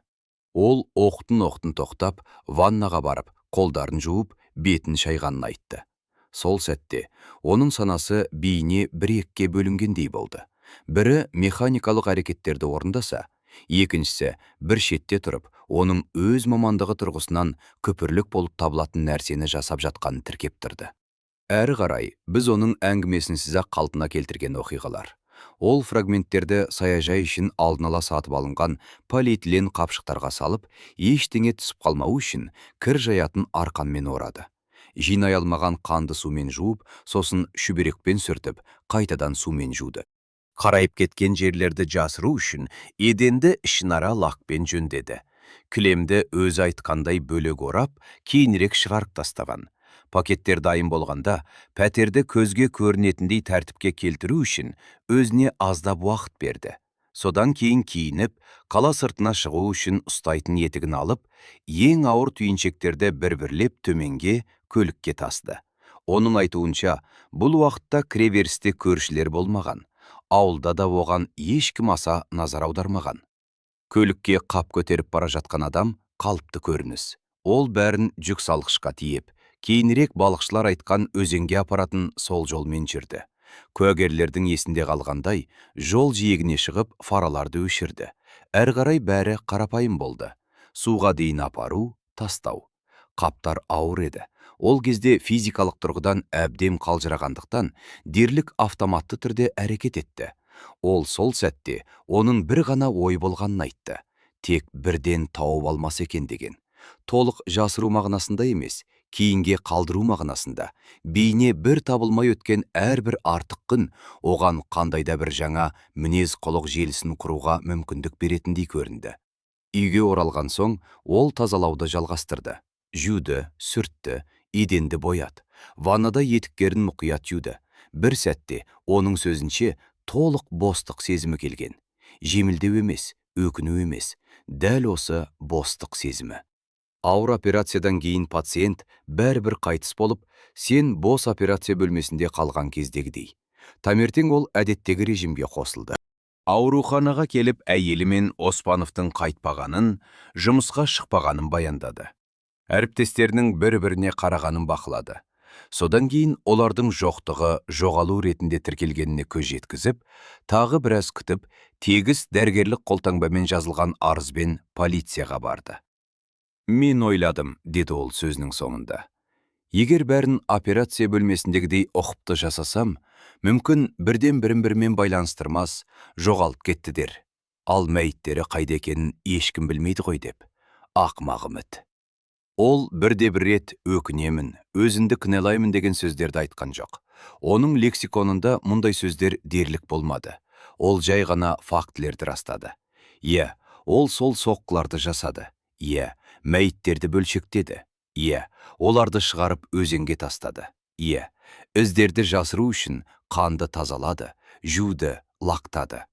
Ол оқтын тоқтап, ваннаға барып, қолдарын жуып, бетін шайғанын айтты. Сол сәтте оның санасы бейне бір-екіге бөлінгендей болды. Бірі механикалық әрекеттерді орындаса, екіншісі бір шетте тұрып, оның өз мамандығы тұрғысынан көпірлік болып табылатын нәрсені жасап жатқанын тіркеп тұрды. Әрі қарай біз оның әңгімесін сіз-ақ қалпына келтірген оқиғалар. Ол фрагменттерді саяжай үшін алдын ала сатып алынған полиэтилен қапшықтарға салып, ештеңе түсіп қалмау үшін кір жаятын арқанмен орады. Жинай алмаған қанды сумен жуып, сосын шүберекпен сүртіп, қайтадан сумен жуды. Қарайып кеткен жерлерді жасыру үшін еденді ішінара лакпен жөндеді. Кілемді өзі айтқандай бөлек орап, кейінірек шығарып тастаған. Пакеттер дайын болғанда, пәтерді көзге көрінетіндей тәртіпке келтіру үшін өзіне аздап уақыт берді. Содан кейін киініп, қала сыртына шығу үшін ұстайтын етігін алып, ең ауыр түйіншектерді бір-бірлеп төменге, көлікке тасты. Оның айтуынша, бұл уақытта кіреберісте көршілер болмаған. Ауылда да оған ешкім аса назар аудармаған. Көлікке қап көтеріп бара жатқан адам қалыпты көрініс. Ол бәрін жүк салғышқа тиеп, кейінірек балықшылар айтқан өзенге апаратын сол жолмен жүрді. Куәгерлердің есінде қалғандай, жол жиегіне шығып фараларды өшірді. Әрі қарай бәрі қарапайым болды. Суға дейін апару, тастау. Қаптар ауыр еді. Ол кезде физикалық тұрғыдан әбден қалжырағандықтан дерлік автоматты түрде әрекет етті. Ол сол сәтте оның бір ғана ой болғанын айтты. Тек бірден тауып алмас екен деген. Толық жасыру мағынасында емес, кейінге қалдыру мағынасында, бейне бір табылмай өткен әрбір артық күн оған қандайда бір жаңа мінез құлық желісін құруға мүмкіндік беретіндей көрінді. Үйге оралған соң ол тазалауды жалғастырды. Жуды, сүртті, еденді бояды. Ваннада етіктерін мұқият жуды. Бір сәтте оның сөзінше толық бостық сезімі келген. Жеңілдеу емес, өкіну емес, дәл осы бостық сезімі. Ауыр операциядан кейін пациент бәрібір қайтыс болып, сен бос операция бөлмесінде қалған кездегідей. Таңертең ол әдеттегі режимге қосылды. Ауруханаға келіп әйелі мен Оспановтың қайтпағанын, жұмысқа шықпағанын баяндады. Әріптестерінің бір-біріне қарағанын бақылады. Содан кейін олардың жоқтығы жоғалу ретінде тіркелгеніне көз жеткізіп, тағы біраз күтіп, тегіс дәрігерлік қолтаңбамен жазылған арызбен полицияға барды. Мен ойладым, деді ол сөзінің соңында. Егер бәрін операция бөлмесіндегідей ұқыпты жасасам, мүмкін бірден бірін-бірімен байланыстырмас, жоғалып кетті дер. Ал мәйіттері қайда екенін ешкім білмейді ғой деп. Ақымақ үміт. Ол бірде-бір рет өкінемін, өзінді кінәлаймын деген сөздерді айтқан жоқ. Оның лексиконында мұндай сөздер дерлік болмады. Ол жай ғана фактілерді растады. Ол сол соққыларды жасады. Мәйіттерді бөлшектеді. Оларды шығарып өзенге тастады. Іздерді жасыру үшін қанды тазалады, жуды, лақтады.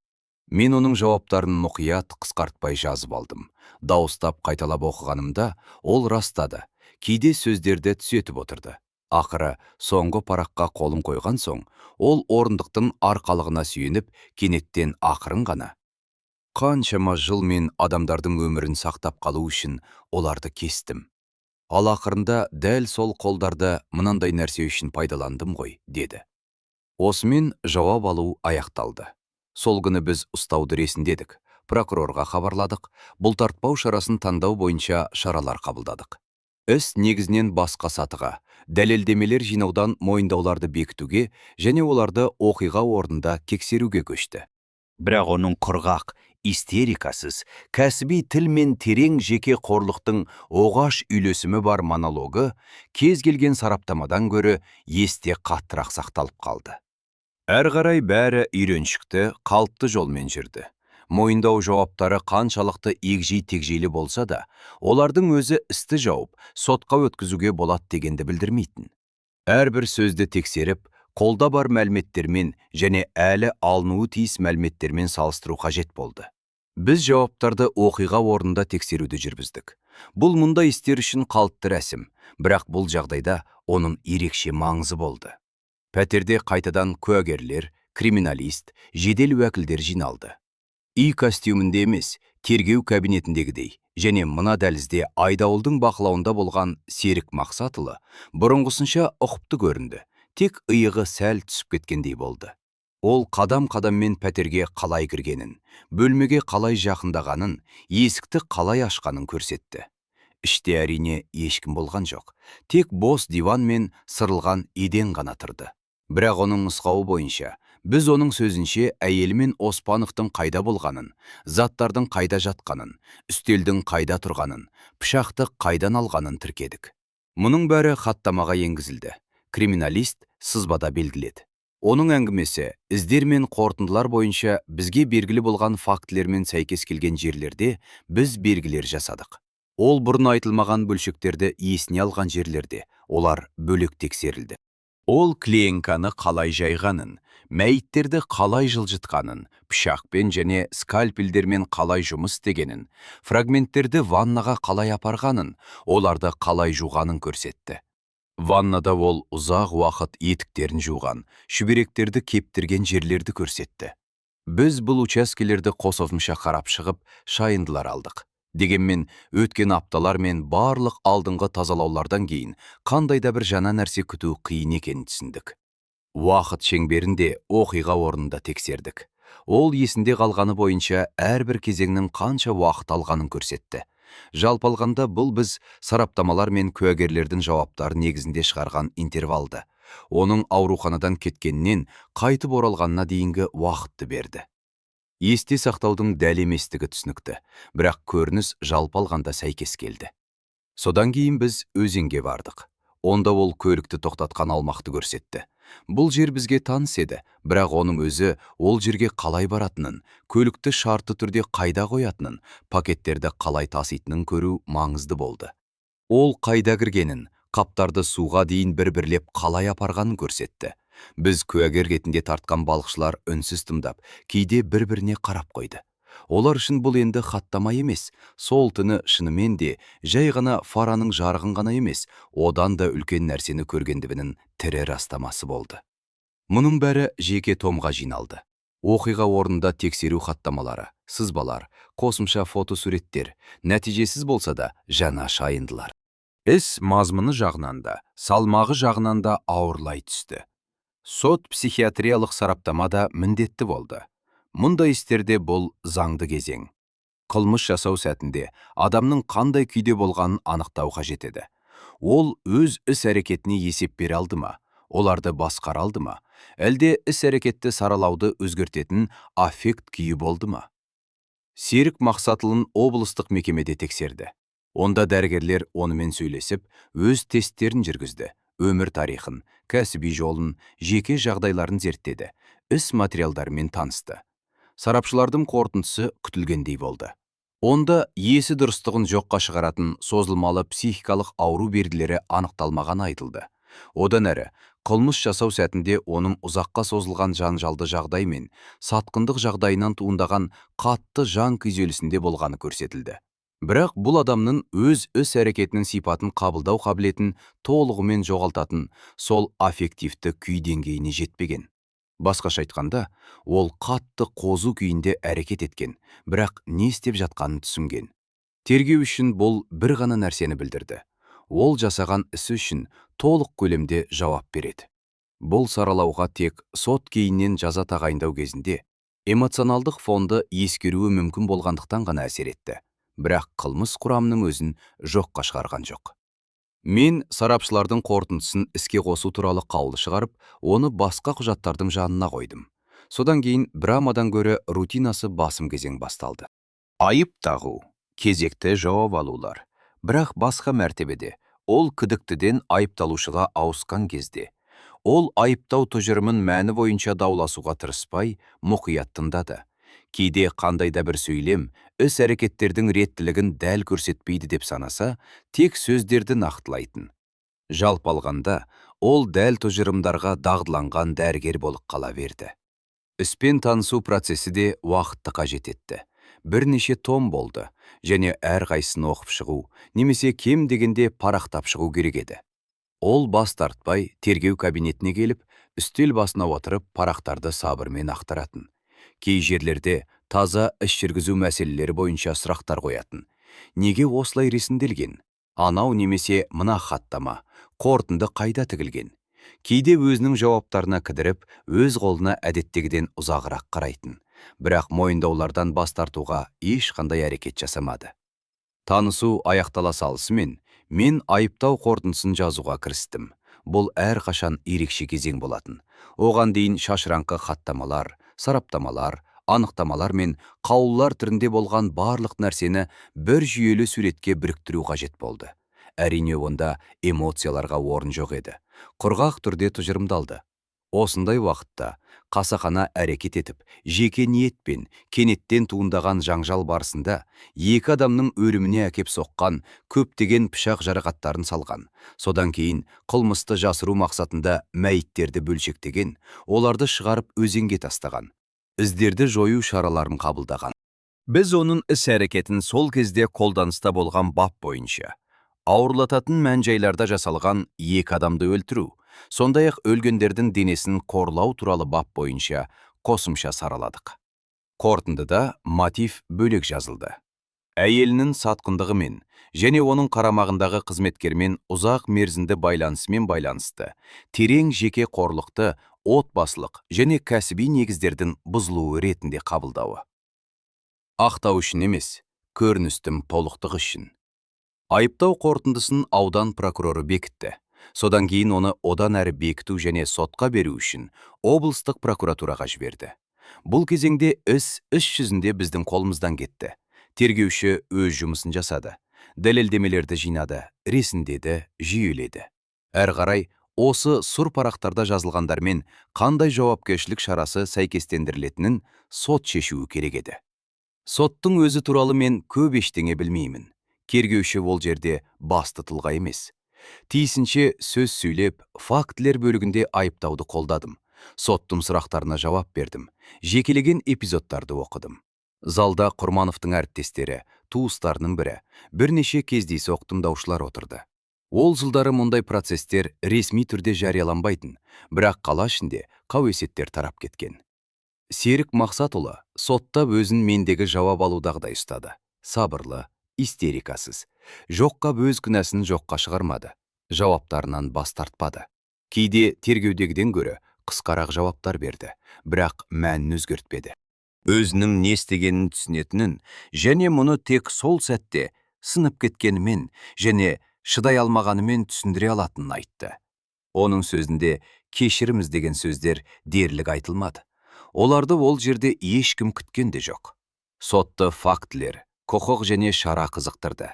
Мен оның жауаптарын мұқият қысқартпай жазып алдым. Дауыстап қайталап оқығанымда ол растады. Кейде сөздерді түзетіп отырды. Ақыры соңғы параққа қолын қойған соң, ол орындықтың арқалығына сүйеніп, кенеттен ақырын ғана: қаншама жыл мен адамдардың өмірін сақтап қалу үшін оларды кестім. Ал ақырында дәл сол қолдарды мынандай нәрсе үшін пайдаландым ғой, деді. Осымен жауап алу аяқталды. Сол күні біз ұстауды ресімдедік. прокурорға хабарладық, бұлтартпау шарасын таңдау бойынша шаралар қабылдадық. Іс негізінен басқа сатыға, дәлелдемелер жинаудан мойындауларды бекітуге және оларды оқиға орнында тексеруге көшті. Бірақ оның құрғақ, истерикасыз, кәсіби тіл мен терең жеке қорлықтың оғаш үйлесімі бар монологы кез келген сараптамадан гөрі есте қаттырақ сақталып қалды. Әр қарай бәрі үйреншікті, қалыпты жолмен жүрді. Мойындау жауаптары қаншалықты егжей-тегжейлі болса да, олардың өзі істі жауып, сотқа өткізуге болады дегенді білдірмейтін. Әрбір сөзді тексеріп, қолда бар мәліметтермен және әлі алынуы тиіс мәліметтермен салыстыру қажет болды. Біз жауаптарды оқиға орнында тексеруді жүргіздік. Бұл мұндай істер үшін қалыпты рәсім, бірақ бұл жағдайда оның ерекше маңызы болды. Пәтерде қайтадан куәгерлер, криминалист, жедел уәкілдер жиналды. Үй костюмінде емес, тергеу кабинетіндегідей, және мына дәлізде айдауылдың бақылауында болған Серік Мақсатұлы бұрынғысынша ұқыпты көрінді, тек иығы сәл түсіп кеткендей болды. Ол қадам-қадаммен пәтерге қалай кіргенін, бөлмеге қалай жақындағанын, есікті қалай ашқанын көрсетті. Іште әрине ешкім болған жоқ, тек бос диван мен сырылған еден ғана тұрды. Бірақ оның нұсқауы бойынша, біз оның сөзінше әйелі мен Оспановтың қайда болғанын, заттардың қайда жатқанын, үстелдің қайда тұрғанын, пышақты қайдан алғанын тіркедік. Мұның бәрі хаттамаға енгізілді. Криминалист сызбада белгіледі. Оның әңгімесі, іздер мен қорытындылар бойынша бізге белгілі болған фактілермен сәйкес келген жерлерде біз белгілер жасадық. Ол бұрын айтылмаған бөлшектерді есіне алған жерлерде, олар бөлек тексерілді. Ол клеенканы қалай жайғанын, мәйіттерді қалай жылжытқанын, пышақпен және скальпельдермен қалай жұмыс істегенін, фрагменттерді ваннаға қалай апарғанын, оларды қалай жуғанын көрсетті. Ваннада ол ұзақ уақыт етіктерін жуған, шүберектерді кептірген жерлерді көрсетті. Біз бұл учаскелерді қосымша қарап шығып, шайындылар алдық. Дегенмен, өткен апталар мен барлық алдыңғы тазалаулардан кейін қандай да бір жаңа нәрсе күту қиын екенін түсіндік. Уақыт шеңберінде оқиға орнында тексердік. Ол есінде қалғаны бойынша әрбір кезеңнің қанша уақыт алғанын көрсетті. Жалпы алғанда бұл біз сараптамалар мен куәгерлердің жауаптары негізінде шығарған интервалды. Оның ауруханадан кеткеннен қайтып оралғанына дейінгі уақытты берді. Есте сақтаудың дәл еместігі түсінікті, бірақ көрініс жалпы алғанда сәйкес келді. Содан кейін біз өзенге бардық. Онда ол көлікті тоқтатқан аумақты көрсетті. Бұл жер бізге таныс еді, бірақ оның өзі ол жерге қалай баратынын, көлікті шартты түрде қайда қоятынын, пакеттерді қалай таситынын көру маңызды болды. Ол қайда кіргенін, қаптарды суға дейін бір-бірлеп қалай апарғанын көрсетті. Біз куәгер ретінде тартқан балықшылар үнсіз тыңдап, кейде бір-біріне қарап қойды. Олар үшін бұл енді хаттама емес, сол түні шынымен де жай ғана фараның жарығын ғана емес, одан да үлкен нәрсені көргендігінің тірі растамасы болды. Мұның бәрі жеке томға жиналды. Оқиға орнында тексеру хаттамалары, сызбалар, қосымша фотосуреттер, нәтижесіз болса да жаңа шайындылар. Іс мазмұны жағынан да, салмағы жағынан да ауырлай түсті. Сот психиатриялық сараптамада міндетті болды. Мұндай істерде бұл заңды кезең. Қылмыс жасау сәтінде адамның қандай күйде болғанын анықтау қажет еді. Ол өз іс-әрекетіне есеп бере алды ма, оларды басқара алды ма, әлде іс-әрекетті саралауды өзгертетін аффект күйі болды ма? Серік Мақсатұлын облыстық мекемеде тексерді. Онда дәрігерлер онымен сөйлесіп, өз тесттерін жүргізді. Өмір тарихын, кәсіби жолын, жеке жағдайларын зерттеді, іс материалдарымен танысты. Сарапшылардың қорытындысы күтілгендей болды. Онда есі дұрыстығын жоққа шығаратын созылмалы психикалық ауру белгілері анықталмаған айтылды. Одан әрі, қылмыс жасау сәтінде оның ұзаққа созылған жанжалды жағдай мен сатқындық жағдайынан туындаған қатты жан күйзелісінде болғаны көрсетілді. Бірақ бұл адамның өз іс-әрекетінің сипатын қабылдау қабілетін толығымен жоғалтатын сол аффективті күй деңгейіне жетпеген. Басқаша айтқанда, ол қатты қозу күйінде әрекет еткен, бірақ не істеп жатқанын түсінген. Тергеу үшін бұл бір ғана нәрсені білдірді. Ол жасаған ісі үшін толық көлемде жауап береді. Бұл саралауға тек сот кейіннен жаза тағайындау кезінде Эмоционалдық фонды ескеруі мүмкін болғандықтан ғана әсер етті. Бірақ қылмыс құрамының өзін жоққа шығарған жоқ. Мен сарапшылардың қорытындысын іске қосу туралы қаулы шығарып, оны басқа құжаттардың жанына қойдым. Содан кейін драмадан гөрі рутинасы басым кезең басталды. Айып тағу, кезекті жауап алулар. Бірақ басқа мәртебеде, ол күдіктіден айыпталушыға ауысқан кезде, ол айыптау тұжырымын мәні бойынша дауласуға тырыспай, мұқият тыңдады. Кейде қандай да бір сөйлем, іс әрекеттердің реттілігін дәл көрсетпейді деп санаса, тек сөздерді нақтылайтын. Жалпы алғанда, ол дәл тұжырымдарға дағдыланған дәрігер болып қала берді. Іспен танысу процесі де уақытты қажет етті. Бірнеше том болды, және әрқайсысын оқып шығу, немесе кем дегенде парақтап шығу керек еді. Ол бас тартпай, тергеу кабинетіне келіп, үстел басына отырып, парақтарды сабырмен ақтаратын. Кей жерлерде таза іс жүргізу мәселелері бойынша сұрақтар қоятын. Неге осылай ресімделген? Анау немесе мына хаттама, қорытынды қайда тігілген? Кейде өзінің жауаптарына кідіріп, өз қолына әдеттегіден ұзағырақ қарайтын. Бірақ мойындаулардан бас тартуға ешқандай әрекет жасамады. Танысу аяқтала салысымен, мен айыптау қорытындысын жазуға кірістім. Бұл әрқашан ерекше кезең болатын. Оған дейін шашыраңқы хаттамалар, сараптамалар, анықтамалар мен қаулылар түрінде болған барлық нәрсені бір жүйелі суретке біріктіру қажет болды. Әрине онда эмоцияларға орын жоқ еді. Құрғақ түрде тұжырымдалды. Осындай уақытта қасақана әрекет етіп, жеке ниетпен кенеттен туындаған жаңжал барысында екі адамның өліміне әкеп соққан, көптеген пышақ жарақаттарын салған. Содан кейін қылмысты жасыру мақсатында мәйіттерді бөлшектеген, оларды шығарып өзенге тастаған. Іздерді жою шараларын қабылдаған. Біз оның іс-әрекетін сол кезде қолданыста болған бап бойынша ауырлататын мән-жайларда жасалған екі адамды өлтіру, сондай-ақ өлгендердің денесін қорлау туралы бап бойынша қосымша сараладық. Қорытындыда мотив бөлек жазылды. Әйелінің сатқындығымен және оның қарамағындағы қызметкермен ұзақ мерзімді байланысымен байланысты, терең жеке қорлықты отбасылық және кәсіби негіздердің бұзылуы ретінде қабылдауы. Ақтау үшін емес, көріністің толықтығы үшін. Айыптау қорытындысын аудан прокуроры бекітті. Содан кейін оны одан әрі бекіту және сотқа беру үшін облыстық прокуратураға жіберді. Бұл кезеңде іс жүзінде біздің қолымыздан кетті. Тергеуші өз жұмысын жасады. Дәлелдемелерді жинады, ресімдеді, жүйеледі. Әр қарай осы сұр парақтарда жазылғандармен қандай жауапкершілік шарасы сәйкестендірілетінін сот шешуі керек еді. Соттың өзі туралы мен көп ештеңе білмеймін. Тергеуші ол жерде басты тұлға емес. Тиісінше сөз сөйлеп, фактілер бөлігінде айыптауды қолдадым. Соттың сұрақтарына жауап бердім. Жекелеген эпизодтарды оқыдым. Залда Құрмановтың әріптестері, туыстарының бірі, бірнеше кездейсоқ тыңдаушылар отырды. Ол жылдары мұндай процестер ресми түрде жарияланбайтын, бірақ қала ішінде қауесеттер тарап кеткен. Серік Мақсатұлы сотта өзін мендегі жауап алудағыдай ұстады. Сабырлы, истерикасыз. Жоққа өз күнәсін жоққа шығармады. Жауаптарынан бас тартпады. Кейде тергеудегіден гөрі қысқарақ жауаптар берді, бірақ мәнін өзгертпеді. Өзінің не істегенін түсінетінін, және мұны тек сол сәтте сынып кеткенімен және шыдай алмағанымен түсіндіре алатынын айтты. Оның сөзінде кешірім іздеген сөздер дерлік айтылмады. Оларды ол жерде ешкім күткен де жоқ. Сотты фактілер, құқық және шара қызықтырды.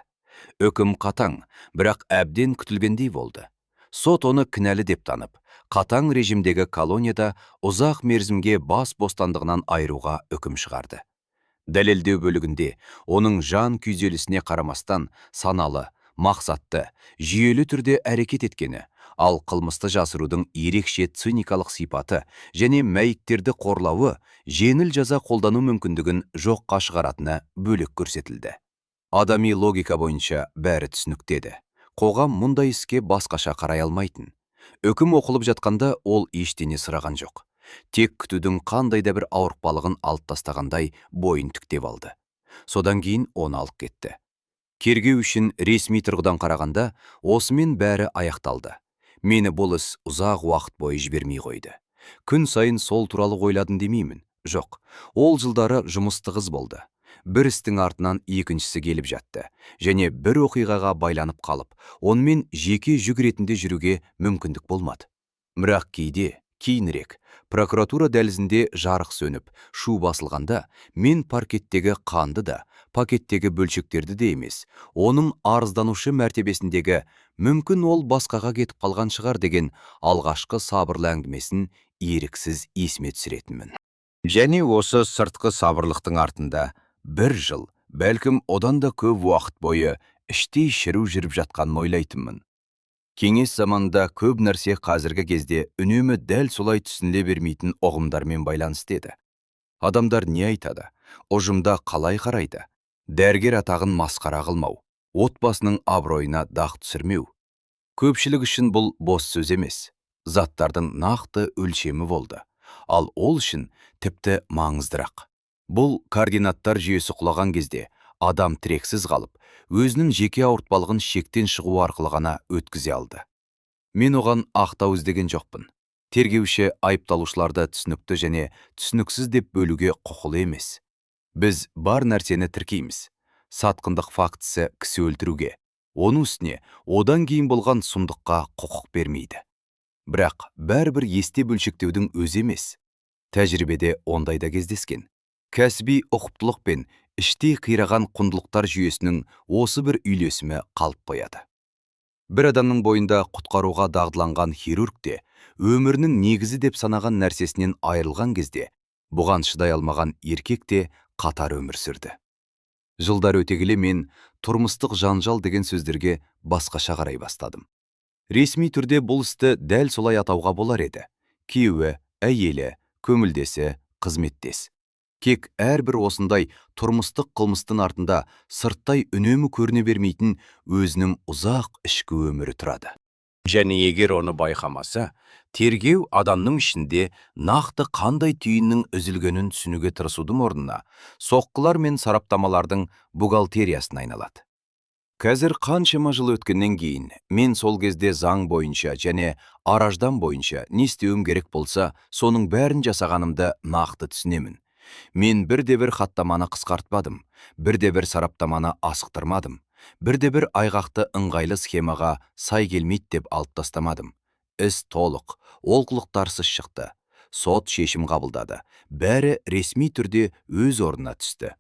Үкім қатаң, бірақ әбден күтілгендей болды. Сот оны кінәлі деп танып, қатаң режимдегі колонияда ұзақ мерзімге бас бостандығынан айыруға үкім шығарды. Дәлелдеу бөлігінде оның жан күйзелісіне қарамастан саналы, мақсатты, жүйелі түрде әрекет еткені, ал қылмысты жасырудың ерекше циникалық сипаты және мәйіттерді қорлауы жеңіл жаза қолдану мүмкіндігін жоққа шығаратыны бөлек көрсетілді. Адами логика бойынша бәрі түсініктеді. Қоғам мұндай іске басқаша қарай алмайтын. Үкім оқылып жатқанда ол ештеңе сұраған жоқ. Тек күтудің қандай да бір ауыртпалығын алып тастағандай бойын тіктеп алды. Содан кейін оны алып кетті. Тергеу үшін ресми тұрғыдан қарағанда, осымен бәрі аяқталды. Мені бұл іс ұзақ уақыт бойы жібермей қойды. Күн сайын сол туралы ойладым демеймін, Жоқ, ол жылдары жұмыс тығыз болды. Бір істің артынан екіншісі келіп жатты, және бір оқиғаға байланып қалып, онымен жеке жүк ретінде жүруге мүмкіндік болмады. Бірақ кейінірек, прокуратура дәлізінде жарық сөніп, шу басылғанда, мен паркеттегі қанды да, пакеттегі бөлшектерді де емес, оның арызданушы мәртебесіндегі мүмкін ол басқаға кетіп қалған шығар деген алғашқы сабырлы әңгімесін еріксіз есіме түсіретінмін. Және осы сыртқы сабырлықтың артында бір жыл, бәлкім одан да көп уақыт бойы іштей шіру жүріп жатқанын ойлайтынмын. Кеңес заманында көп нәрсе қазіргі кезде үнемі дәл солай түсініле бермейтін ұғымдармен байланысты еді. Адамдар не айтады? Ұжымда қалай қарайды? Дәрігер атағын масқара қылмау, отбасының абыройына дақ түсірмеу. Көпшілік үшін бұл бос сөз емес, заттардың нақты өлшемі болды. Ал ол үшін тіпті маңыздырақ. Бұл координаттар жүйесі құлаған кезде адам тірексіз қалып, өзінің жеке ауыртпалығын шектен шығу арқылы ғана өткізе алды. Мен оған ақтау іздеген жоқпын. Тергеуші айыпталушыларды түсінікті және түсініксіз деп бөлуге құқылы емес. Біз бар нәрсені тіркейміз. Сатқындық фактісі кісі өлтіруге, оның үстіне одан кейін болған сұмдыққа құқық бермейді. Бірақ бәрібір есте бөлшектеудің өзі емес. Тәжірибеде ондайда кездескен. Кәсіби ұқыптылық пен іштей қираған құндылықтар жүйесінің осы бір үйлесімі қалып қояды. Бір адамның бойында құтқаруға дағдыланған хирург те, өмірінің негізі деп санаған нәрсесінен айырылған кезде, бұған шыдай алмаған еркек те қатар өмір сүрді. Жылдар өте келе мен тұрмыстық жанжал деген сөздерге басқаша қарай бастадым. Ресми түрде бұл істі дәл солай атауға болар еді. Күйеуі, әйелі, көңілдесі, қызметтес. Кек әрбір осындай тұрмыстық қылмыстың артында сырттай үнемі көріне бермейтін өзінің ұзақ ішкі өмірі тұрады. Және егер оны байқамаса, тергеу адамның ішінде нақты қандай түйіннің үзілгенін түсінуге тырысудың орнына соққылар мен сараптамалардың бухгалтериясына айналады. Қазір қаншама жыл өткеннен кейін мен сол кезде заң бойынша және араждан бойынша не істеуім керек болса, соның бәрін жасағанымды нақты түсінемін. Мен бірде-бір хаттаманы қысқартпадым, бірде-бір сараптаманы асықтырмадым, бірде-бір айғақты ыңғайлы схемаға сай келмейді деп алып тастамадым. Іс толық, олқылықтарсыз шықты. Сот шешім қабылдады. Бәрі ресми түрде өз орнына түсті.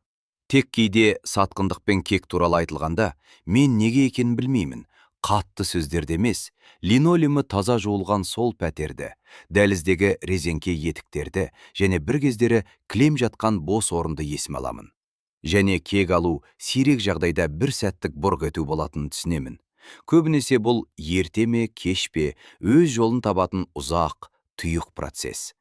Тек кейде сатқындық пен кек туралы айтылғанда, мен неге екенін білмеймін. Қатты сөздерді емес, линолеумы таза жуылған сол пәтерді, дәліздегі резеңке етіктерді және бір кездері кілем жатқан бос орынды есіме аламын. Және кек алу сирек жағдайда бір сәттік бұрқ ету болатынын түсінемін. Көбінесе бұл ерте ме, кеш пе, өз жолын табатын ұзақ, тұйық процесс.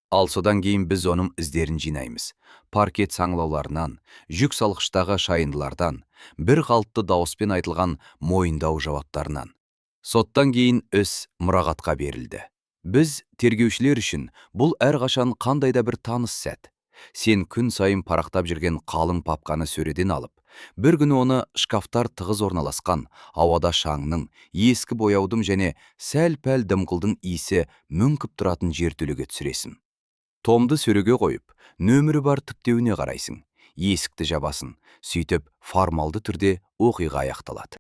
Ал содан кейін біз оның іздерін жинаймыз. Паркет саңлауларынан, жүк салғыштағы шайындылардан, бір қалыпты дауыспен айтылған мойындау жауаптарынан. Соттан кейін іс мұрағатқа берілді. Біз, тергеушілер үшін, бұл әрқашан қандайда бір таныс сәт. Сен күн сайын парақтап жүрген қалың папканы сөреден алып, бір күні оны шкафтар тығыз орналасқан, ауада шаңның, ескі бояудың және сәл-пәл дымқылдың иісі мүңкіп тұратын жертөлеге түсіресің. Томды сөреге қойып, нөмірі бар түптеуіне қарайсың. Есікті жабасын, сөйтіп формалды түрде оқиға аяқталады.